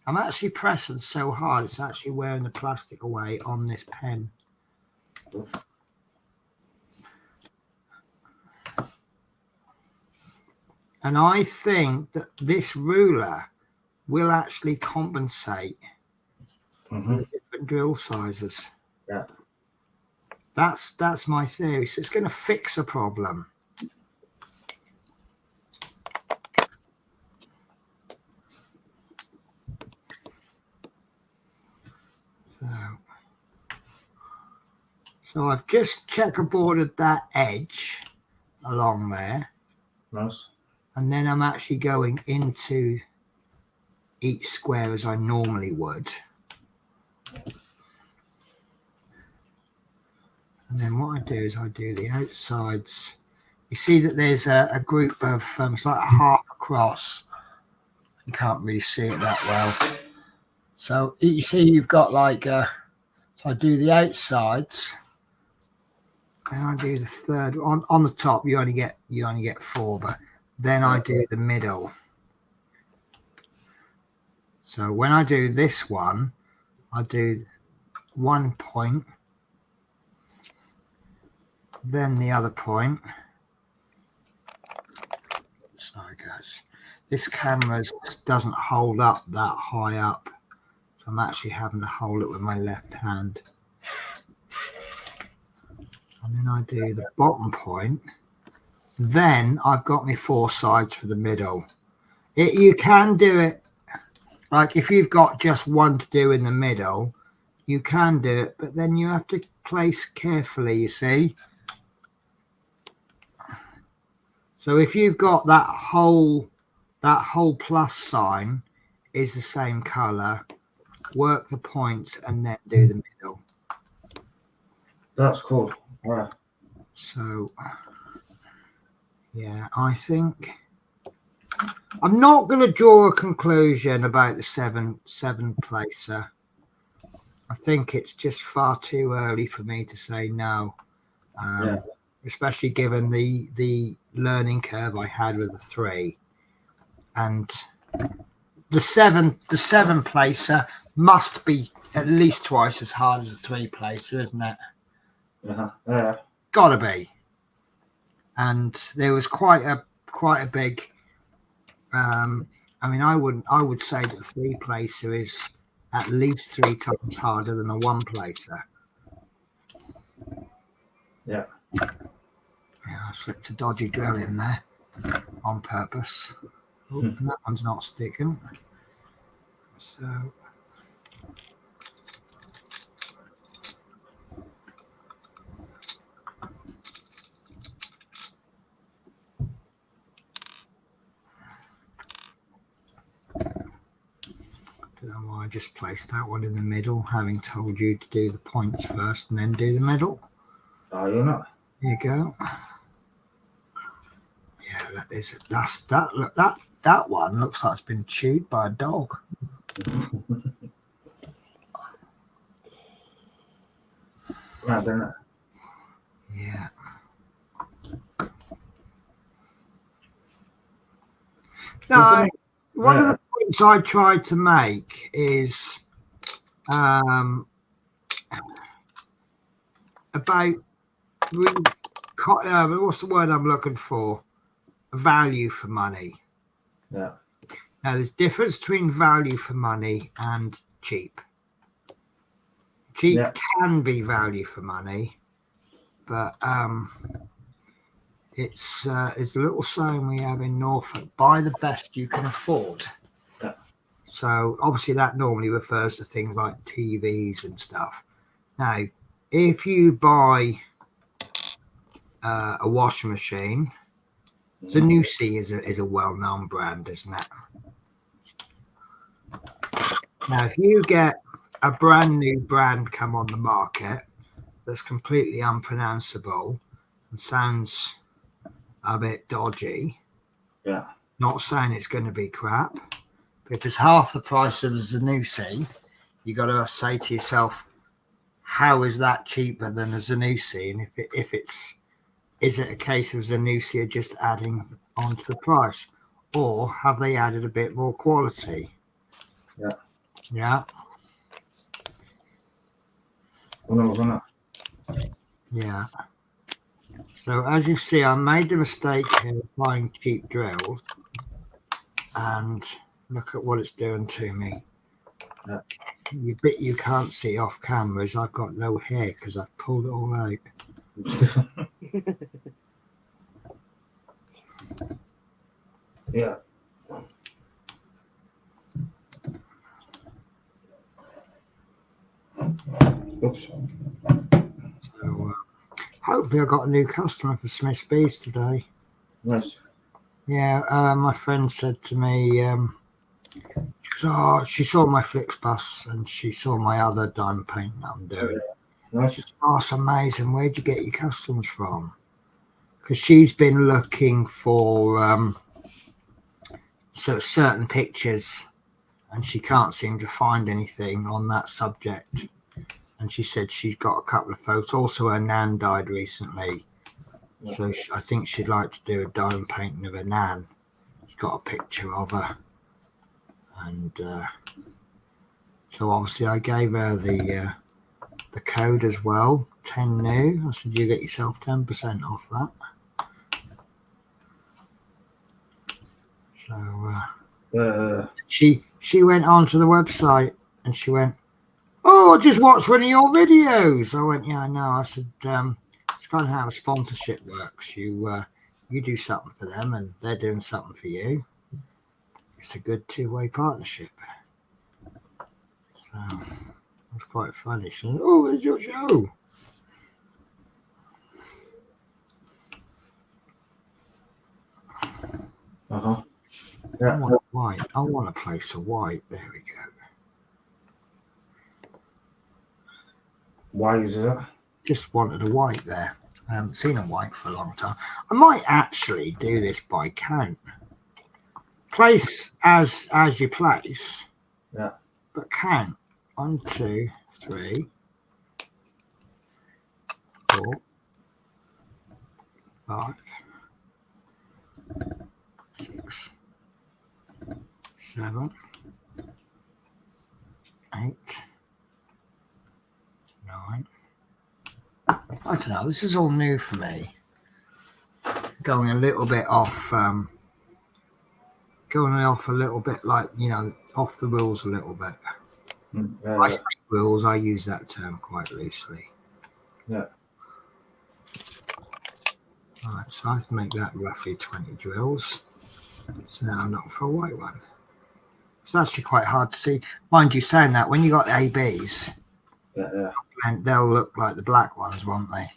I'm actually pressing so hard it's actually wearing the plastic away on this pen. And I think that this ruler will actually compensate for the different drill sizes. Yeah. That's my theory. So it's going to fix a problem. So I've just checkerboarded that edge along there. Nice. And then I'm actually going into each square as I normally would. And then what I do is I do the outsides. You see that there's a group of, it's like a half across. You can't really see it that well. So you see you've got like, so I do the outsides. And I do the third. On the top, you only get 4, but then I do the middle. So when I do this one, I do 1 point, then the other point. Sorry guys, this camera doesn't hold up that high up, so I'm actually having to hold it with my left hand. And then I do the bottom point. Then I've got my 4 sides for the middle. You can do it like if you've got just one to do in the middle, you can do it, but then you have to place carefully, you see. So if you've got that whole plus sign is the same color, work the points and then do the middle. That's cool. Wow. So yeah, I think I'm not going to draw a conclusion about the seven placer. I think it's just far too early for me to say no, especially given the learning curve I had with the 3, and the seven placer must be at least twice as hard as a 3 placer, isn't it? Yeah. Gotta be. And there was quite a big. I mean, I would say that the 3 placer is at least 3 times harder than a 1 placer. Yeah. Yeah, I slipped a dodgy drill in there on purpose. Oh, and that one's not sticking. So. I just placed that one in the middle, having told you to do the points first and then do the middle. Are you not? There you go. Yeah, that one looks like it's been chewed by a dog. Right, doesn't it? Yeah. No, one of the points I tried to make is about what's the word I'm looking for? Value for money. Yeah. Now, there's difference between value for money and cheap. Cheap can be value for money, but it's a little saying we have in Norfolk: buy the best you can afford. Yeah. So obviously that normally refers to things like TVs and stuff. Now, if you buy a washing machine, Zanussi is a well-known brand, isn't it? Now, if you get a brand new brand come on the market that's completely unpronounceable and sounds a bit dodgy, not saying it's going to be crap, but if it's half the price of a Zanussi, you got to say to yourself, how is that cheaper than a Zanussi? And is it a case of Zanussi are just adding onto the price, or have they added a bit more quality? Yeah. Yeah. Yeah. So as you see, I made the mistake here of buying cheap drills, and look at what it's doing to me. Yeah. The bit you can't see off camera is I've got no hair because I've pulled it all out. Yeah. Oops. So hopefully I got a new customer for Smith's Bees today. Nice. Yeah, my friend said to me, she saw my Flixbus and she saw my other diamond paint that I'm doing. Nice. She said, "Oh, it's amazing. Where'd you get your customers from?" Because she's been looking for sort of certain pictures and she can't seem to find anything on that subject. And she said she's got a couple of photos. Also, her nan died recently. Yeah. So I think she'd like to do a diamond painting of her nan. She's got a picture of her. And so obviously I gave her the code as well, 10 new. I said, you get yourself 10% off that. So she went onto the website and she went, "Oh, I just watched one of your videos." I went, "Yeah, I know." I said, "It's kind of how a sponsorship works. You do something for them and they're doing something for you. It's a good two-way partnership." So it was quite funny. She said, "Oh, where's your show?" Yeah. I want white. I want a place of white. There we go. Why is it? Just wanted a white there. I haven't seen a white for a long time. I might actually do this by count. Place as you place. Yeah. But count. 1, 2, 3, 4, 5, 6, 7, 8, 9. I don't know. This is all new for me. Going a little bit off. Going off a little bit, like, off the rules a little bit. I say rules. I use that term quite loosely. Yeah. All right, so I have to make that roughly 20 drills. So now I'm not for a white one. It's actually quite hard to see. Mind you, saying that, when you got ABs, and they'll look like the black ones, won't they?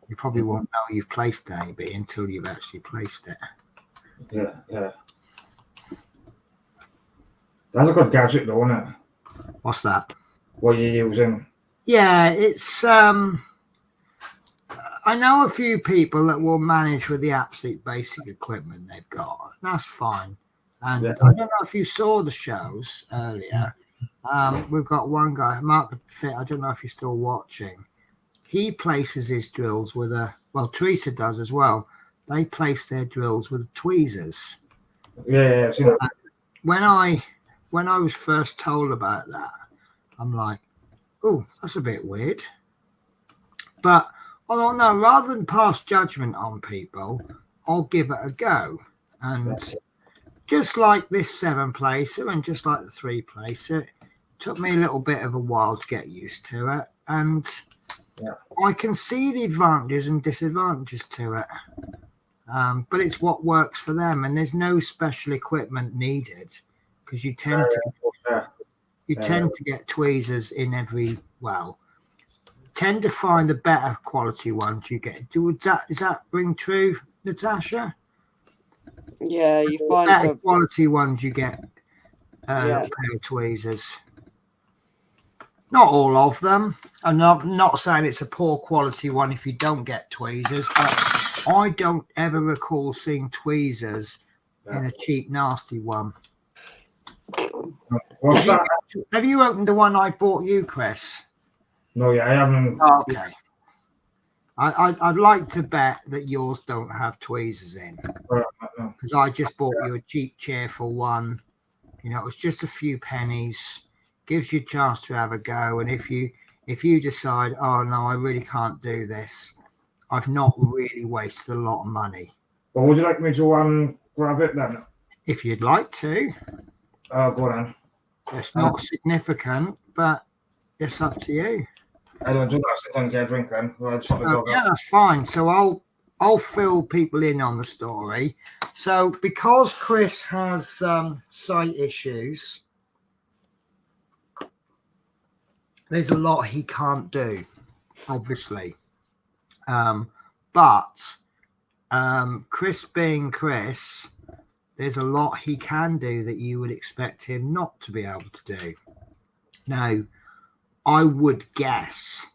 You probably won't know you've placed an AB until you've actually placed it. Yeah, yeah. That's a good gadget, though, isn't it? What's that? What you're using? Yeah, it's I know a few people that will manage with the absolute basic equipment they've got. That's fine. And I don't know if you saw the shows earlier. We've got one guy, Mark Fit. I don't know if you're still watching. He places his drills with Teresa does as well. They place their drills with tweezers. Yeah, I've seen that. When I was first told about that, I'm like, "Oh, that's a bit weird." But I thought, no, rather than pass judgment on people, I'll give it a go. And just like this 7-placer and just like the 3-placer, it took me a little bit of a while to get used to it. And I can see the advantages and disadvantages to it. But it's what works for them. And there's no special equipment needed because you tend to get tweezers in every, tend to find the better quality ones you get. Is that ring true, Natasha? Yeah, you find better quality ones you get pair of tweezers. Not all of them. I'm not saying it's a poor quality one if you don't get tweezers, but I don't ever recall seeing tweezers in a cheap, nasty one. What's that? Have you opened the one I bought you, Chris? No, I haven't. Oh, okay. I'd like to bet that yours don't have tweezers in, because I just bought you a cheap, cheerful one. It was just a few pennies. gives you a chance to have a go. And if you decide, oh no, I really can't do this, I've not really wasted a lot of money. Well, would you like me to grab it then? If you'd like to. Go on. It's not significant, but it's up to you. I don't do that. I don't get a drink then. Yeah, that's fine. So I'll fill people in on the story. So because Chris has sight issues, there's a lot he can't do, obviously. But Chris being Chris, there's a lot he can do that you would expect him not to be able to do. Now, I would guess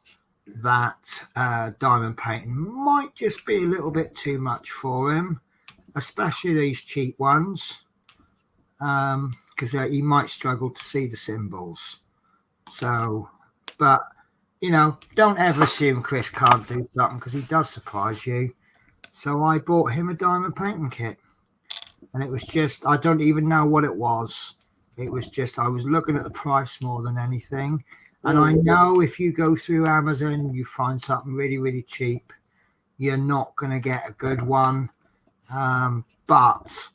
that diamond painting might just be a little bit too much for him, especially these cheap ones, because he might struggle to see the symbols. So, but, you know, don't ever assume Chris can't do something, because he does surprise you. So I bought him a diamond painting kit. And it was just, I don't even know what it was. It was just, I was looking at the price more than anything. And I know if you go through Amazon, you find something really, really cheap, you're not going to get a good one. But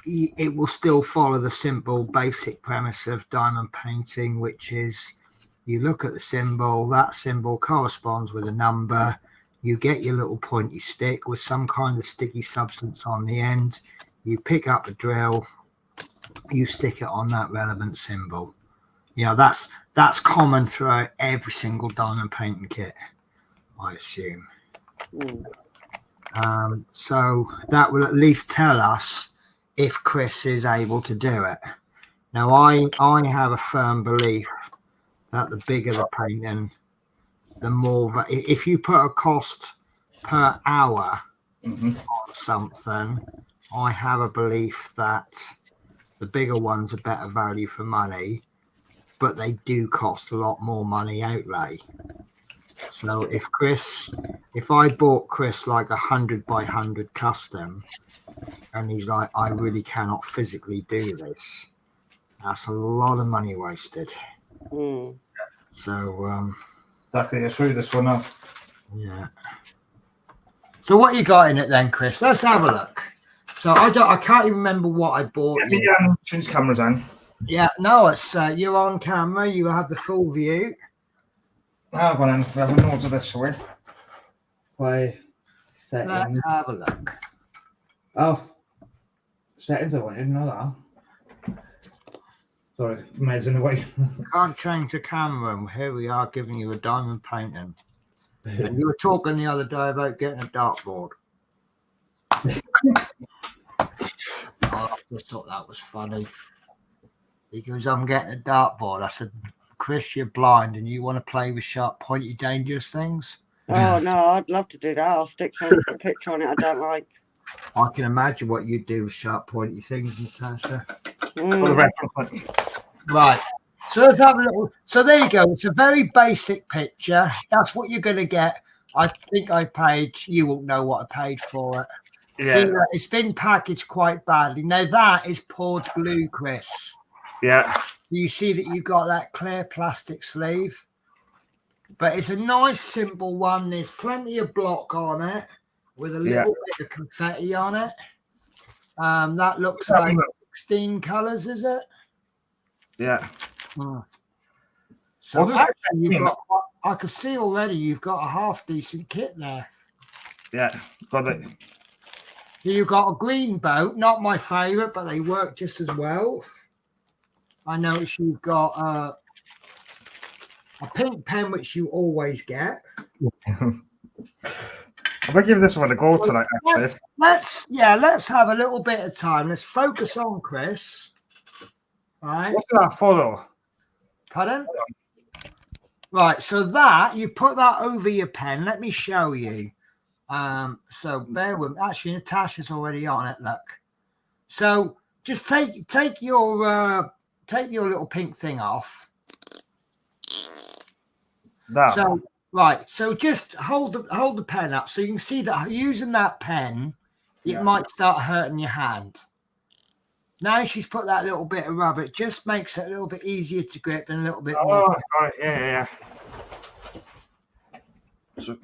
it will still follow the simple, basic premise of diamond painting, which is you look at the symbol, that symbol corresponds with a number. You get your little pointy stick with some kind of sticky substance on the end. You pick up a drill, you stick it on that relevant symbol. You know, that's common throughout every single diamond painting kit, I assume. So that will at least tell us if Chris is able to do it. Now, I have a firm belief that the bigger the painting, the more, if you put a cost per hour on something, I have a belief that the bigger ones are better value for money, but they do cost a lot more money outlay. So if I bought Chris like 100 by 100 custom, and he's like, I really cannot physically do this, that's a lot of money wasted. So exactly, I'll show you this one now. Yeah. So what you got in it then, Chris? Let's have a look. So I can't even remember what I bought. Let me change cameras on. Yeah, no, it's you're on camera. You have the full view. Well then, we have a note of this way. Play settings. Let's have a look. Oh, settings. I didn't know that. Sorry, Med's in the way. Can't change the camera. And here we are giving you a diamond painting. And you were talking the other day about getting a dartboard. I just thought that was funny. He goes, I'm getting a dartboard. I said, Chris, you're blind and you want to play with sharp, pointy, dangerous things? Oh, no, I'd love to do that. I'll stick some picture on it I don't like. I can imagine what you'd do with sharp, pointy things, Natasha. Right. So let's have a little. So there you go. It's a very basic picture. That's what you're going to get. I think I paid. You won't know what I paid for it. Yeah. See, it's been packaged quite badly. Now that is poured glue, Chris. Yeah. You see that you got that clear plastic sleeve, but it's a nice simple one. There's plenty of block on it with a little bit of confetti on it. That looks like 16 colors, is it? Yeah. So actually you've got, I can see already you've got a half decent kit there. Yeah, got it. You've got a green boat, not my favorite, but they work just as well. I notice you've got a pink pen, which you always get. I'm gonna give this one a go tonight. Actually, let's have a little bit of time. Let's focus on Chris. Right. What's that photo? Pardon? Right. So that you put that over your pen. Let me show you. So bear with me. Actually, Natasha's already on it. Look. So just take your little pink thing off. That. So right. So just hold the pen up so you can see that using that pen, it might start hurting your hand. Now she's put that little bit of rubber. It just makes it a little bit easier to grip and a little bit Oh, more. got it. Yeah. So,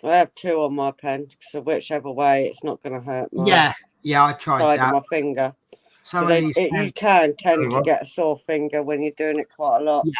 I have 2 on my pen, so whichever way, it's not going to hurt my Yeah, I tried side that. of my finger. Some of They, these you can tend to get a sore finger when you're doing it quite a lot. Yeah.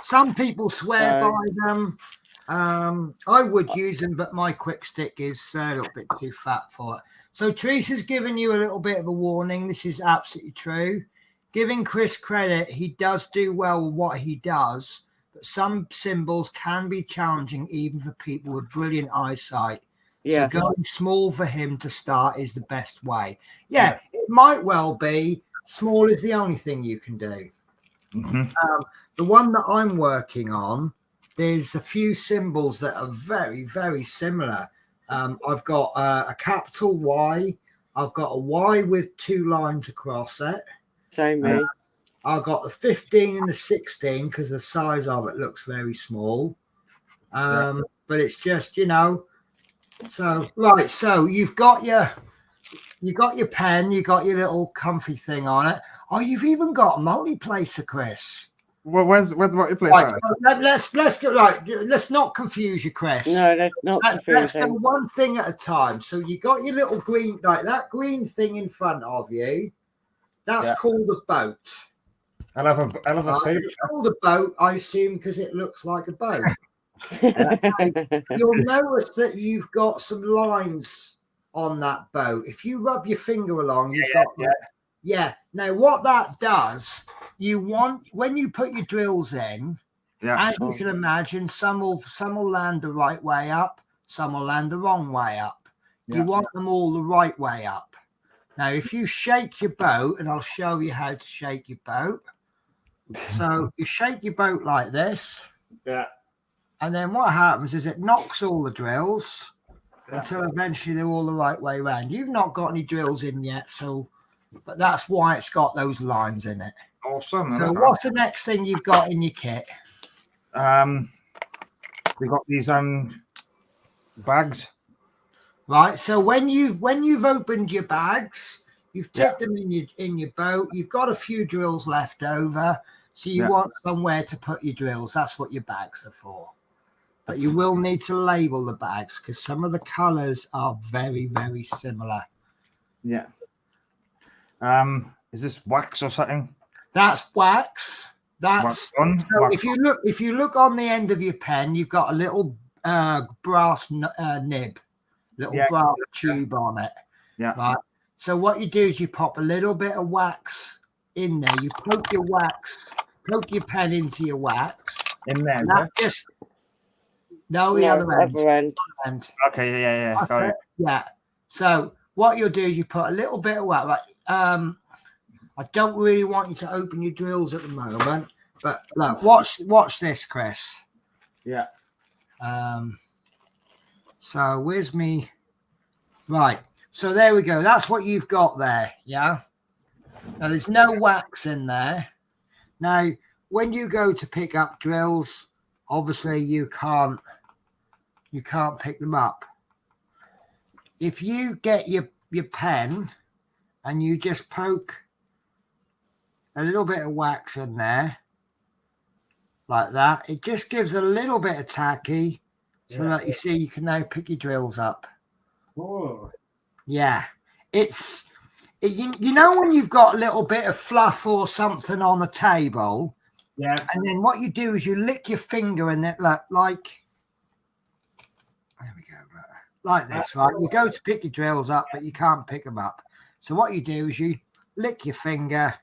Some people swear by them. I would use them, but my quick stick is a little bit too fat for it. So Teresa's given you a little bit of a warning. This is absolutely true. Giving Chris credit, he does do well with what he does, but some symbols can be challenging even for people with brilliant eyesight. Yeah. So going small for him to start is the best way. Yeah, it might well be small is the only thing you can do. The one that I'm working on, there's a few symbols that are very, very similar. I've got a capital Y. I've got a Y with 2 lines across it. Same me. I've got the 15 and the 16 because the size of it looks very small. But it's just, so right. So you've got your pen, you got your little comfy thing on it. Oh, you've even got a multiplacer, Chris. Well, where's the multiplacer? Right, so let's go. Let's not confuse you, Chris. No, that's not confusing. Let's go one thing at a time. So you got your little green, like that green thing in front of you. That's called a boat. I'll have a sail. It's called a boat, I assume, because it looks like a boat. You'll notice that you've got some lines on that boat. If you rub your finger along, you've got. Now, what that does, when you put your drills in, as you can imagine, some will land the right way up, some will land the wrong way up. You want them all the right way up. Now, if you shake your boat, and I'll show you how to shake your boat. So you shake your boat like this. Yeah. And then what happens is it knocks all the drills until eventually they're all the right way around. You've not got any drills in yet, but that's why it's got those lines in it. Awesome. So what's the next thing you've got in your kit? We've got these bags. Right. So when you've opened your bags, you've tipped them in your boat. You've got a few drills left over, so you want somewhere to put your drills. That's what your bags are for. But you will need to label the bags because some of the colours are very, very similar. Yeah. Is this wax or something? That's wax. That's wax so wax if you look on the end of your pen, you've got a little brass nib, brass tube on it. Yeah. Right. So what you do is you pop a little bit of wax in there. You poke your pen into your wax. In there. The other end. Okay. Yeah. Got it. Yeah. So what you'll do is you put a little bit of wax. I don't really want you to open your drills at the moment, but look, watch this, Chris. Yeah. So where's me? Right. So there we go. That's what you've got there. Yeah. Now there's no wax in there. Now, when you go to pick up drills, obviously you can't pick them up. If you get your pen and you just poke a little bit of wax in there like that, it just gives a little bit of tacky so that you see you can now pick your drills up. Oh. Yeah. You know when you've got a little bit of fluff or something on the table, and then what you do is you lick your finger in it like there we go, like this, right? You go to pick your drills up, but you can't pick them up. So what you do is you lick your finger,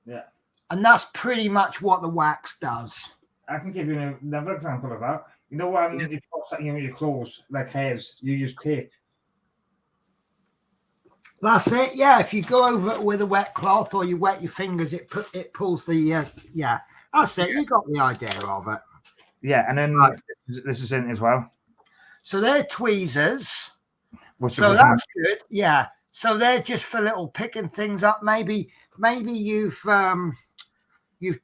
and that's pretty much what the wax does. I can give you another example of that. You know, if you put something in your clothes like hairs, you use tape. That's it. Yeah, if you go over it with a wet cloth or you wet your fingers, it pulls the That's it. You got the idea of it. Yeah, and then this is in as well. So they're tweezers. So that's good. Yeah. So they're just for little picking things up. Maybe you've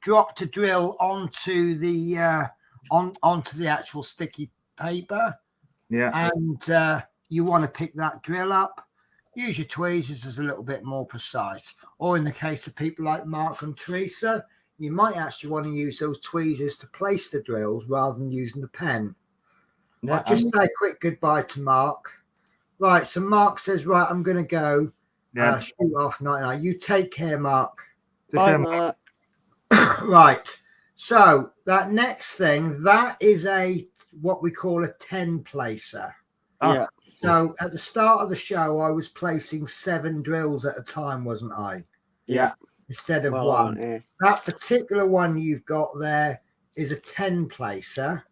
dropped a drill onto the onto the actual sticky paper. Yeah. And you want to pick that drill up. use your tweezers as a little bit more precise. Or in the case of people like Mark and Teresa, you might actually want to use those tweezers to place the drills rather than using the pen. Yeah, I'll just say a quick goodbye to Mark. Right, so Mark says, right, I'm going to go shoot off night. You take care, Mark. Bye, Mark. Right, so that next thing, that is what we call a 10 placer. Yeah. So at the start of the show, I was placing 7 drills at a time, wasn't I? Yeah. Instead of one. Yeah. That particular one you've got there is a 10 placer.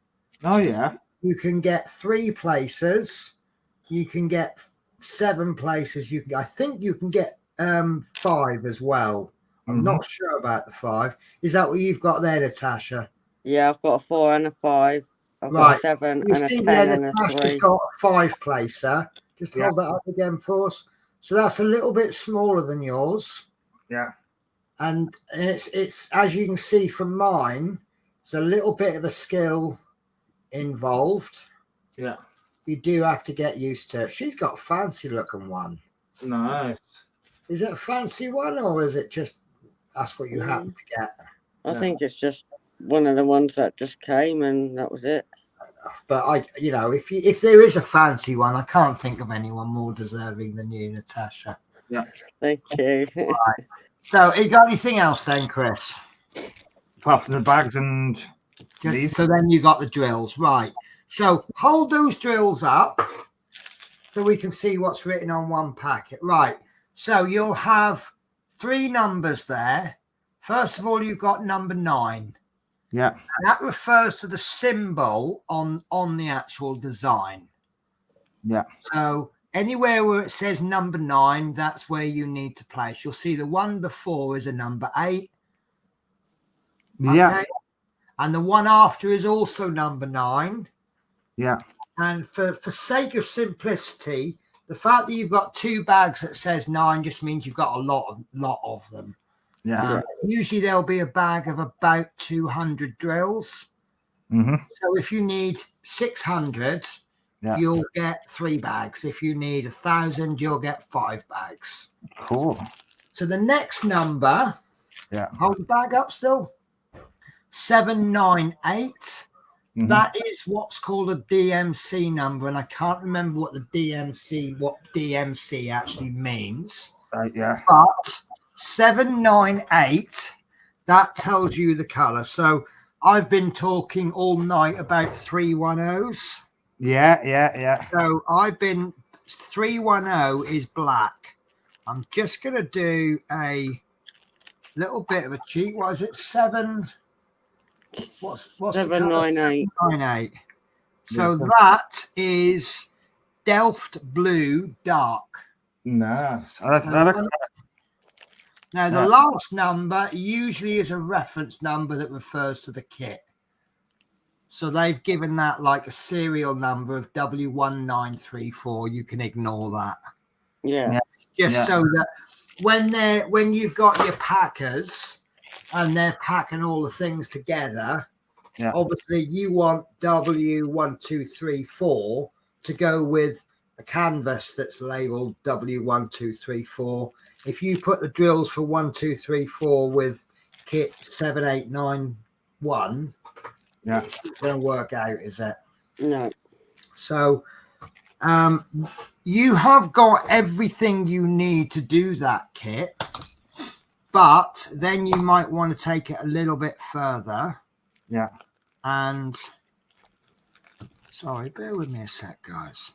Oh, yeah. You can get 3 placers. You can get 7 places. I think you can get 5 as well. I'm not sure about the 5. Is that what you've got there, Natasha? Yeah, I've got a 4 and a 5. I've got a 7 and a 10 and a 3. Got a 5 placer. Just hold that up again for us. So that's a little bit smaller than yours. Yeah. And it's as you can see from mine, it's a little bit of a skill involved. Yeah. You do have to get used to it. She's got a fancy looking one. Nice. Is it a fancy one, or is it just that's what you happen to get? I think it's just one of the ones that just came and that was it. But if there is a fancy one, I can't think of anyone more deserving than you, Natasha. Yeah. Thank you. Right. So, you got anything else then, Chris? Apart from the bags and these. So then you got the drills, right? So hold those drills up so we can see what's written on one packet, right? So you'll have 3 numbers there. First of all, you've got number 9. Yeah. And that refers to the symbol on the actual design. Yeah. So anywhere where it says number 9, that's where you need to place. You'll see the one before is a number 8. Yeah. Okay? And the one after is also number 9. Yeah. And for sake of simplicity, the fact that you've got 2 bags that says 9 just means you've got a lot of them. Yeah. Usually there'll be a bag of about 200 drills. So if you need 600, you'll get 3 bags. If you need 1,000, you'll get 5 bags. Cool. So the next number, hold the bag up still, 798. That is what's called a DMC number, and I can't remember what DMC actually means. Yeah. But 798, that tells you the color. So I've been talking all night about 310s. Yeah. So 310 is black. I'm just going to do a little bit of a cheat. What is it? What's 798? 798. So that is Delft Blue Dark. Nice. Now, the last number usually is a reference number that refers to the kit. So they've given that like a serial number of W1934. You can ignore that. Yeah. Just so that when you've got your packers and they're packing all the things together, obviously you want W1234 to go with a canvas that's labeled W1234. If you put the drills for 1234 with kit 7891, it's not going to work out, is it? No. So you have got everything you need to do that kit, but then you might want to take it a little bit further. Yeah. And sorry, bear with me a sec, guys.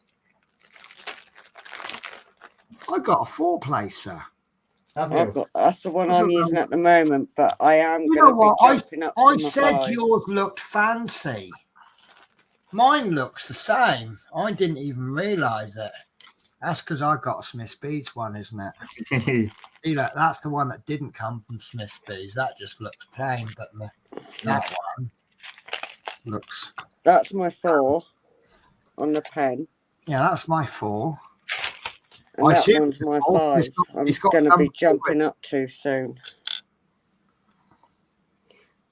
I got a 4-placer. That's the one I'm using at the moment, but I am going to be jumping up to I my said 5. yours looked fancy. Mine looks the same. I didn't even realise it. That's because I got a Smith's Beads one, isn't it? See, look, that's the one that didn't come from Smith's Beads. That just looks plain, but that one looks... That's my 4 on the pen. Yeah, that's my 4. And that one's my 5. I'm going to be jumping up too soon.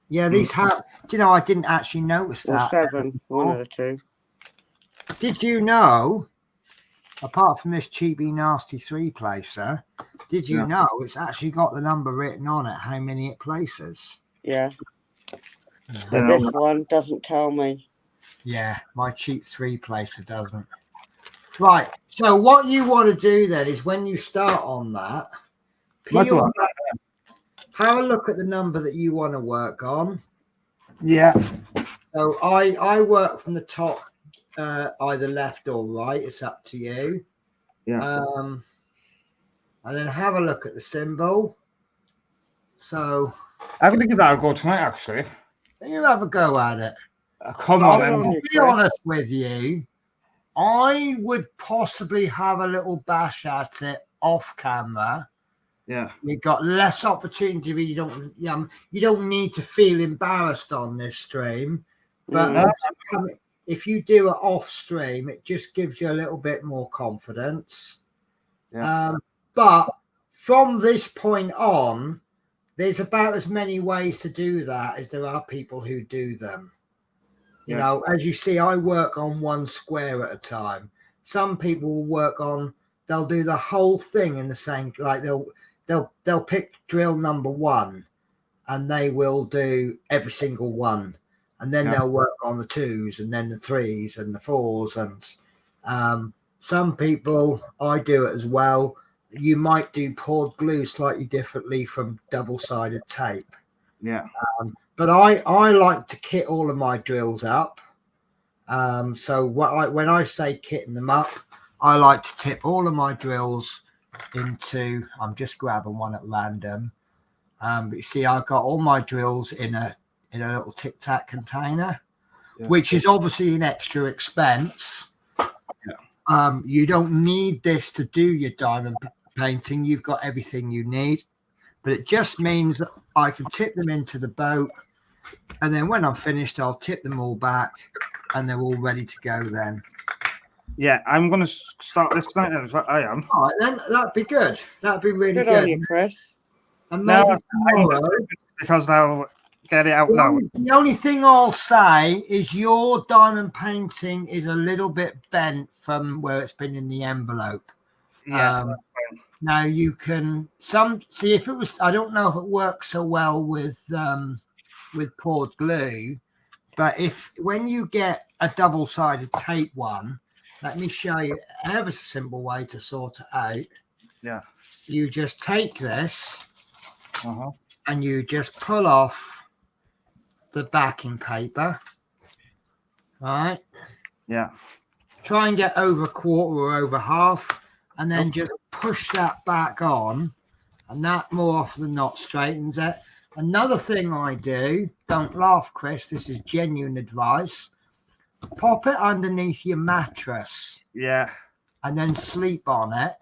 Yeah, these have... Do you know, I didn't actually notice or that. 7, one of the 2. Did you know apart from this cheapy nasty 3-placer, did you know it's actually got the number written on it, how many it places? Yeah. But this one doesn't tell me. Yeah, my cheap 3-placer doesn't. Right. So what you want to do then is when you start on that, peel back, have a look at the number that you want to work on. Yeah. So I work from the top, either left or right. It's up to you. Yeah. And then have a look at the symbol. So I'm going to give that a go tonight, actually. you have a go at it. Come on, Good then. on you, To be Chris. honest with you, I would possibly have a little bash at it off camera. Yeah. You've got less opportunity. You don't need to feel embarrassed on this stream, but if you do it off stream, it just gives you a little bit more confidence. Yeah. But from this point on, there's about as many ways to do that as there are people who do them. You know, as you see, I work on one square at a time. Some people will work on, they'll do the whole thing in the same, like they'll pick drill number 1 and they will do every single one. And then they'll work on the 2s and then the 3s and the 4s. And some people, I do it as well. You might do poured glue slightly differently from double-sided tape. Yeah. But I like to kit all of my drills up. So when I say kitting them up, I like to tip all of my drills into, I'm just grabbing one at random. But you see, I've got all my drills in a little Tic Tac container, which is obviously an extra expense. Yeah. You don't need this to do your diamond painting. You've got everything you need, but it just means that I can tip them into the boat, and then when I'm finished, I'll tip them all back, and they're all ready to go then. Yeah, I'm going to start this tonight. Then, I am. All right, then that'd be good. That'd be really Good on you, Chris. And maybe tomorrow, because they'll get it out now. The only thing I'll say is your diamond painting is a little bit bent from where it's been in the envelope. Yeah. Now you can see if it was. I don't know if it works so well with poured glue, but when you get a double-sided tape one, let me show you ever so simple way to sort it out. Yeah. You just take this and you just pull off the backing paper. All right. Yeah. Try and get over a quarter or over half, and then just push that back on, and that more often than not straightens it. Another thing I do, don't laugh, Chris, this is genuine advice. Pop it underneath your mattress. Yeah. And then sleep on it,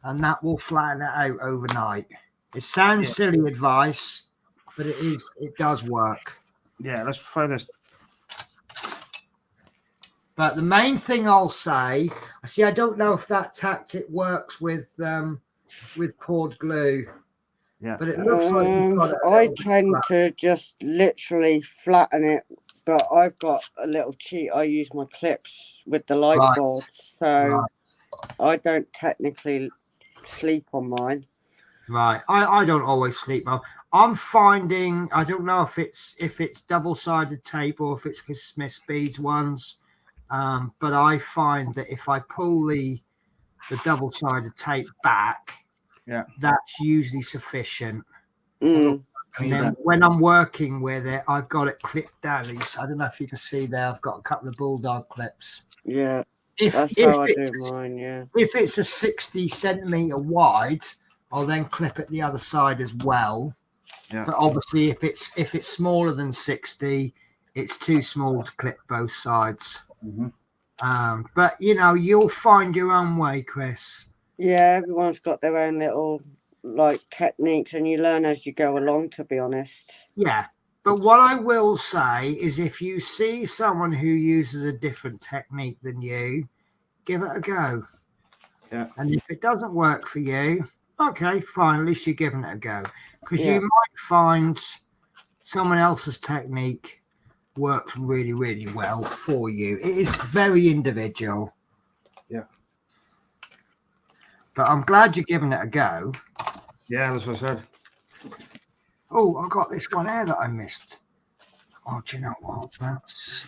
and that will flatten it out overnight. It sounds silly advice, but it does work. Yeah, let's try this. But the main thing I'll say, I don't know if that tactic works with poured glue. Yeah. But it looks like you've got I tend to just literally flatten it, but I've got a little cheat. I use my clips with the light boards, so I don't technically sleep on mine. Right. I don't always sleep well. I'm finding, I don't know if it's double-sided tape or if it's Smith's beads ones, but I find that if I pull the double-sided tape back, that's usually sufficient. And then when I'm working with it, I've got it clipped down. I don't know if you can see there. I've got a couple of bulldog clips. Yeah, that's how I do mine. Yeah. If it's a 60 centimeter wide, I'll then clip it the other side as well. Yeah. But obviously, if it's smaller than 60, it's too small to clip both sides. But you'll find your own way, Chris. Yeah, everyone's got their own little techniques, and you learn as you go along, to be honest. Yeah. But what I will say is if you see someone who uses a different technique than you, give it a go. Yeah. And if it doesn't work for you, okay, fine. At least you're giving it a go. Because you might find someone else's technique works really, really well for you. It is very individual. Yeah. But I'm glad you're giving it a go. Yeah, that's what I said. Oh, I got this one here that I missed. Oh, do you know what? That's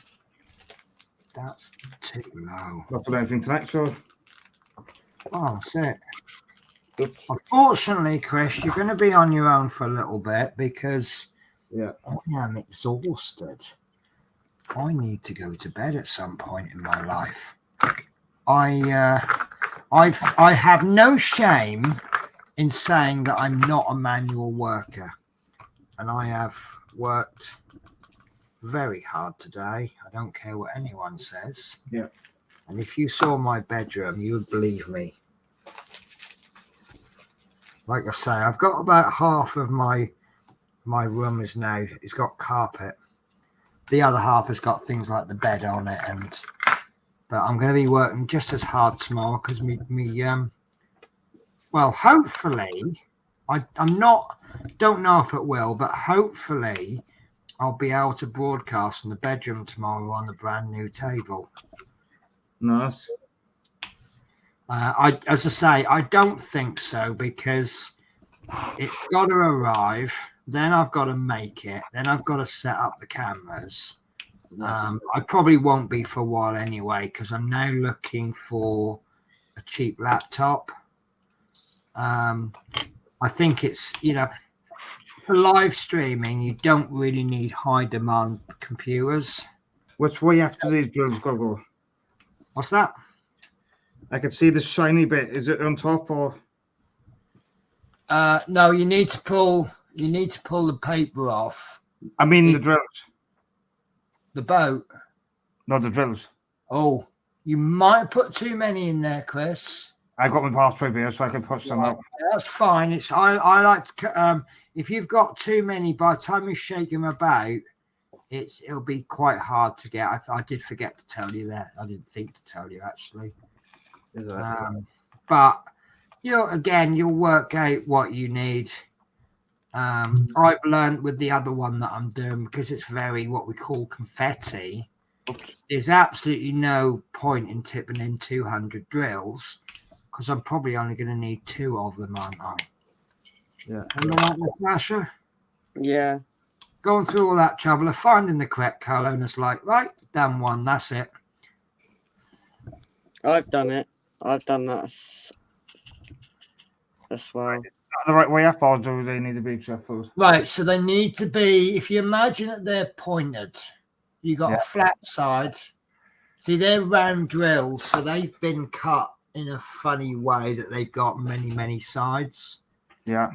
too low. Not doing anything tonight, so. Oh, that's it. Oops. Unfortunately, Chris, you're going to be on your own for a little bit because Yeah. I am exhausted. I need to go to bed at some point in my life. I have no shame in saying that I'm not a manual worker, and I have worked very hard today. I don't care what anyone says. Yeah. And if you saw my bedroom, you would believe me. Like I say, I've got about half of my room is now, it's got carpet. The other half has got things like the bed on it, but I'm going to be working just as hard tomorrow because well, hopefully, don't know if it will, but hopefully I'll be able to broadcast in the bedroom tomorrow on the brand new table. Nice. As I say, I don't think so because it's got to arrive. Then I've got to make it. Then I've got to set up the cameras. I probably won't be for a while anyway because I'm now looking for a cheap laptop. I think it's, for live streaming, you don't really need high demand computers. Which way after these drills go? What's that? I can see the shiny bit. Is it on top or? No, you need to pull the paper off. I mean the drills. The boat. No, the drills. Oh, you might put too many in there, Chris. I got my password here, so I can put some out. Yeah, that's fine. I like to. If you've got too many, by the time you shake them about, it'll be quite hard to get. I did forget to tell you that. I didn't think to tell you actually. But you'll work out what you need. I've learned with the other one that I'm doing because it's very what we call confetti. There's absolutely no point in tipping in 200 drills because I'm probably only going to need 2 of them, aren't I? Yeah. Sasha? Yeah. Going through all that trouble of finding the correct colour, and it's like, right, done one, that's it. I've done it. I've done that as well. The right way up, or do they need to be shuffled? Right, so they need to be, if you imagine that they're pointed, you got a flat side. See, they're round drills, so they've been cut in a funny way that they've got many, many sides. Yeah.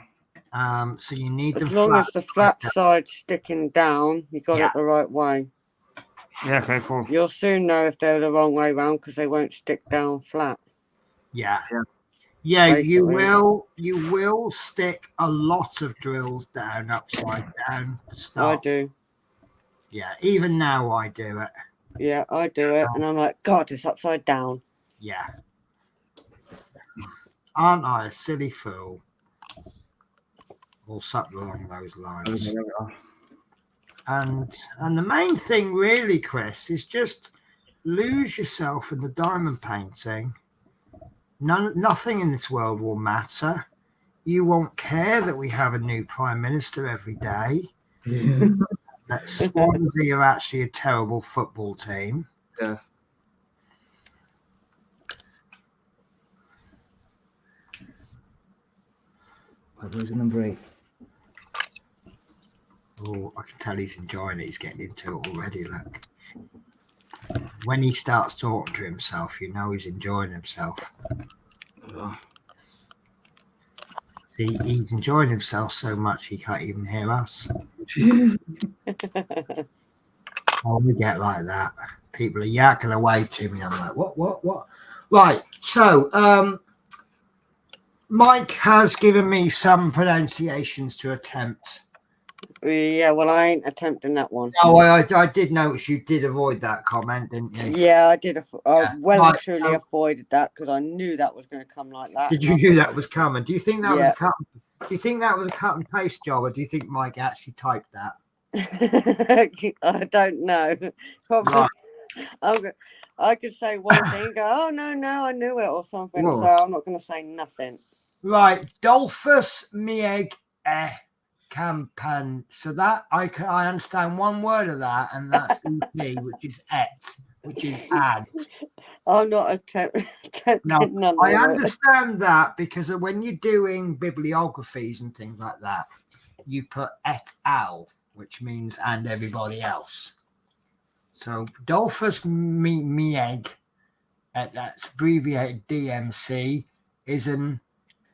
So you need them as long as the flat side's sticking down, you got it the right way. Yeah, okay, cool. You'll soon know if they're the wrong way round because they won't stick down flat. Yeah, Basically. you will stick a lot of drills down upside down to start. I do. Yeah, even now I do it. Yeah, I do it, and I'm like, God, it's upside down. Yeah. Aren't I a silly fool? Or something along those lines. And the main thing really, Chris, is just lose yourself in the diamond painting. Nothing in this world will matter. You won't care that we have a new prime minister every day. Yeah. That Swansea are actually a terrible football team. Yeah. Who's number 8? Oh, I can tell he's enjoying it. He's getting into it already. Look, when he starts talking to himself, you know he's enjoying himself. Oh. See, he's enjoying himself so much he can't even hear us. Oh, we get like that. People are yakking away to me. I'm like, what? Right. So, Mike has given me some pronunciations to attempt. Yeah, well, I ain't attempting that one. Oh, I did notice you did avoid that comment, didn't you? Yeah, I did. I and truly avoided that because I knew that was going to come like that. Did you knew that was coming? Do you think that was a cut? Do you think that was a cut and paste job, or do you think Mike actually typed that? I don't know. I could say one thing and go, oh, no, I knew it or something. Whoa. So I'm not going to say nothing. Right. Dolphus mieg campan. So that I understand one word of that, and that's et, which is which is add. I'm not attempting none I of understand that because when you're doing bibliographies and things like that, you put et al, which means and everybody else. So Dolphus mieg, that's abbreviated DMC, is an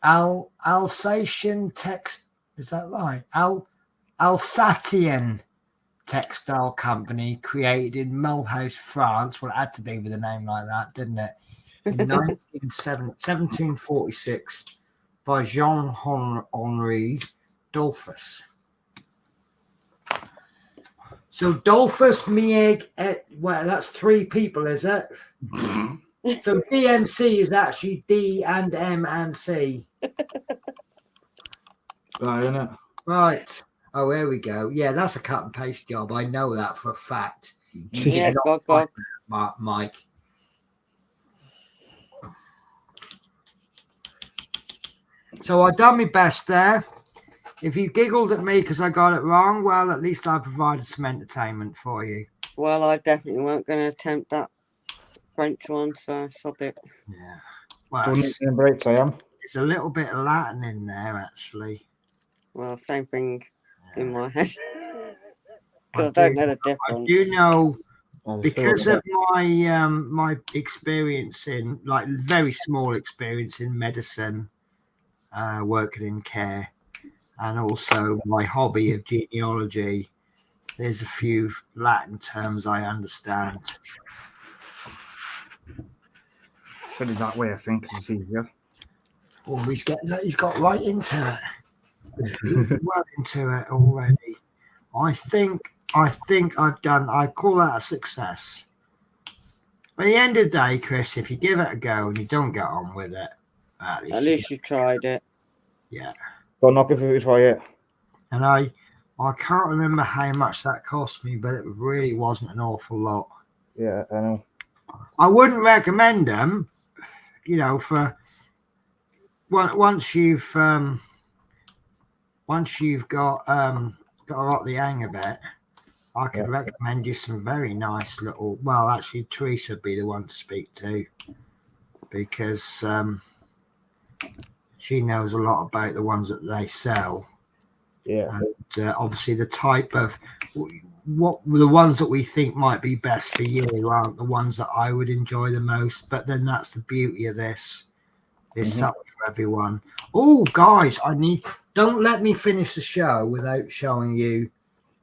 Alsatian text. Is that right? Alsatian textile company created in Mulhouse, France. Well, it had to be with a name like that, didn't it? In 1746 by Jean-Henri Dolphus. So Dolphus mieg well, that's 3 people, is it? So DMC is actually D and M and C. Right, isn't it? Right. Oh, here we go. Yeah, that's a cut and paste job. I know that for a fact. Yeah, God. Mike. So I've done my best there. If you giggled at me because I got it wrong, well, at least I provided some entertainment for you. Well, I definitely weren't going to attempt that French one, so stop it. Yeah. Well, It's a little bit of Latin in there, actually. Well, same thing in my head. Because I don't know the difference. I do know, because of my my experience in, like, very small experience in medicine, working in care, and also my hobby of genealogy, there's a few Latin terms I understand. Put it that way, I think, it's easier. Oh, he's got right into it. He's well into it already. I think I call that a success. At the end of the day, Chris, if you give it a go and you don't get on with it, at least you tried it. Yeah. Don't knock if you try it. And I can't remember how much that cost me, but it really wasn't an awful lot. Yeah, I know. I wouldn't recommend them, for once you've got a lot of the hang of it. I could recommend you some very nice little. Well, actually, Teresa would be the one to speak to because she knows a lot about the ones that they sell. Yeah. And obviously, the type of the ones that we think might be best for you aren't the ones that I would enjoy the most. But then that's the beauty of this. There's something for everyone. Oh, guys, don't let me finish the show without showing you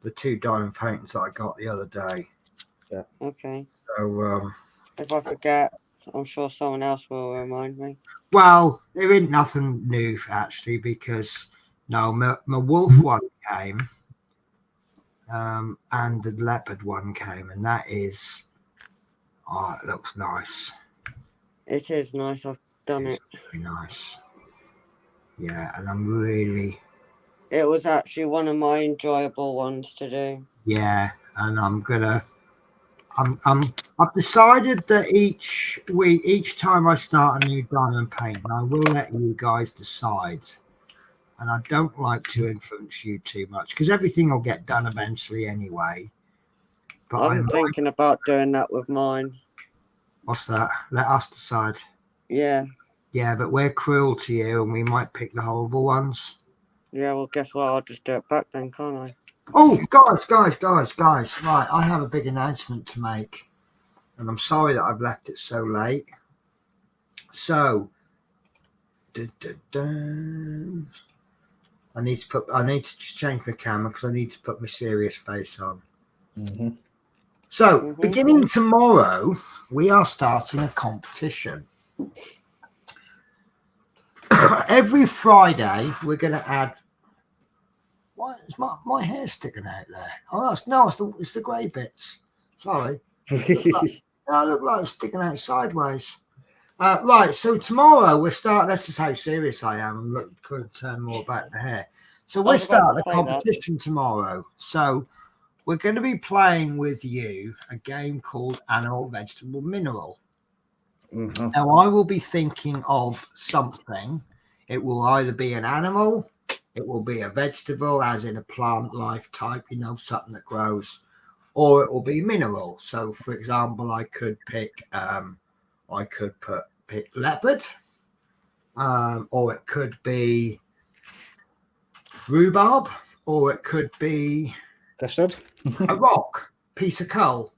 the 2 diamond paintings that I got the other day. Yeah. Okay. So if I forget, I'm sure someone else will remind me. Well, there ain't nothing new actually because my wolf one came, and the leopard one came, and that is, it looks nice. It is nice. I've done it. Very nice. Yeah, and I'm really. It was actually one of my enjoyable ones to do. Yeah, and I've decided that each time I start a new diamond painting, I will let you guys decide. And I don't like to influence you too much because everything will get done eventually anyway. But I'm thinking about doing that with mine. What's that? Let us decide. Yeah. Yeah, but we're cruel to you and we might pick the horrible ones. Yeah, well, guess what? I'll just do it back then, can't I? Oh, guys. Right, I have a big announcement to make. And I'm sorry that I've left it so late. So, I need to just change my camera because I need to put my serious face on. So, beginning tomorrow, we are starting a competition. Every Friday, we're going to add. Why is my hair sticking out there? Oh, it's the grey bits. Sorry. I look like I'm sticking out sideways. Right, so tomorrow we're starting. That's just how serious I am. I'm going to turn more about the hair. So we're starting a competition tomorrow. So we're going to be playing with you a game called Animal, Vegetable, Mineral. Now, I will be thinking of something. It will either be an animal, it will be a vegetable, as in a plant life type, you know, something that grows, or it will be mineral. So, for example, I could pick leopard, or it could be rhubarb, or it could be Custard. a rock, piece of coal.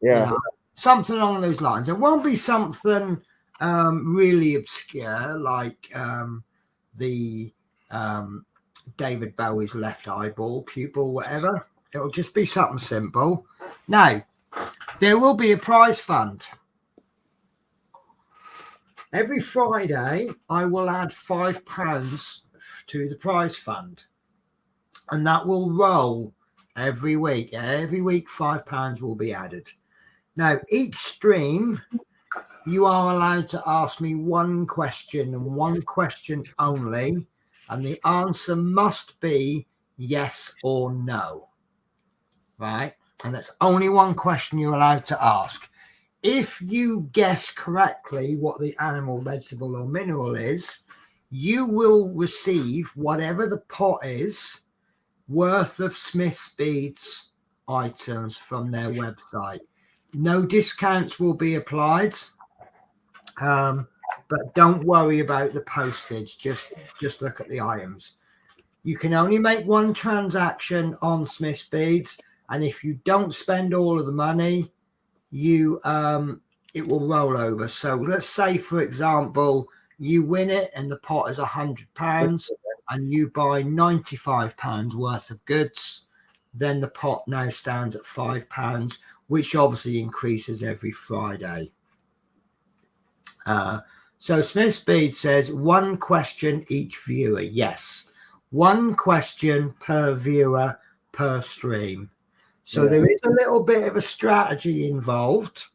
Yeah. You know, something along those lines. It won't be something really obscure like the David Bowie's left eyeball, pupil, whatever. It'll just be something simple. Now, there will be a prize fund. Every Friday, I will add £5 to the prize fund, and that will roll every week. Every week, £5 will be added. Now, each stream, you are allowed to ask me one question and one question only, and the answer must be yes or no, right? And that's only one question you're allowed to ask. If you guess correctly what the animal, vegetable, or mineral is, you will receive whatever the pot is worth of Smith's Beads items from their website. No discounts will be applied, but don't worry about the postage. Just look at the items. You can only make one transaction on Smith's Beads, and if you don't spend all of the money, it will roll over. So let's say, for example, you win it and the pot is £100 and you buy £95 worth of goods, then the pot now stands at £5, which obviously increases every Friday. So Smith's Bead says one question each viewer. Yes, one question per viewer per stream. So there is a little bit of a strategy involved.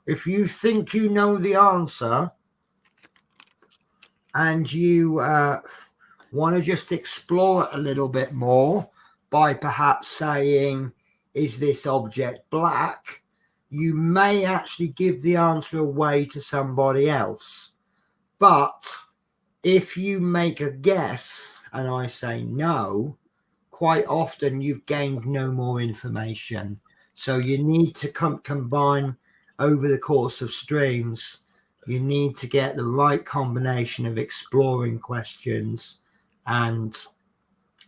If you think you know the answer and you want to just explore it a little bit more by perhaps saying, is this object black? You may actually give the answer away to somebody else. But if you make a guess and I say no, quite often you've gained no more information. So you need to combine over the course of streams. You need to get the right combination of exploring questions and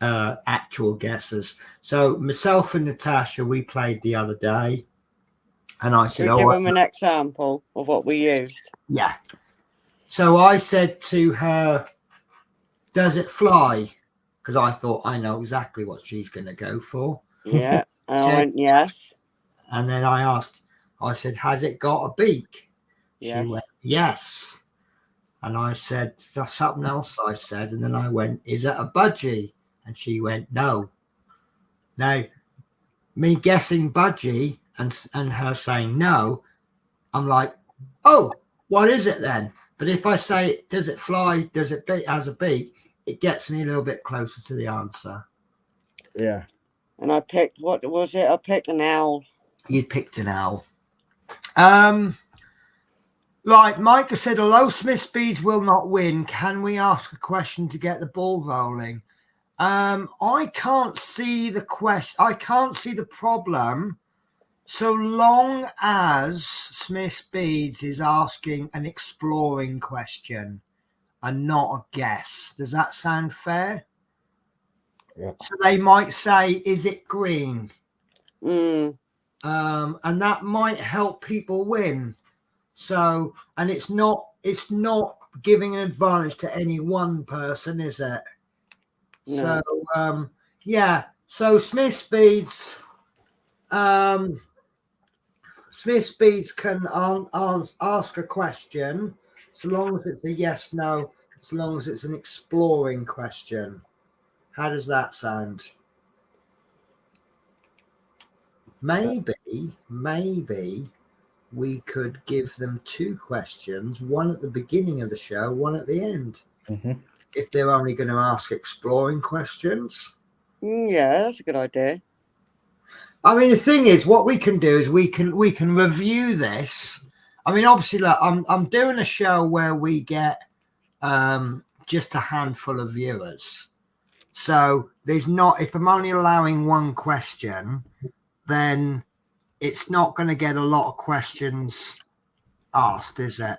actual guesses. So myself and Natasha, we played the other day, and I said, give them an example of what we used. Yeah. So I said to her, does it fly? Because I thought I know exactly what she's going to go for. Yeah. And I went, yes. And then I said, has it got a beak? Yes. She went, yes. And I said, something else I said. And then I went, is it a budgie? And she went, no. Now, me guessing budgie and her saying no, I'm like, oh, what is it then? But if I say, does it fly? Does it has a beak? It gets me a little bit closer to the answer. Yeah. And I picked, what was it? I picked an owl. You picked an owl. Right, Micah said, although Smith's Beads will not win, can we ask a question to get the ball rolling? I can't see the question. I can't see the problem so long as Smith's Beads is asking an exploring question and not a guess. Does that sound fair? Yeah. So they might say, is it green? Mm. And that might help people win. So, and it's not giving an advantage to any one person, is it? No. So, yeah. So Smith's Beads, Smith's Beads can ask a question, so long as it's a yes, no, so long as it's an exploring question. How does that sound? Maybe we could give them two questions, one at the beginning of the show, one at the end. Mm-hmm. If they're only going to ask exploring questions. Yeah, that's a good idea. I mean, the thing is, what we can do is we can review this. I mean, obviously, look, I'm doing a show where we get just a handful of viewers. So there's not, if I'm only allowing one question, then it's not going to get a lot of questions asked, is it?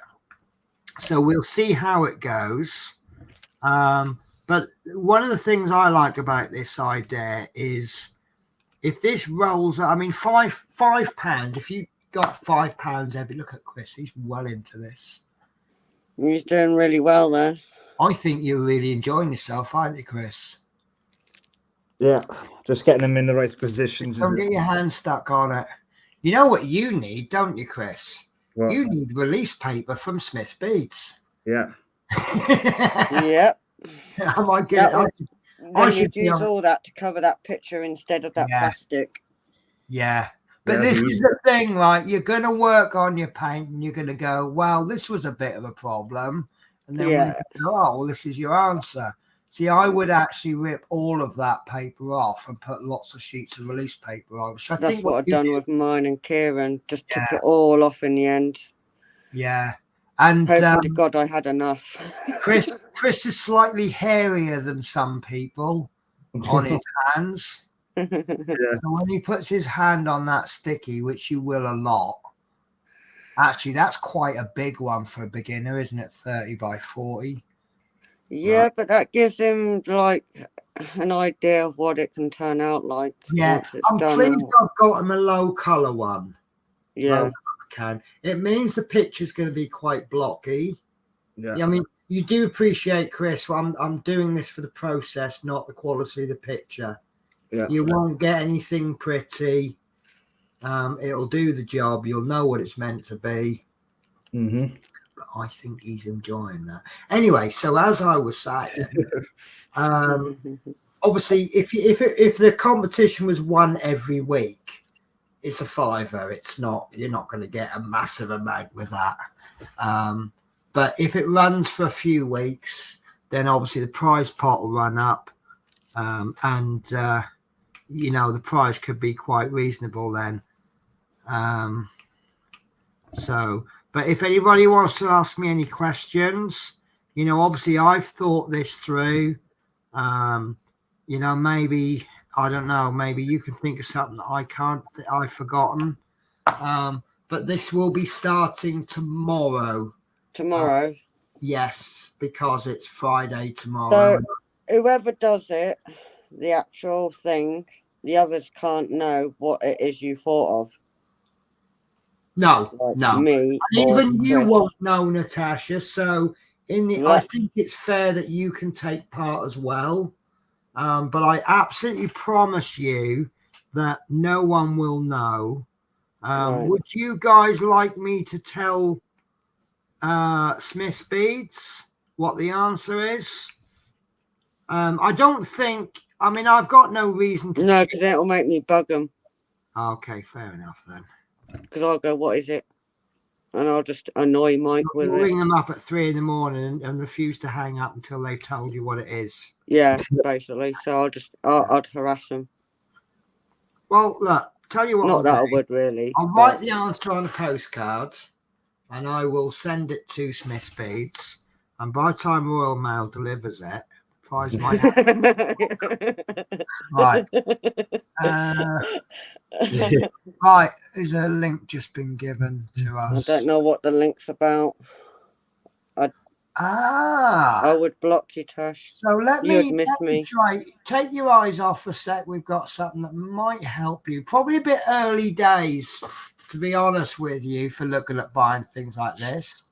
So we'll see how it goes. But one of the things I like about this idea is if this rolls, I mean, £5, if you got £5 every, look at Chris, he's well into this. He's doing really well there. I think you're really enjoying yourself, aren't you, Chris? Yeah, just getting them in the right positions. Don't get your hand stuck on it. You know what you need, don't you, Chris? What? You need release paper from Smith's Beads. Yeah. Yep. I might get it. Then you'd use all that to cover that picture instead of that plastic. Yeah. But this is the thing, like, you're going to work on your paint and you're going to go, well, this was a bit of a problem. And then when you go, oh, well, this is your answer. See, I would actually rip all of that paper off and put lots of sheets of release paper on. Which That's what I've done with mine and Kieran. Just took it all off in the end. Yeah. And hoping to God I had enough. Chris is slightly hairier than some people on his hands. So when he puts his hand on that sticky, which you will a lot, actually that's quite a big one for a beginner, isn't it? 30 by 40. Yeah, but that gives him like an idea of what it can turn out like. Yeah, I'm pleased I've got him a low color one. Yeah. It means the picture's going to be quite blocky. Yeah, I mean, you do appreciate, Chris, I'm doing this for the process, not the quality of the picture. Yeah. You won't get anything pretty. It'll do the job. You'll know what it's meant to be. Mm-hmm. But I think he's enjoying that. Anyway, so as I was saying, obviously, if the competition was one every week, it's a £5. It's not. You're not going to get a massive amount with that. But if it runs for a few weeks, then obviously the prize pot will run up, and the prize could be quite reasonable then. But if anybody wants to ask me any questions, obviously I've thought this through. Maybe I don't know. Maybe you can think of something that I can't. I've forgotten. But this will be starting tomorrow. Tomorrow. Yes, because it's Friday tomorrow. So whoever does it, the actual thing, the others can't know what it is you thought of. No, like no. Me, and even you won't know, Natasha. So I think it's fair that you can take part as well. But I absolutely promise you that no one will know. Would you guys like me to tell Smith's Beads what the answer is? I don't think. I mean, I've got no reason to. No, because it'll make me bug them. Okay, fair enough then. Because I'll go, what is it? And I'll just annoy Mike with it. Ring them up at 3 a.m. and refuse to hang up until they've told you what it is. Yeah, basically. So I'd harass them. Well, look, tell you what. Not that I would really. I'll write the answer on a postcard, and I will send it to Smith's Beads. And by the time Royal Mail delivers it, the prize might right. Right, there's a link just been given to us. I don't know what the link's about. I would block you, Tash. So let me me. try. Take your eyes off for a sec. We've got something that might help you. Probably a bit early days, to be honest with you, for looking at buying things like this.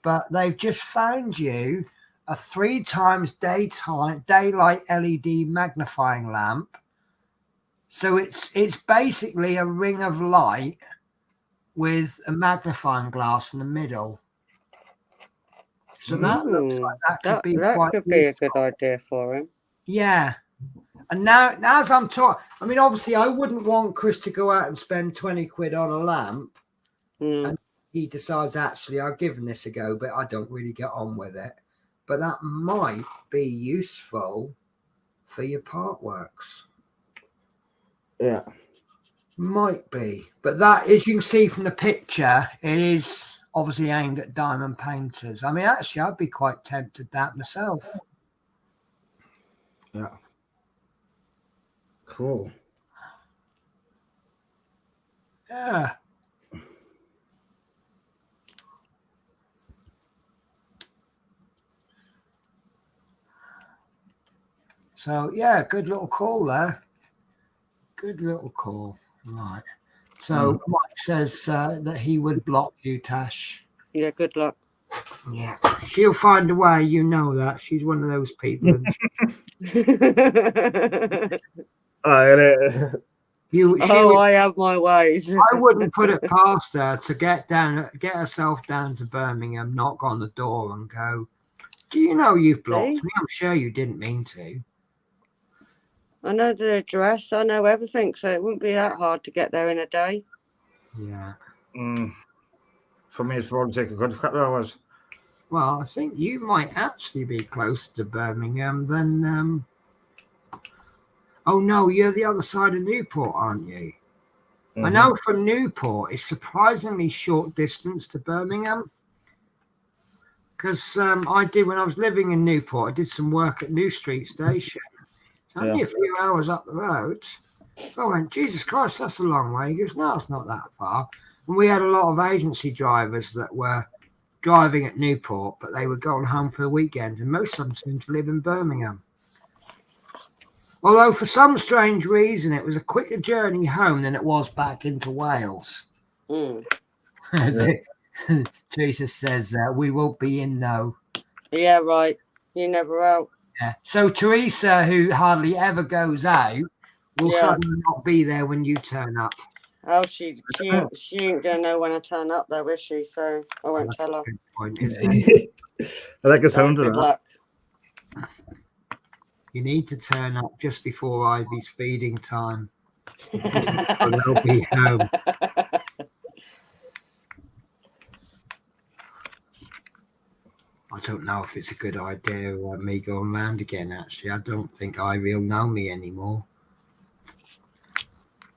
But they've just found you a 3 times daylight LED magnifying lamp. So it's basically a ring of light with a magnifying glass in the middle. So that looks like that could be a good idea for him. Yeah. And now as I'm talking, I mean, obviously I wouldn't want Chris to go out and spend 20 quid on a lamp. And he decides, actually, I've given this a go, but I don't really get on with it. But that might be useful for your part works. Yeah. Might be, but that, as you can see from the picture, it is obviously aimed at diamond painters. I mean, actually, I'd be quite tempted that myself. Yeah. Cool. Yeah. So, yeah, good little call there. Good little call. Right. So, Mike says that he would block you, Tash. Yeah, good luck. Yeah. She'll find a way. You know that. She's one of those people. I have my ways. I wouldn't put it past her to get herself down to Birmingham, knock on the door and go, do you know you've blocked me? I'm sure you didn't mean to. I know the address, I know everything, so it wouldn't be that hard to get there in a day. Yeah. For me, it's probably take a good couple of hours. Well, I think you might actually be closer to Birmingham than... Oh, no, you're the other side of Newport, aren't you? I know from Newport, it's surprisingly short distance to Birmingham. Because I did, when I was living in Newport, I did some work at New Street Station. It's only a few hours up the road. So I went, Jesus Christ, that's a long way. He goes, no, it's not that far. And we had a lot of agency drivers that were driving at Newport, but they were going home for the weekend. And most of them seemed to live in Birmingham. Although for some strange reason, it was a quicker journey home than it was back into Wales. Teresa says, we won't be in though. Yeah, right. You're never out. Yeah. So Teresa, who hardly ever goes out, will suddenly not be there when you turn up. Oh, she ain't gonna know when I turn up though, is she? So I won't tell her. Good point, isn't it? I like the sound of Good that. luck. You need to turn up just before Ivy's feeding time. So they'll be home. I don't know if it's a good idea me going round again, actually. I don't think Ivy will know me anymore.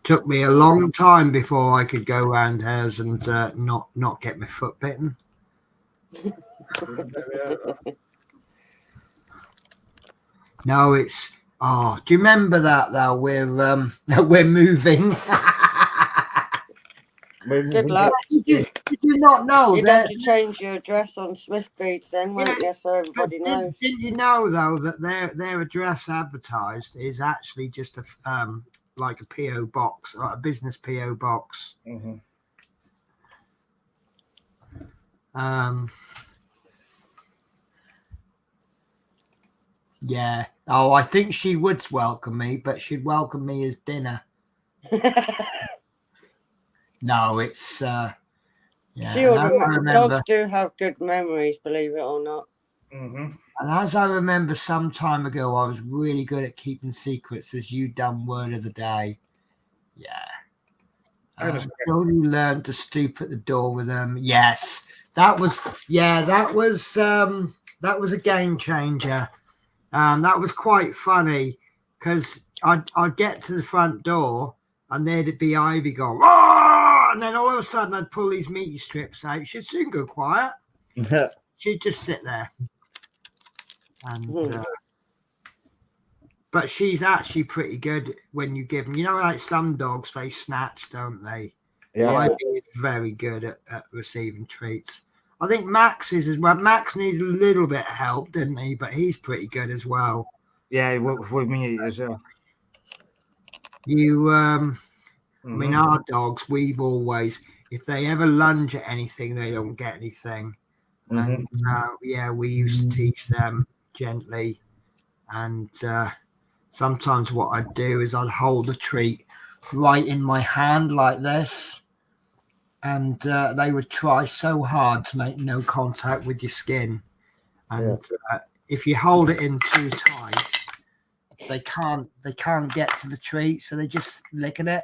Took me a long time before I could go round hers and not get my foot bitten. No, it's... Oh, do you remember that, though? We're moving. Good luck. Did you not know You'd that? have to change your address on Smithbeats then, won't you? So everybody knows. Didn't you know, though, that their address advertised is actually just a like a PO box, like a business PO box. Yeah. Oh, I think she would welcome me, but she'd welcome me as dinner. No, it's yeah. Dogs do have good memories, believe it or not. And as I remember some time ago, I was really good at keeping secrets, as you done word of the day. Yeah. Until you learned to stoop at the door with them. Yes. That was a game changer. That was quite funny because I'd get to the front door and there'd be Ivy go, "Roar!" And then all of a sudden I'd pull these meaty strips out. She'd soon go quiet. She'd just sit there. And but she's actually pretty good when you give them, like some dogs, they snatch, don't they? Yeah. Ivy is very good at receiving treats. I think Max is as well. Max needed a little bit of help, didn't he? But he's pretty good as well. Yeah, with me as well. I mean, our dogs, we've always, if they ever lunge at anything, they don't get anything. And we used to teach them gently. And sometimes what I'd do is I'd hold a treat right in my hand like this. And they would try so hard to make no contact with your skin. And if you hold it in too tight, they can't get to the treat, so they just licking it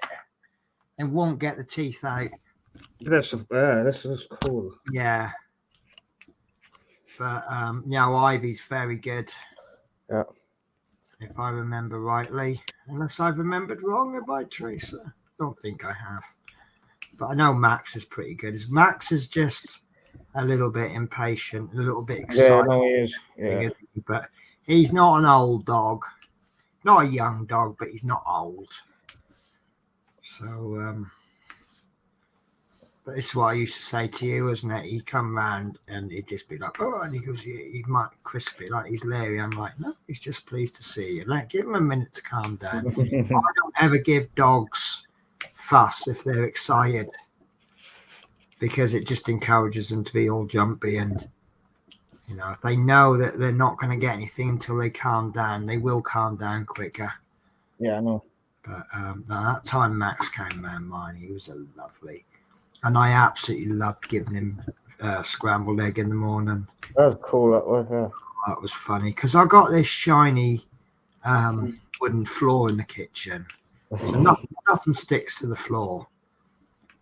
and won't get the teeth out. This is cool. Yeah. But Ivy's very good. Yeah. If I remember rightly. Unless I've remembered wrong about Teresa. don't think I have. But I know Max is pretty good. Max is just a little bit impatient, a little bit excited. Yeah, no, he is. Yeah. But he's not an old dog. Not a young dog, but he's not old. So, but this is what I used to say to you, wasn't it? He'd come round and he'd just be like, oh, and he goes, he might crispy, like he's Larry. I'm like, no, he's just pleased to see you. Like, give him a minute to calm down. I don't ever give dogs fuss if they're excited, because it just encourages them to be all jumpy. And, you know, if they know that they're not going to get anything until they calm down, they will calm down quicker. Yeah, I know. But that time Max came around mine, he was a lovely. And I absolutely loved giving him scrambled egg in the morning. That was cool. That was, yeah. That was funny because I got this shiny wooden floor in the kitchen. So nothing sticks to the floor.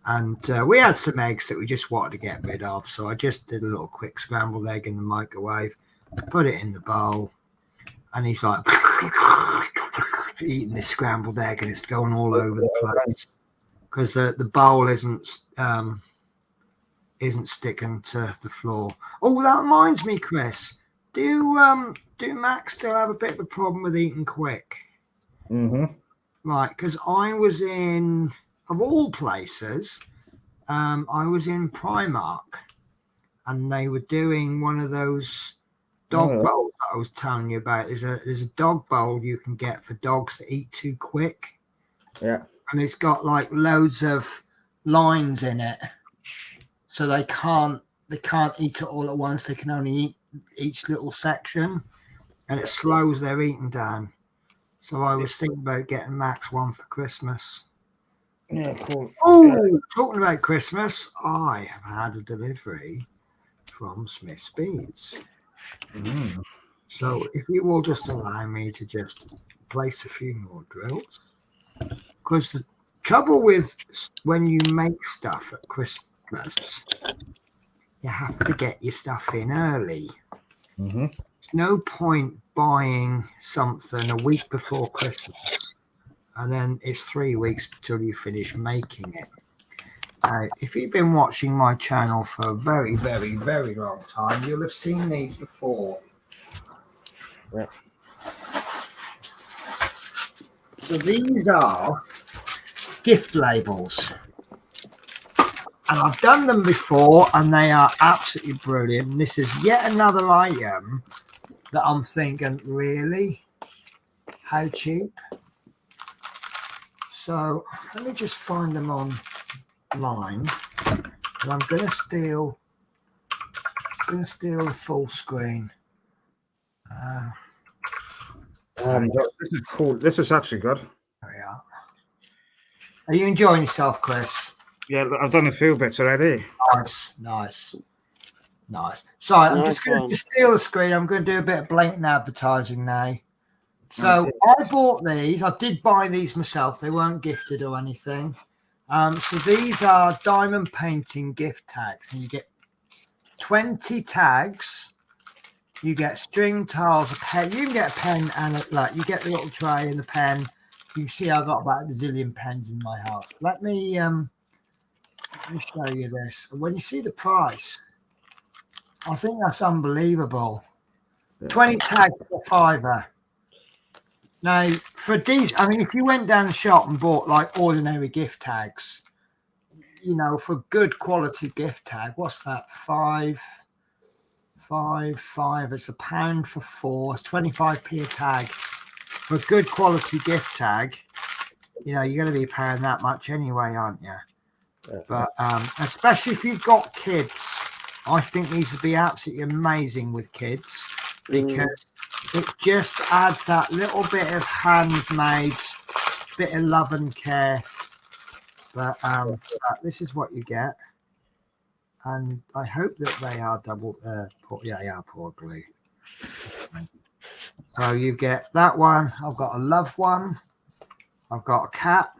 And we had some eggs that we just wanted to get rid of. So I just did a little quick scrambled egg in the microwave, put it in the bowl. And he's like eating this scrambled egg and it's going all over the place. Because the bowl isn't sticking to the floor. Oh, that reminds me, Chris. Do Max still have a bit of a problem with eating quick? Mm-hmm. Right, because I was in, of all places, I was in Primark, and they were doing one of those dog bowls that I was telling you about. There's a dog bowl you can get for dogs that eat too quick. Yeah. And it's got like loads of lines in it, so they can't eat it all at once. They can only eat each little section, and it slows their eating down. So I was thinking about getting Max one for Christmas. Yeah, cool. Oh, talking about Christmas, I have had a delivery from Smith Speeds. Mm. So if you will just allow me to just place a few more drills. Because the trouble with when you make stuff at Christmas, you have to get your stuff in early. Mm-hmm. There's no point buying something a week before Christmas and then it's 3 weeks until you finish making it. If you've been watching my channel for a very, very, very long time, you'll have seen these before. Yeah. So these are gift labels, and I've done them before and they are absolutely brilliant. This is yet another item that I'm thinking, really, how cheap? So let me just find them online, and I'm going to steal the full screen. This is cool. This is actually good. There we are. Are you enjoying yourself, Chris? Yeah, I've done a few bits already. Nice. So I'm just going to steal the screen. I'm going to do a bit of blatant advertising now. So I bought these. I did buy these myself. They weren't gifted or anything. So these are diamond painting gift tags, and you get 20 tags. You get string tiles, a pen. You can get a pen and you get the little tray and the pen. You can see I've got about a zillion pens in my house. Let me show you this. When you see the price, I think that's unbelievable. 20 tags for £5. Now, for these, I mean, if you went down the shop and bought like ordinary gift tags, you know, for good quality gift tag, what's that? Five. It's £1 for 4. It's 25p a tag. For a good quality gift tag, you know, you're going to be paying that much anyway, aren't you? Yeah. But especially if you've got kids, I think these would be absolutely amazing with kids, because it just adds that little bit of handmade, bit of love and care. But this is what you get. And I hope that they are double, they are port glue. So you get that one. I've got a love one. I've got a cat.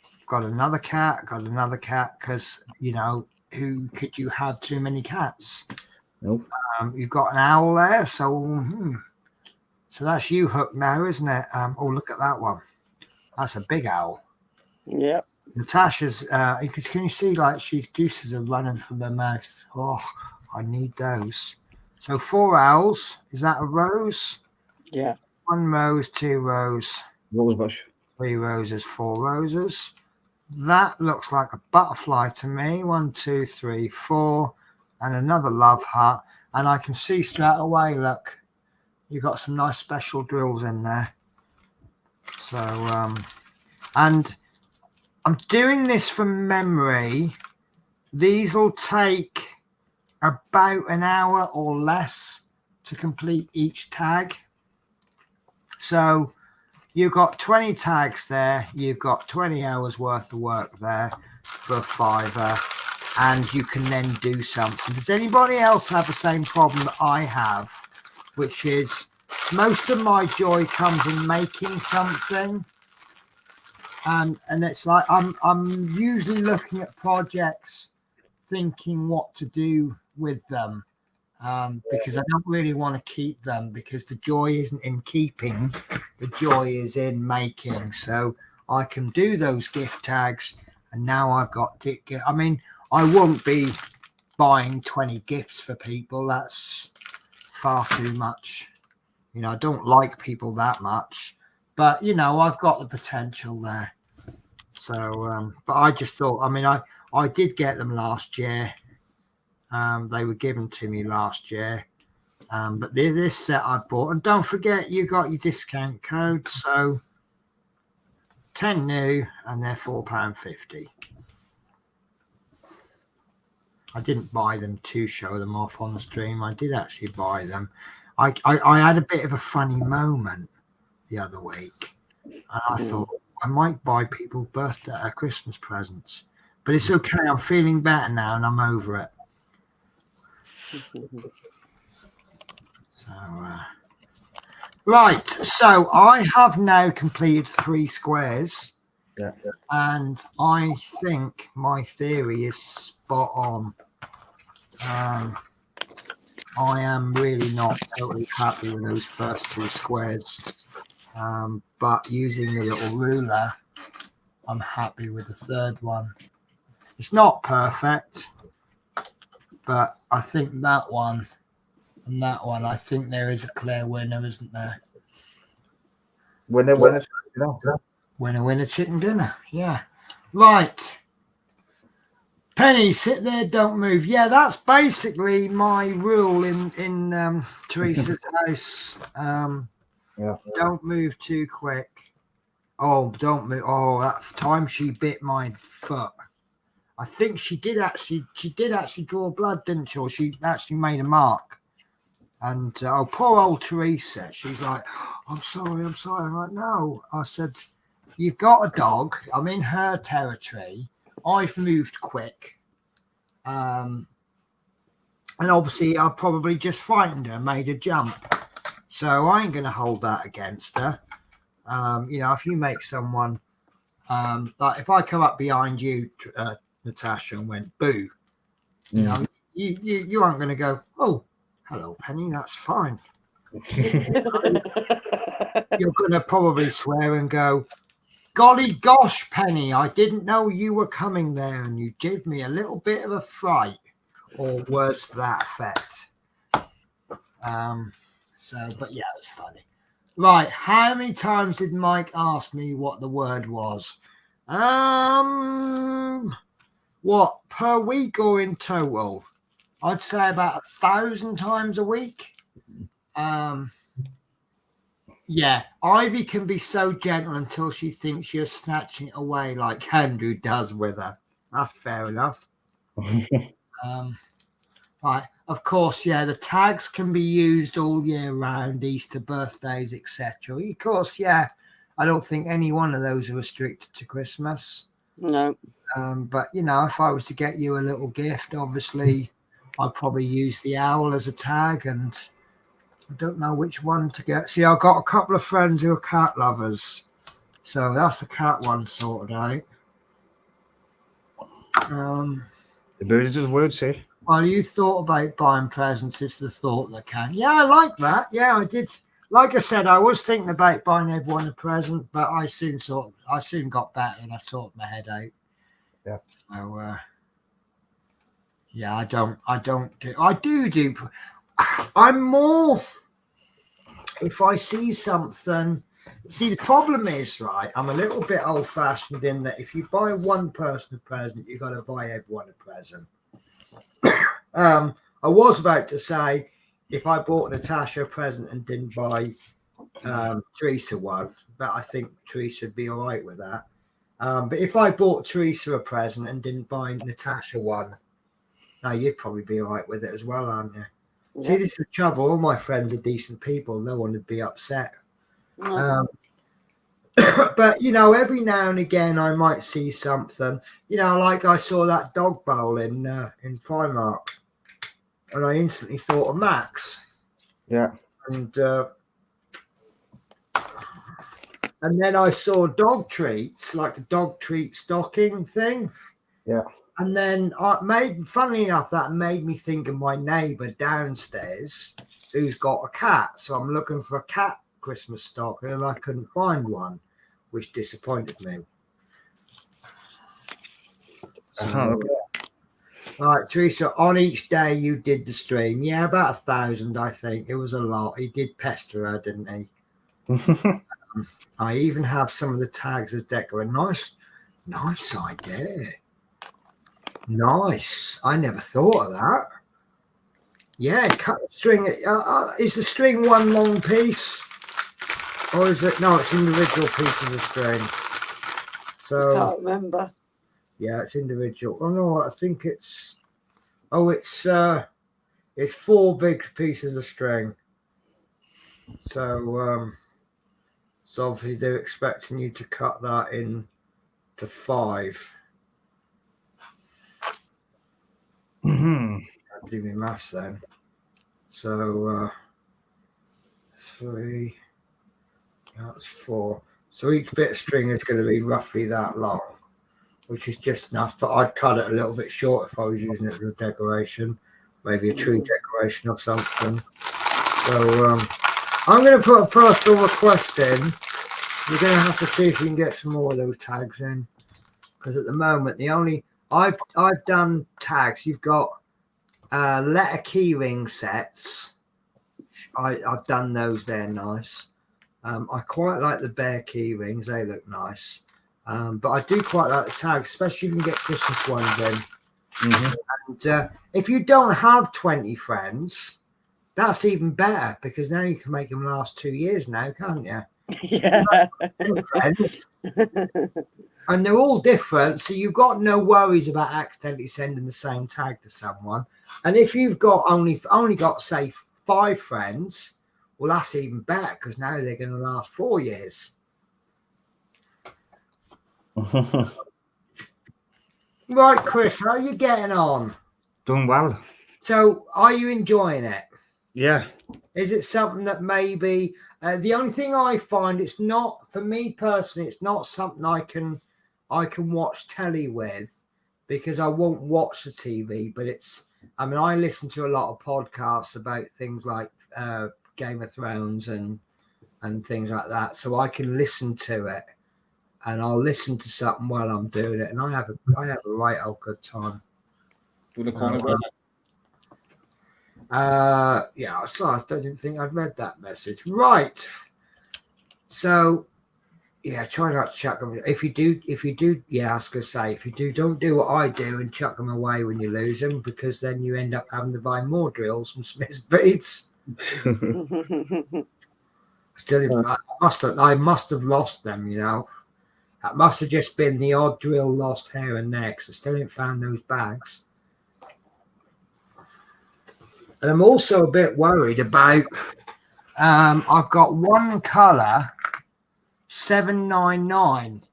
I've got another cat. I've got another cat, because, you know, who could you have too many cats? Nope. You've got an owl there. So that's you hooked now, isn't it? Oh, look at that one. That's a big owl. Yep. Natasha's, can you see like she's juices are running from her mouth? Oh, I need those. So 4 owls. Is that a rose? Yeah. 1 rose, 2 rose, Rosebush. 3 roses, 4 roses. That looks like a butterfly to me. 1, 2, 3, 4, and another love heart. And I can see straight away, look, you've got some nice special drills in there. So, and I'm doing this from memory. These will take about an hour or less to complete each tag. So you've got 20 tags there. You've got 20 hours worth of work there for a £5, and you can then do something. Does anybody else have the same problem that I have, which is most of my joy comes in making something, and it's like I'm usually looking at projects thinking what to do with them, because I don't really want to keep them, because the joy isn't in keeping, the joy is in making. So I can do those gift tags, and now I've got I mean, I won't be buying 20 gifts for people. That's far too much. You know, I don't like people that much, but you know, I've got the potential there. So but I just thought, I mean, I did get them last year. They were given to me last year, but this set I bought, and don't forget you got your discount code, so 10 new and they're £4.50. I didn't buy them to show them off on the stream. I did actually buy them. I had a bit of a funny moment the other week, and I thought I might buy people Christmas presents, but it's okay. I'm feeling better now and I'm over it. So right, so I have now completed 3 squares, and I think my theory is spot on. I am really not totally happy with those first 2 squares, but using the little ruler, I'm happy with the third one. It's not perfect, but I think that one and that one, I think there is a clear winner, isn't there? Winner, chicken dinner. Yeah. Right. Penny, sit there, don't move. Yeah, that's basically my rule in Teresa's house. Don't move too quick. Oh, don't move. Oh, that time she bit my foot. I think she did actually draw blood, didn't she? Or she actually made a mark. And poor old Teresa. She's like, I'm sorry. I'm like, no. I said, you've got a dog. I'm in her territory. I've moved quick. And obviously I probably just frightened her, made her jump. So I ain't going to hold that against her. You know, if you make someone, like if I come up behind you, Natasha, and went boo, you know, you aren't going to go, oh, hello, Penny, that's fine. You're going to probably swear and go, golly gosh, Penny, I didn't know you were coming there, and you gave me a little bit of a fright, or words to that effect. But yeah, it was funny. Right, how many times did Mike ask me what the word was? What, per week or in total? I'd say about 1,000 times a week. Yeah, Ivy can be so gentle until she thinks you're snatching it away like Andrew does with her. That's fair enough. Right, of course, yeah, the tags can be used all year round, Easter, birthdays, etc. Of course, yeah, I don't think any one of those are restricted to Christmas. No. But, you know, if I was to get you a little gift, obviously, I'd probably use the owl as a tag, and I don't know which one to get. See, I've got a couple of friends who are cat lovers, so that's the cat one sorted out. The birds of the word say. Well, you thought about buying presents. It's the thought that can. Yeah, I like that. Yeah, I did like I said, I was thinking about buying everyone a present, but I soon got better and I sorted my head out. Yeah. So yeah, I do. I'm more, if I see something. See, the problem is, right, I'm a little bit old-fashioned in that if you buy one person a present, you've got to buy everyone a present. I was about to say, if I bought Natasha a present and didn't buy Teresa one, but I think Teresa would be all right with that. But if I bought Teresa a present and didn't buy Natasha one, now you'd probably be all right with it as well, aren't you? Yeah. See, this is the trouble. All my friends are decent people. No one would be upset. No. But, you know, every now and again I might see something. You know, like I saw that dog bowl in Primark, and I instantly thought of Max. Yeah. And then I saw dog treats, like a dog treat stocking thing. Yeah. And then funnily enough, that made me think of my neighbour downstairs who's got a cat. So I'm looking for a cat Christmas stocking and I couldn't find one, which disappointed me. So, right, Teresa, on each day you did the stream. Yeah, about 1,000, I think. It was a lot. He did pester her, didn't he? I even have some of the tags as decorating. Nice idea. Nice. I never thought of that. Yeah, cut the string. Is the string one long piece? Or is it? No, it's individual pieces of string. So I can't remember. Yeah, it's individual. Oh no, I think it's. Oh, it's 4 big pieces of string. So obviously they're expecting you to cut that in to 5. I'll do my maths then. So 3. That's 4. So each bit of string is going to be roughly that long, which is just enough. But I'd cut it a little bit short if I was using it as a decoration, maybe a tree decoration or something. So I'm going to put a personal request in. You're going to have to see if you can get some more of those tags in, because at the moment I've done tags. You've got letter keyring sets. I've done those. They're nice. I quite like the bear key rings. They look nice. But I do quite like the tags, especially if you can get Christmas ones in. And if you don't have 20 friends, that's even better, because now you can make them last 2 years now, can't you? Yeah. Friends, and they're all different, so you've got no worries about accidentally sending the same tag to someone. And if you've got only got, say, 5 friends, well, that's even better, because now they're going to last 4 years. Right, Chris, how are you getting on? Doing well. So, are you enjoying it? Yeah. Is it something that maybe the only thing I find, it's not, for me personally, it's not something I can watch telly with, because I won't watch the TV. But I listen to a lot of podcasts about things like Game of Thrones and things like that, so I can listen to it, and I'll listen to something while I'm doing it, and I have a right old good time. Yeah, sorry, I didn't think I'd read that message. Right. So yeah, try not to chuck them. If you do, yeah, I was gonna say, if you do, don't do what I do and chuck them away when you lose them, because then you end up having to buy more drills from Smith's Beats. I must have lost them, you know. That must have just been the odd drill lost here and there, because I still haven't found those bags. And I'm also a bit worried about, I've got one colour, 799,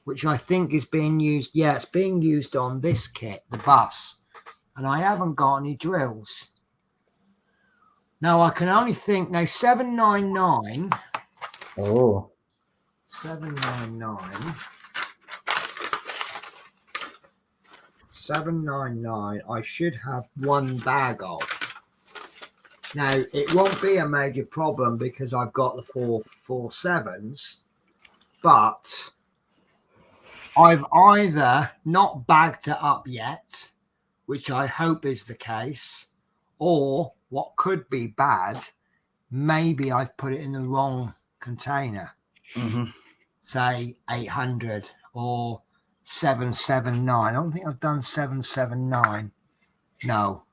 which I think is being used. Yeah, it's being used on this kit, the bus, and I haven't got any drills. Now I can only think, now 799. Oh. 799. 799. I should have one bag of. Now, it won't be a major problem because I've got the 447s, but I've either not bagged it up yet, which I hope is the case, or what could be bad, maybe I've put it in the wrong container. Say 800 or 779. I don't think I've done 779. No.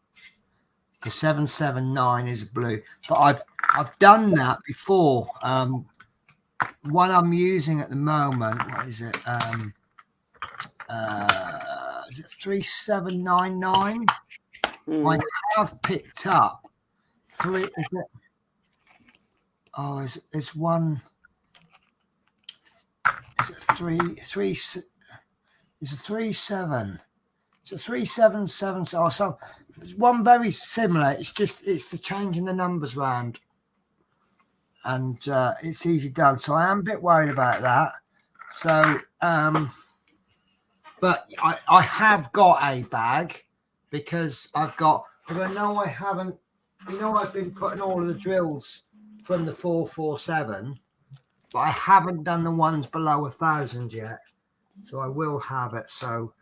The 779 is blue, but I've done that before. One I'm using at the moment, what is it? Is it 3799? I have picked up three. Is it? Oh, it's one. Is it three? Is it 37? It's a 377 or so. It's one very similar. It's the changing the numbers round, and it's easy done. So I am a bit worried about that. So, but I have got a bag because I know I haven't. I've been putting all of the drills from the 447, but I haven't done the ones below 1,000 yet. So I will have it. So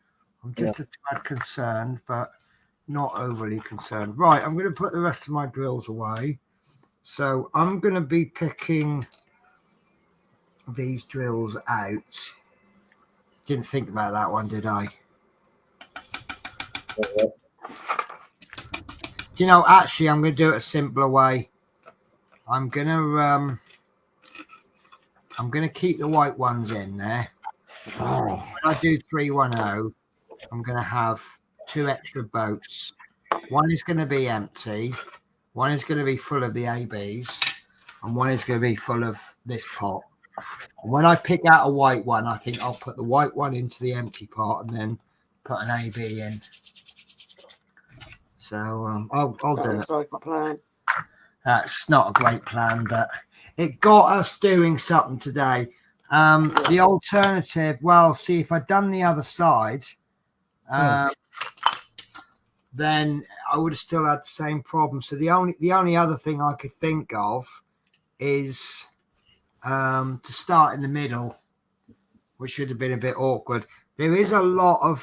I'm just a tad concerned, but not overly concerned. Right, I'm going to put the rest of my drills away. So I'm going to be picking these drills out. Didn't think about that one, did I? Actually, I'm going to do it a simpler way. I'm going to keep the white ones in there. When I do 310, I'm going to have 2 extra boats. One is going to be empty. One is going to be full of the ABs. And one is going to be full of this pot. And when I pick out a white one, I think I'll put the white one into the empty pot and then put an AB in. So I'll do it. Like a plan. That's not a great plan, but it got us doing something today. The alternative, well, see, if I'd done the other side, then I would have still had the same problem. So the only other thing I could think of is to start in the middle, which would have been a bit awkward. There is a lot of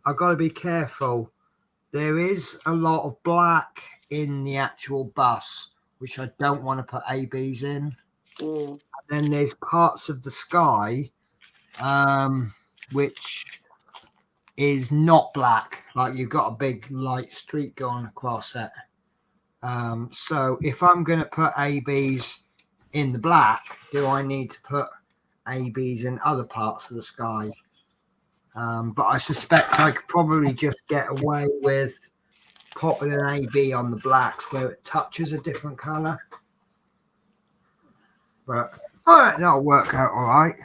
I've got to be careful. There is a lot of black in the actual bus, which I don't want to put ABs in. And then there's parts of the sky which is not black, like you've got a big light streak going across it. So if I'm going to put ABs in the black, do I need to put ABs in other parts of the sky? But I suspect I could probably just get away with popping an AB on the blacks where it touches a different color. But all right, that'll work out all right.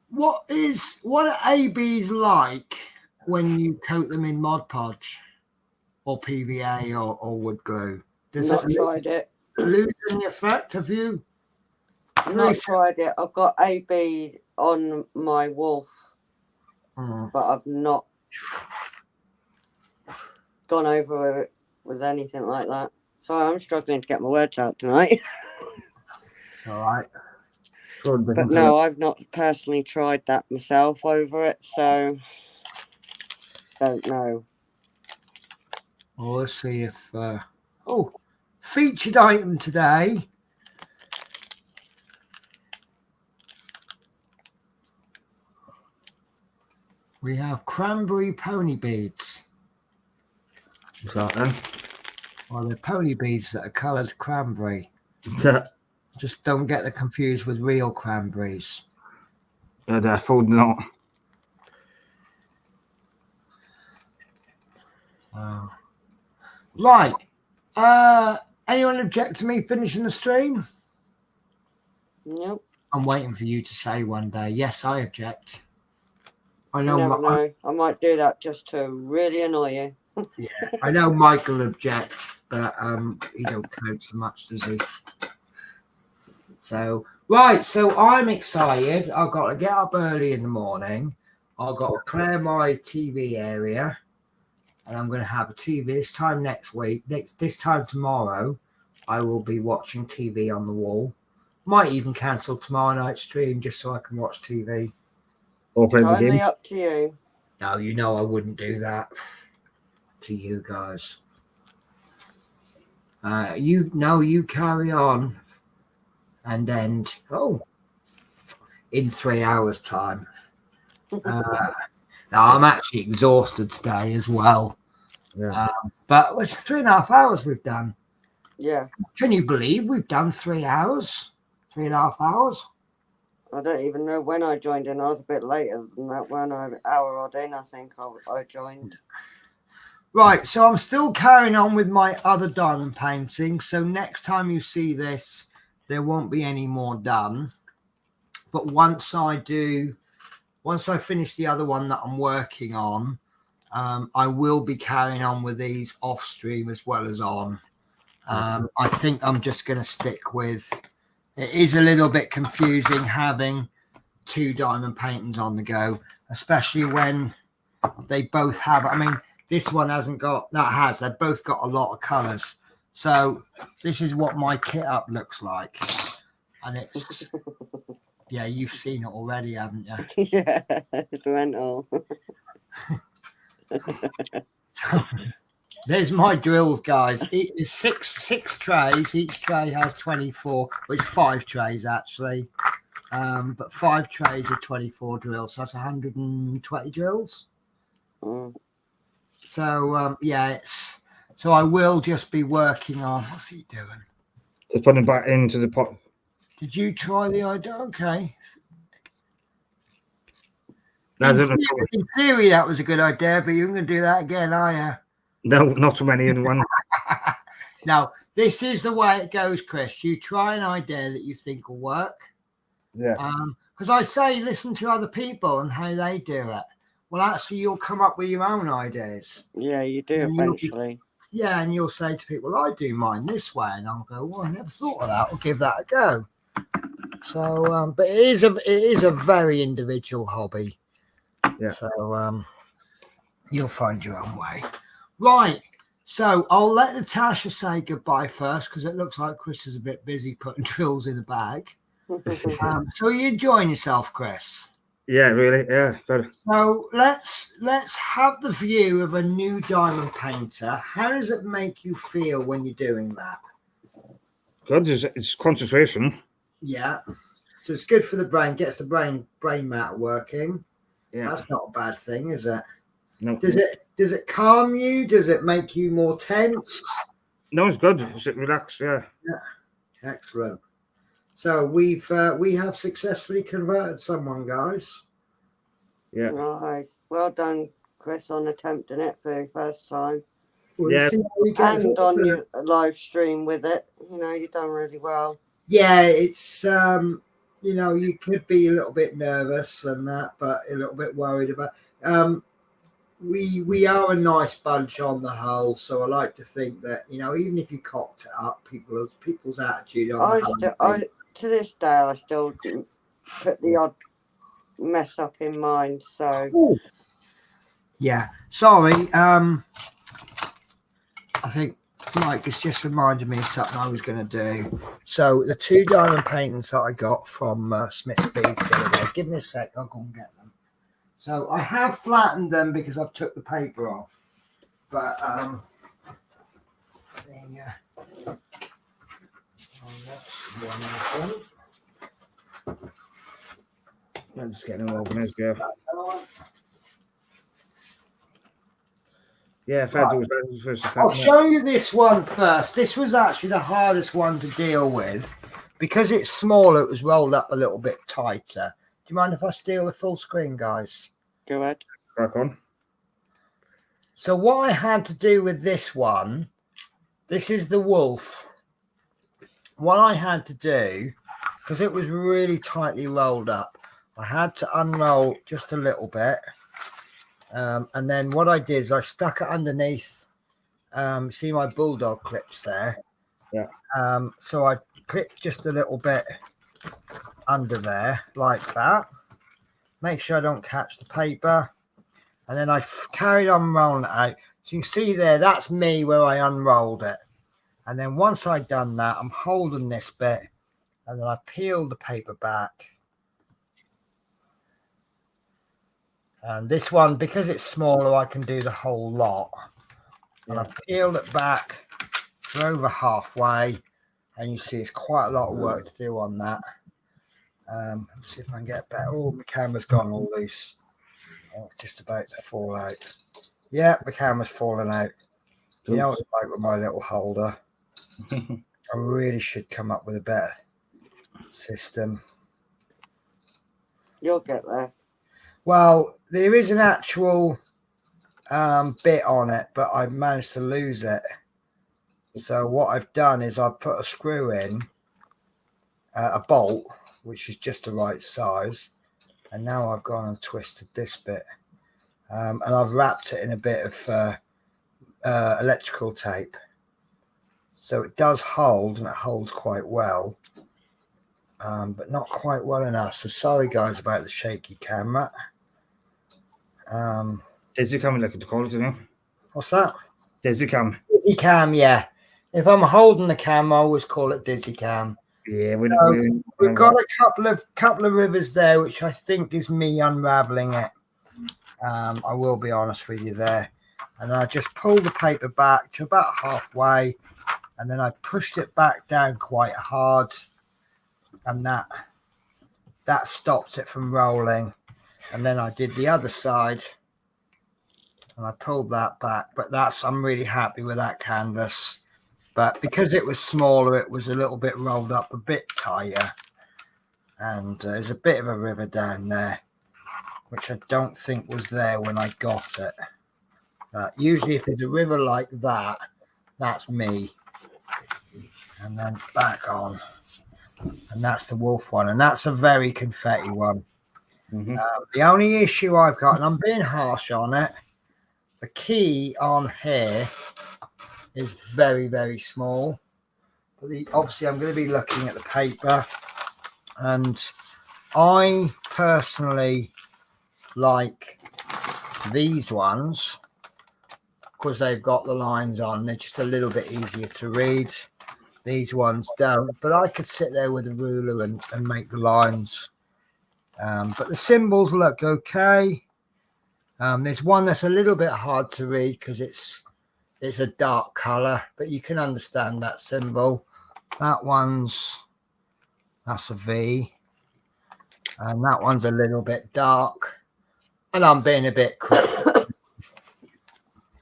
What are ABs like when you coat them in Mod Podge or PVA or wood glue? Does Not tried it. Lose any effect? Have you? Not tried it. I've got AB on my wolf, but I've not gone over it with anything like that. Sorry, I'm struggling to get my words out tonight. All right. But no, I've not personally tried that myself over it, so don't know. Well, let's see if featured item today. We have cranberry pony beads. What's that then? Well, they're pony beads that are coloured cranberry. Yeah. Just don't get them confused with real cranberries. They're definitely not. Right. Anyone object to me finishing the stream? Nope. I'm waiting for you to say one day, yes, I object. I You know. never know. I might do that just to really annoy you. Yeah, I know Michael object, but he don't count so much, does he? So right, so I'm excited. I've got to get up early in the morning. I've got to clear my TV area. and I'm going to have a TV this time next week. This time tomorrow, I will be watching TV on the wall. Might even cancel tomorrow night's stream just so I can watch TV. Or play the game. Totally up to you. No, you know I wouldn't do that to you guys. You carry on and end. In 3 hours' time. Now I'm actually exhausted today as well. Yeah. But it's 3.5 hours we've done. Yeah. Can you believe we've done 3 hours? 3.5 hours? I don't even know when I joined in. I was a bit later than that. When an hour odd in, I think I joined. Right, so I'm still carrying on with my other diamond painting. So next time you see this, there won't be any more done. But once I finish the other one that I'm working on, I will be carrying on with these off stream as well as on. I think I'm just going to stick with. It is a little bit confusing having 2 diamond paintings on the go, especially when they both have. I mean, this one hasn't got. They've both got a lot of colours. So this is what my kit up looks like, and it's. Yeah, you've seen it already, haven't you? Yeah, it's mental. There's my drills, guys. It's six trays. Each tray has 24, which 5 trays actually. But 5 trays are 24 drills. So that's 120 drills. Mm. So so I will just be working on. What's he doing? Just putting it back into the pot. Did you try the idea? Okay. In theory, that was a good idea, but you're going to do that again, are you? No, not too many in one. Now, this is the way it goes, Chris. You try an idea that you think will work. Yeah. Because I say, listen to other people and how they do it. Well, actually, you'll come up with your own ideas. Yeah, you do eventually. Yeah, and you'll say to people, I do mine this way. And I'll go, well, I never thought of that. I'll give that a go. So, but it is a very individual hobby. Yeah. So, you'll find your own way. Right. So I'll let Natasha say goodbye first because it looks like Chris is a bit busy putting drills in a bag. So are you enjoying yourself, Chris? Yeah, really. Yeah. Good. So let's have the view of a new diamond painter. How does it make you feel when you're doing that? Good. It's concentration. Yeah. So it's good for the brain, gets the brain matter working. Yeah. That's not a bad thing, is it? No. Does it calm you? Does it make you more tense? No, it's good. It's relaxed. Yeah. Yeah. Excellent. So we have successfully converted someone, guys. Yeah. Nice. Well done, Chris, on attempting it for the first time. Yeah. And on your live stream with it. You know, you've done really well. Yeah, it's you could be a little bit nervous and that, but a little bit worried about. We are a nice bunch on the whole, so I like to think that even if you cocked it up, people's attitude on the whole. To this day, I still put the odd mess up in mind. So Ooh. Yeah, sorry. I think Mike has just reminded me of something I was going to do. So the 2 diamond paintings that I got from Smith's Beads the other day. Give me a sec, I'll go and get them. So I have flattened them because I've took the paper off. But I'm just getting them organised. Yeah. Yeah, if I do it first. I'll show you this one first. This was actually the hardest one to deal with. Because it's smaller, it was rolled up a little bit tighter. Do you mind if I steal the full screen, guys? go ahead. Crack on. So what I had to do with this one, this is the wolf. What I had to do, because it was really tightly rolled up, I had to unroll just a little bit. And then what I did is I stuck it underneath. See my bulldog clips there? Yeah. So I clipped just a little bit under there like that. Make sure I don't catch the paper. And then I carried on rolling it out. So you can see there, that's me where I unrolled it. And then once I've done that, I'm holding this bit and then I peel the paper back. And this one, because it's smaller, I can do the whole lot. And I've peeled it back for over halfway. And you see it's quite a lot of work to do on that. Let's see if I can get better. Oh, my camera's gone all loose. Oh, it's just about to fall out. Yeah, the camera's falling out. You know what it's like with my little holder. I really should come up with a better system. You'll get there. Well, there is an actual bit on it, but I've managed to lose it. So what I've done is I've put a screw in, a bolt, which is just the right size. And now I've gone and twisted this bit. And I've wrapped it in a bit of electrical tape. So it does hold, and it holds quite well. But not quite well enough. So sorry, guys, about the shaky camera. Dizzy cam looking to call it, you? What's that? Dizzy cam. Dizzy cam, yeah. If I'm holding the cam, I always call it dizzy cam. Yeah, we've got a couple of rivers there, which I think is me unraveling it. I will be honest with you there. And I just pulled the paper back to about halfway, and then I pushed it back down quite hard, and that stopped it from rolling. And then I did the other side, and I pulled that back. But I'm really happy with that canvas. But because it was smaller, it was a little bit rolled up, a bit tighter. And there's a bit of a river down there, which I don't think was there when I got it. Usually if there's a river like that, that's me. And then back on. And that's the wolf one. And that's a very confetti one. Mm-hmm. The only issue I've got, and I'm being harsh on it, the key on here is very, very small. But obviously I'm going to be looking at the paper, and I personally like these ones because they've got the lines on. They're just a little bit easier to read. These ones don't, but I could sit there with a ruler and make the lines. But the symbols look okay. There's one that's a little bit hard to read because it's a dark color, but you can understand that symbol. That's a V, and that one's a little bit dark, and I'm being a bit quick.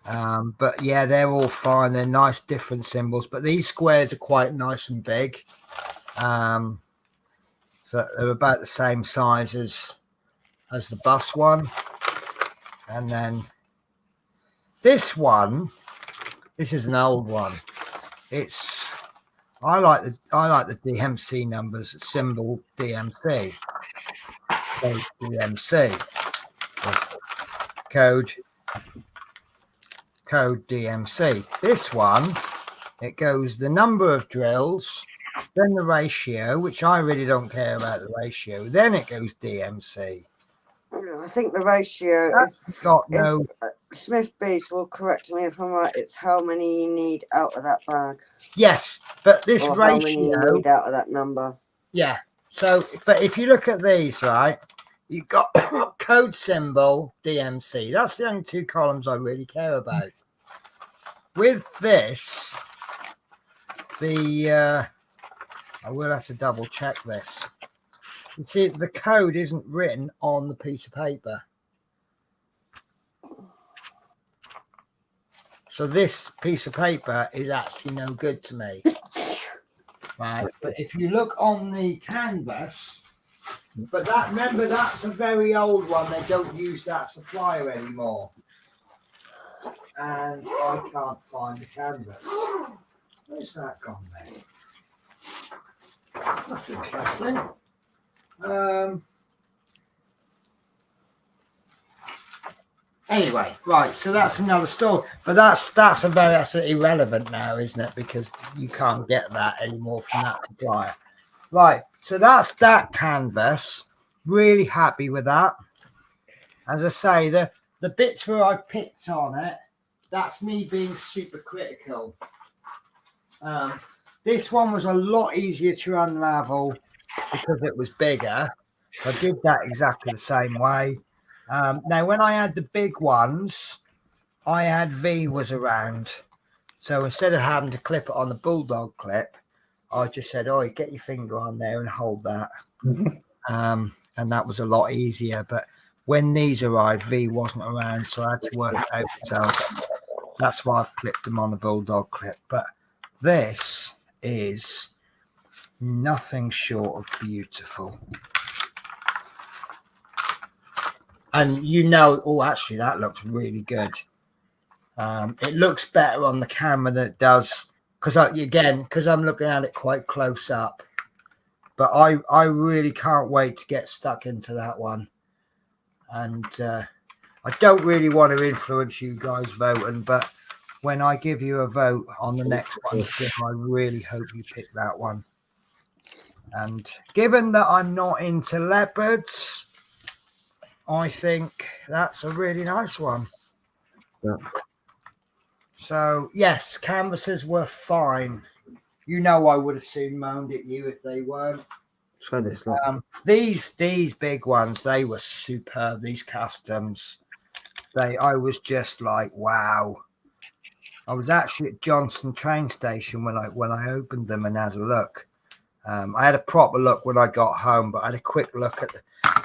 But yeah, they're all fine. They're nice different symbols, but these squares are quite nice and big. But they're about the same size as the bus one. And then this one, this is an old one. I like the DMC numbers, symbol DMC. So DMC. Code DMC. This one, it goes the number of drills, then the ratio, which I really don't care about the ratio. Then it goes DMC. I think the ratio, Smith Beast will correct me if I'm right, it's how many you need out of that bag. Yes, but this or ratio, how many you need out of that number. Yeah. So, but if you look at these, right, you've got code symbol DMC. That's the only two columns I really care about. With this, I will have to double check this. You see, the code isn't written on the piece of paper. So this piece of paper is actually no good to me. Right. But if you look on the canvas, remember that's a very old one. They don't use that supplier anymore. And I can't find the canvas. Where's that gone then? That's interesting. Anyway, right, so that's another story, but that's irrelevant now, isn't it? Because you can't get that anymore from that supplier. Right, so that's that canvas. Really happy with that. As I say, the bits where I picked on it, that's me being super critical. This one was a lot easier to unravel because it was bigger. So I did that exactly the same way. Now, when I had the big ones, I had V was around. So instead of having to clip it on the bulldog clip, I just said, oh, get your finger on there and hold that. And that was a lot easier. But when these arrived, V wasn't around, so I had to work it out myself. That's why I've clipped them on the bulldog clip. But this is nothing short of beautiful. And you know, oh, actually, that looks really good. It looks better on the camera than it does because I'm looking at it quite close up. But I really can't wait to get stuck into that one. And I don't really want to influence you guys voting, but when I give you a vote on the next one, I really hope you pick that one. And given that I'm not into leopards, I think that's a really nice one. Yeah. So, yes, canvases were fine. You know I would have soon moaned at you if they weren't. These big ones, they were superb. These customs, I was just like, wow. I was actually at Johnston train station when I opened them and had a look. I had a proper look when I got home, but I had a quick look at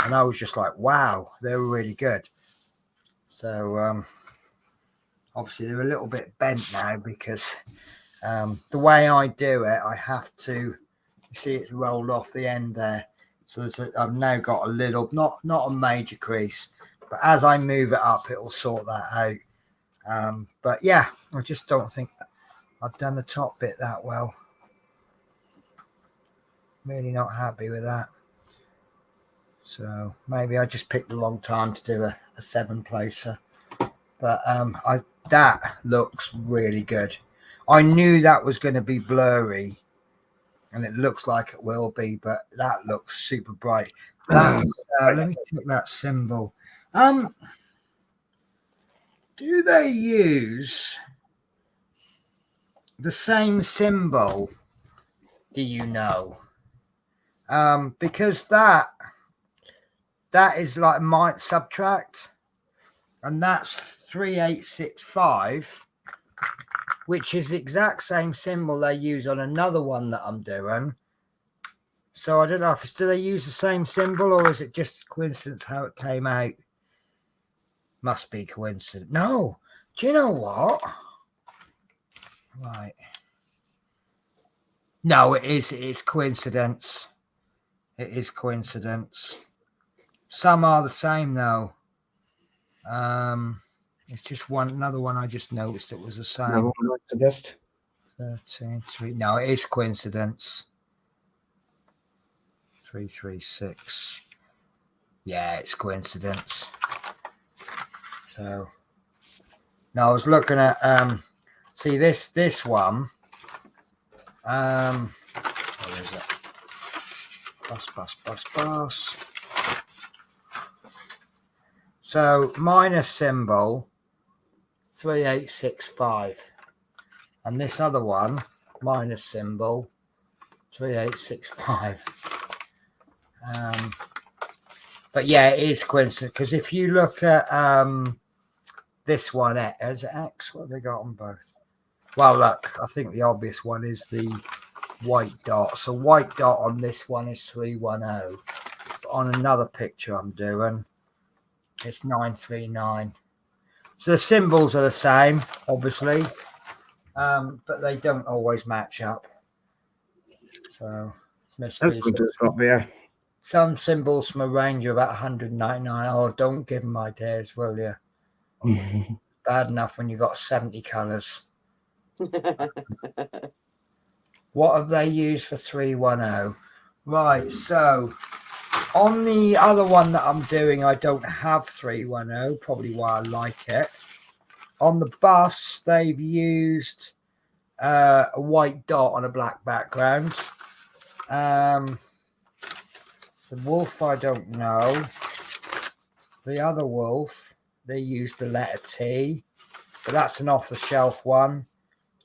and I was just like, wow, they were really good. So obviously they're a little bit bent now because the way I do it, I have to, you see it's rolled off the end there. So I've now got a little, not a major crease, but as I move it up, it'll sort that out. But yeah, I just don't think I've done the top bit that well. Really not happy with that. So maybe I just picked the wrong time to do a 7-placer. But that looks really good. I knew that was going to be blurry, and it looks like it will be, but that looks super bright. Let me check that symbol. Do they use the same symbol? Do you know? Because that is like might subtract, and that's 3865, which is the exact same symbol they use on another one that I'm doing. So I don't know if do they use the same symbol or is it just coincidence how it came out? Must be coincidence. No, do you know what? Right. No, it is coincidence. It is coincidence. Some are the same though. It's just another one I just noticed it was the same. 13, no, it is coincidence. 336. Yeah, it's coincidence. So now I was looking at see this one. What is it? Bus. So minus symbol 3865. And this other one, minus symbol 3865. But yeah, it is coincidence because if you look at this one, is it X? What have they got on both? Well, look, I think the obvious one is the white dot. So white dot on this one is 310. But on another picture I'm doing, it's 939. So the symbols are the same, obviously, but they don't always match up. So some symbols from a range of about 199. Oh, don't give them ideas, will you? Bad enough when you've got 70 colours. What have they used for 310? Right, so on the other one that I'm doing, I don't have 310, probably why I like it. On the bus, they've used a white dot on a black background. The wolf, I don't know. The other wolf, they used the letter T. but that's an off-the-shelf one.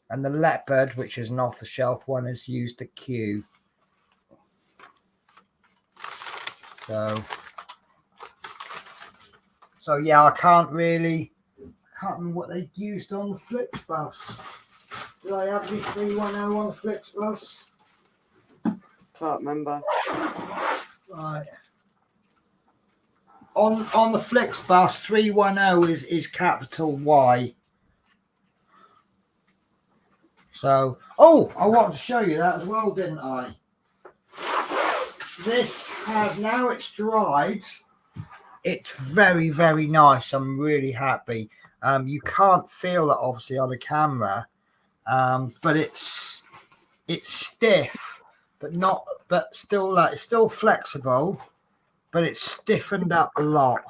And the Leopard, which is an off-the-shelf one, is used at Q. So yeah, I can't remember what they used on the Flixbus. Did I have the 310 on the Flixbus? Can't remember. Right. On the Flixbus, 310 is capital Y. So, I wanted to show you that as well, didn't I? This has, now it's dried, it's very, very nice. I'm really happy. You can't feel it obviously on the camera, but it's stiff, but still it's still flexible, but it's stiffened up a lot.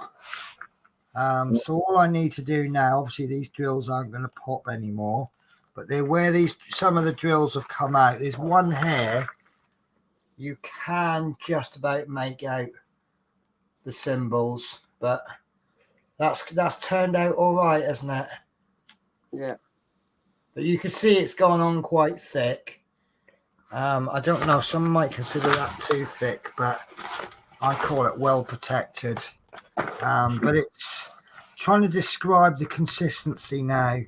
So all I need to do now, obviously these drills aren't going to pop anymore, but they're where some of the drills have come out. There's one here. You can just about make out the symbols, but that's turned out all right, hasn't it? Yeah. But you can see it's gone on quite thick. I don't know, some might consider that too thick, but I call it well protected. But it's trying to describe the consistency now,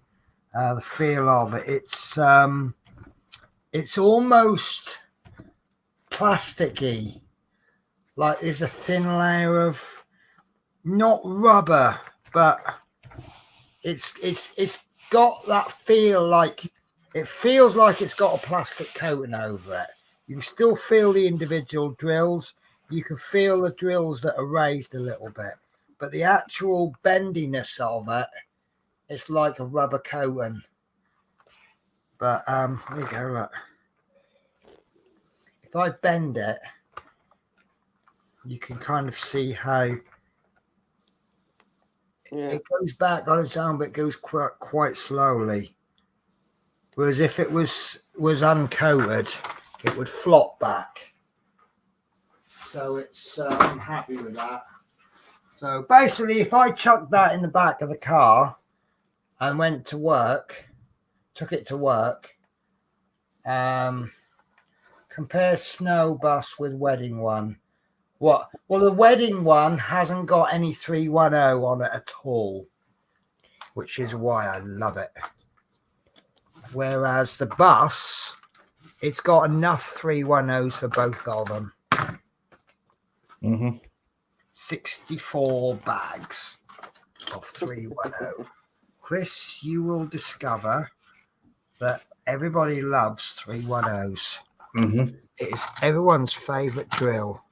the feel of it. It's almost plasticky, like there's a thin layer of not rubber, but it's got that feel, like it feels like it's got a plastic coating over it. You can still feel the individual drills. You can feel the drills that are raised a little bit, but the actual bendiness of it, it's like a rubber coating. But there you go, look. If I bend it, you can kind of see how it goes back on its own, but it goes quite slowly. Whereas if it was uncoated, it would flop back. So it's I'm happy with that. So basically, if I chucked that in the back of the car and went to work, took it to work, compare snow bus with wedding one. What? Well, the wedding one hasn't got any 310 on it at all, which is why I love it. Whereas the bus, it's got enough 310s for both of them. 64 bags of 310. Chris, you will discover that everybody loves 310s. It is everyone's favourite drill.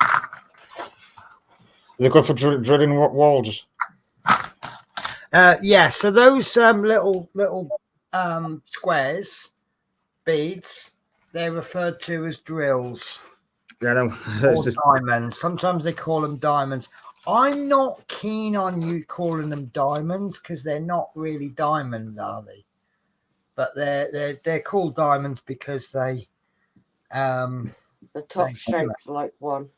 They're good for drilling walls. Yeah, so those little squares, beads, they're referred to as drills. Yeah, no. Or diamonds. Sometimes they call them diamonds. I'm not keen on you calling them diamonds because they're not really diamonds, are they? But they're called diamonds because they the top shaped like one.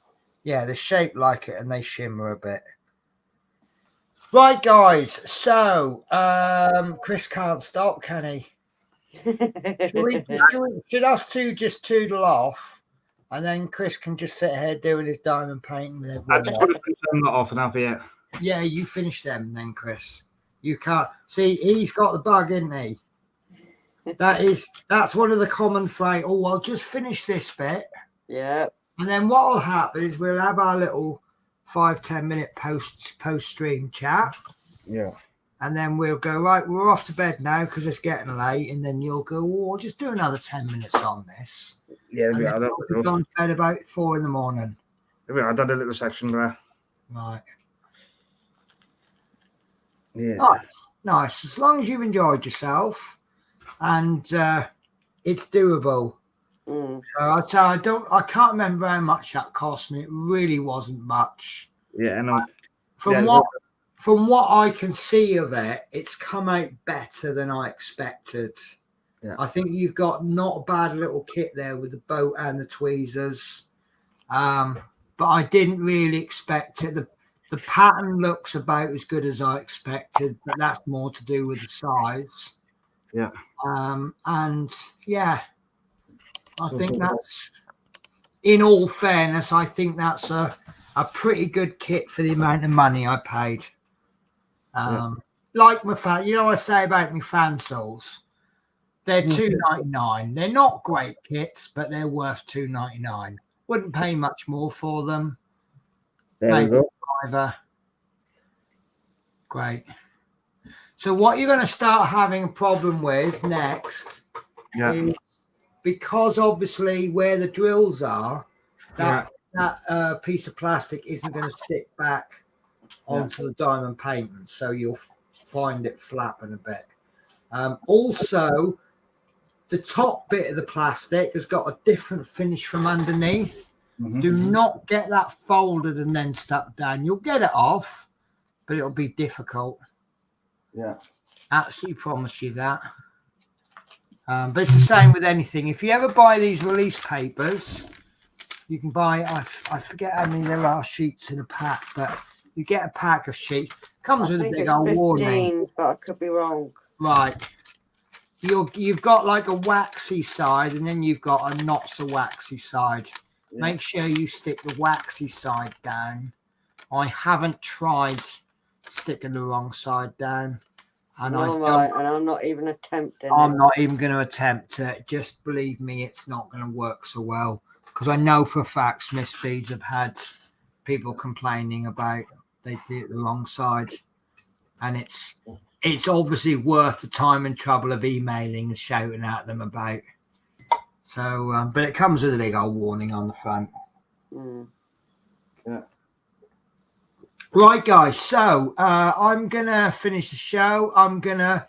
Yeah, they're shaped like it and they shimmer a bit. Right, guys. So Chris can't stop, can he? Should us two just toodle off? And then Chris can just sit here doing his diamond painting. I just want to finish them not off and have it. Yeah, you finish them then, Chris. You can't see he's got the bug, isn't he? That's one of the common phrases. Oh, I'll just finish this bit. Yeah. And then what will happen is we'll have our little 5-10 minute post stream chat. Yeah. And then we'll go, right, we're off to bed now because it's getting late. And then you'll go, oh, I'll just do another 10 minutes on this. Yeah, and then we'll be on bed about 4 in the morning. I did a little section there. Right. Yeah. Nice. As long as you've enjoyed yourself and it's doable. So I'd say I can't remember how much that cost me. It really wasn't much. Yeah, I know. From what I can see of it, it's come out better than I expected. Yeah. I think you've got not a bad little kit there with the boat and the tweezers. But I didn't really expect it. The pattern looks about as good as I expected, but that's more to do with the size. Yeah. And yeah, I think that's, in all fairness, I think that's a pretty good kit for the amount of money I paid. Like my fan, you know what I say about my Fansols? They're $2.99. They're not great kits, but they're worth $2.99. Wouldn't pay much more for them. There we go. $5. Great. So what you're going to start having a problem with next is, because obviously where the drills are, that piece of plastic isn't going to stick back onto the diamond painting, so you'll find it flapping a bit. Also, the top bit of the plastic has got a different finish from underneath. Do not get that folded and then stuck down. You'll get it off, but it'll be difficult. Yeah, absolutely promise you that. But it's the same with anything. If you ever buy these release papers, you can buy, I forget how many there are sheets in a pack, but you get a pack of sheets. Comes with a big old warning. But I could be wrong. Right. You've got like a waxy side, and then you've got a not so waxy side. Make sure you stick the waxy side down. I haven't tried sticking the wrong side down. And and I'm not even attempting. I'm not even going to attempt it. Just believe me, it's not going to work so well. Because I know for a fact Smith's Beads have had people complaining about they did it the wrong side. And it's obviously worth the time and trouble of emailing and shouting at them about. So, but it comes with a big old warning on the front. Yeah. Right, guys. So I'm gonna finish the show. I'm gonna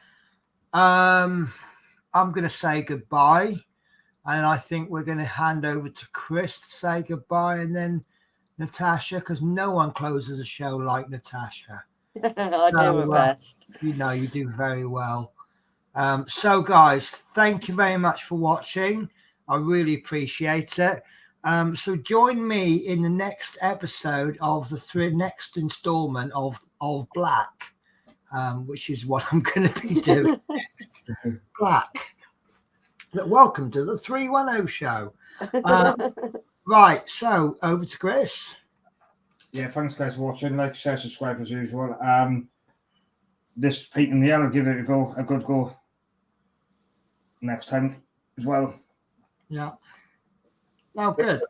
say goodbye, and I think we're gonna hand over to Chris to say goodbye, and then Natasha, because no one closes a show like Natasha. I do my best. You know, you do very well. So, guys, thank you very much for watching. I really appreciate it. So join me in the next episode of the next installment of Black, which is what I'm going to be doing next. Black. Welcome to the 310 show. Right, so over to Chris. Yeah, thanks guys for watching. Like, share, subscribe as usual. This painting the yellow, give it a good go next time as well. Yeah. Oh, good.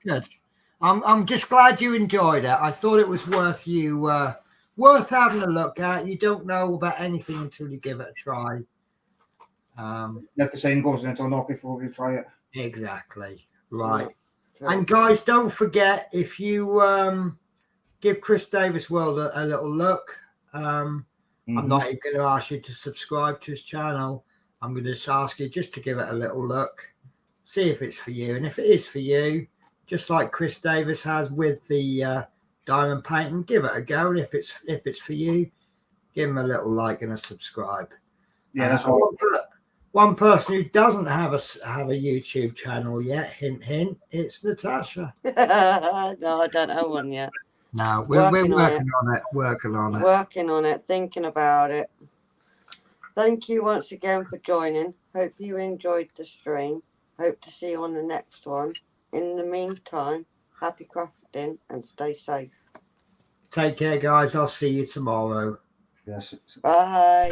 I'm just glad you enjoyed it. I thought it was worth having a look at. You don't know about anything until you give it a try. Like the saying goes, until knock before you try it. Exactly. Right. Yeah. And guys, don't forget, if you give Chris Davis World a little look, I'm not even going to ask you to subscribe to his channel. I'm going to just ask you just to give it a little look. See if it's for you, and if it is for you, just like Chris Davis has with the diamond painting, give it a go. And if it's for you, give him a little like and a subscribe. Yeah, that's all. One person who doesn't have a YouTube channel yet, hint, hint, it's Natasha. No, I don't have one yet. No, we're working on it. Working on it, thinking about it. Thank you once again for joining. Hope you enjoyed the stream. Hope to see you on the next one. In the meantime, happy crafting and stay safe. Take care, guys. I'll see you tomorrow. Yes. Bye.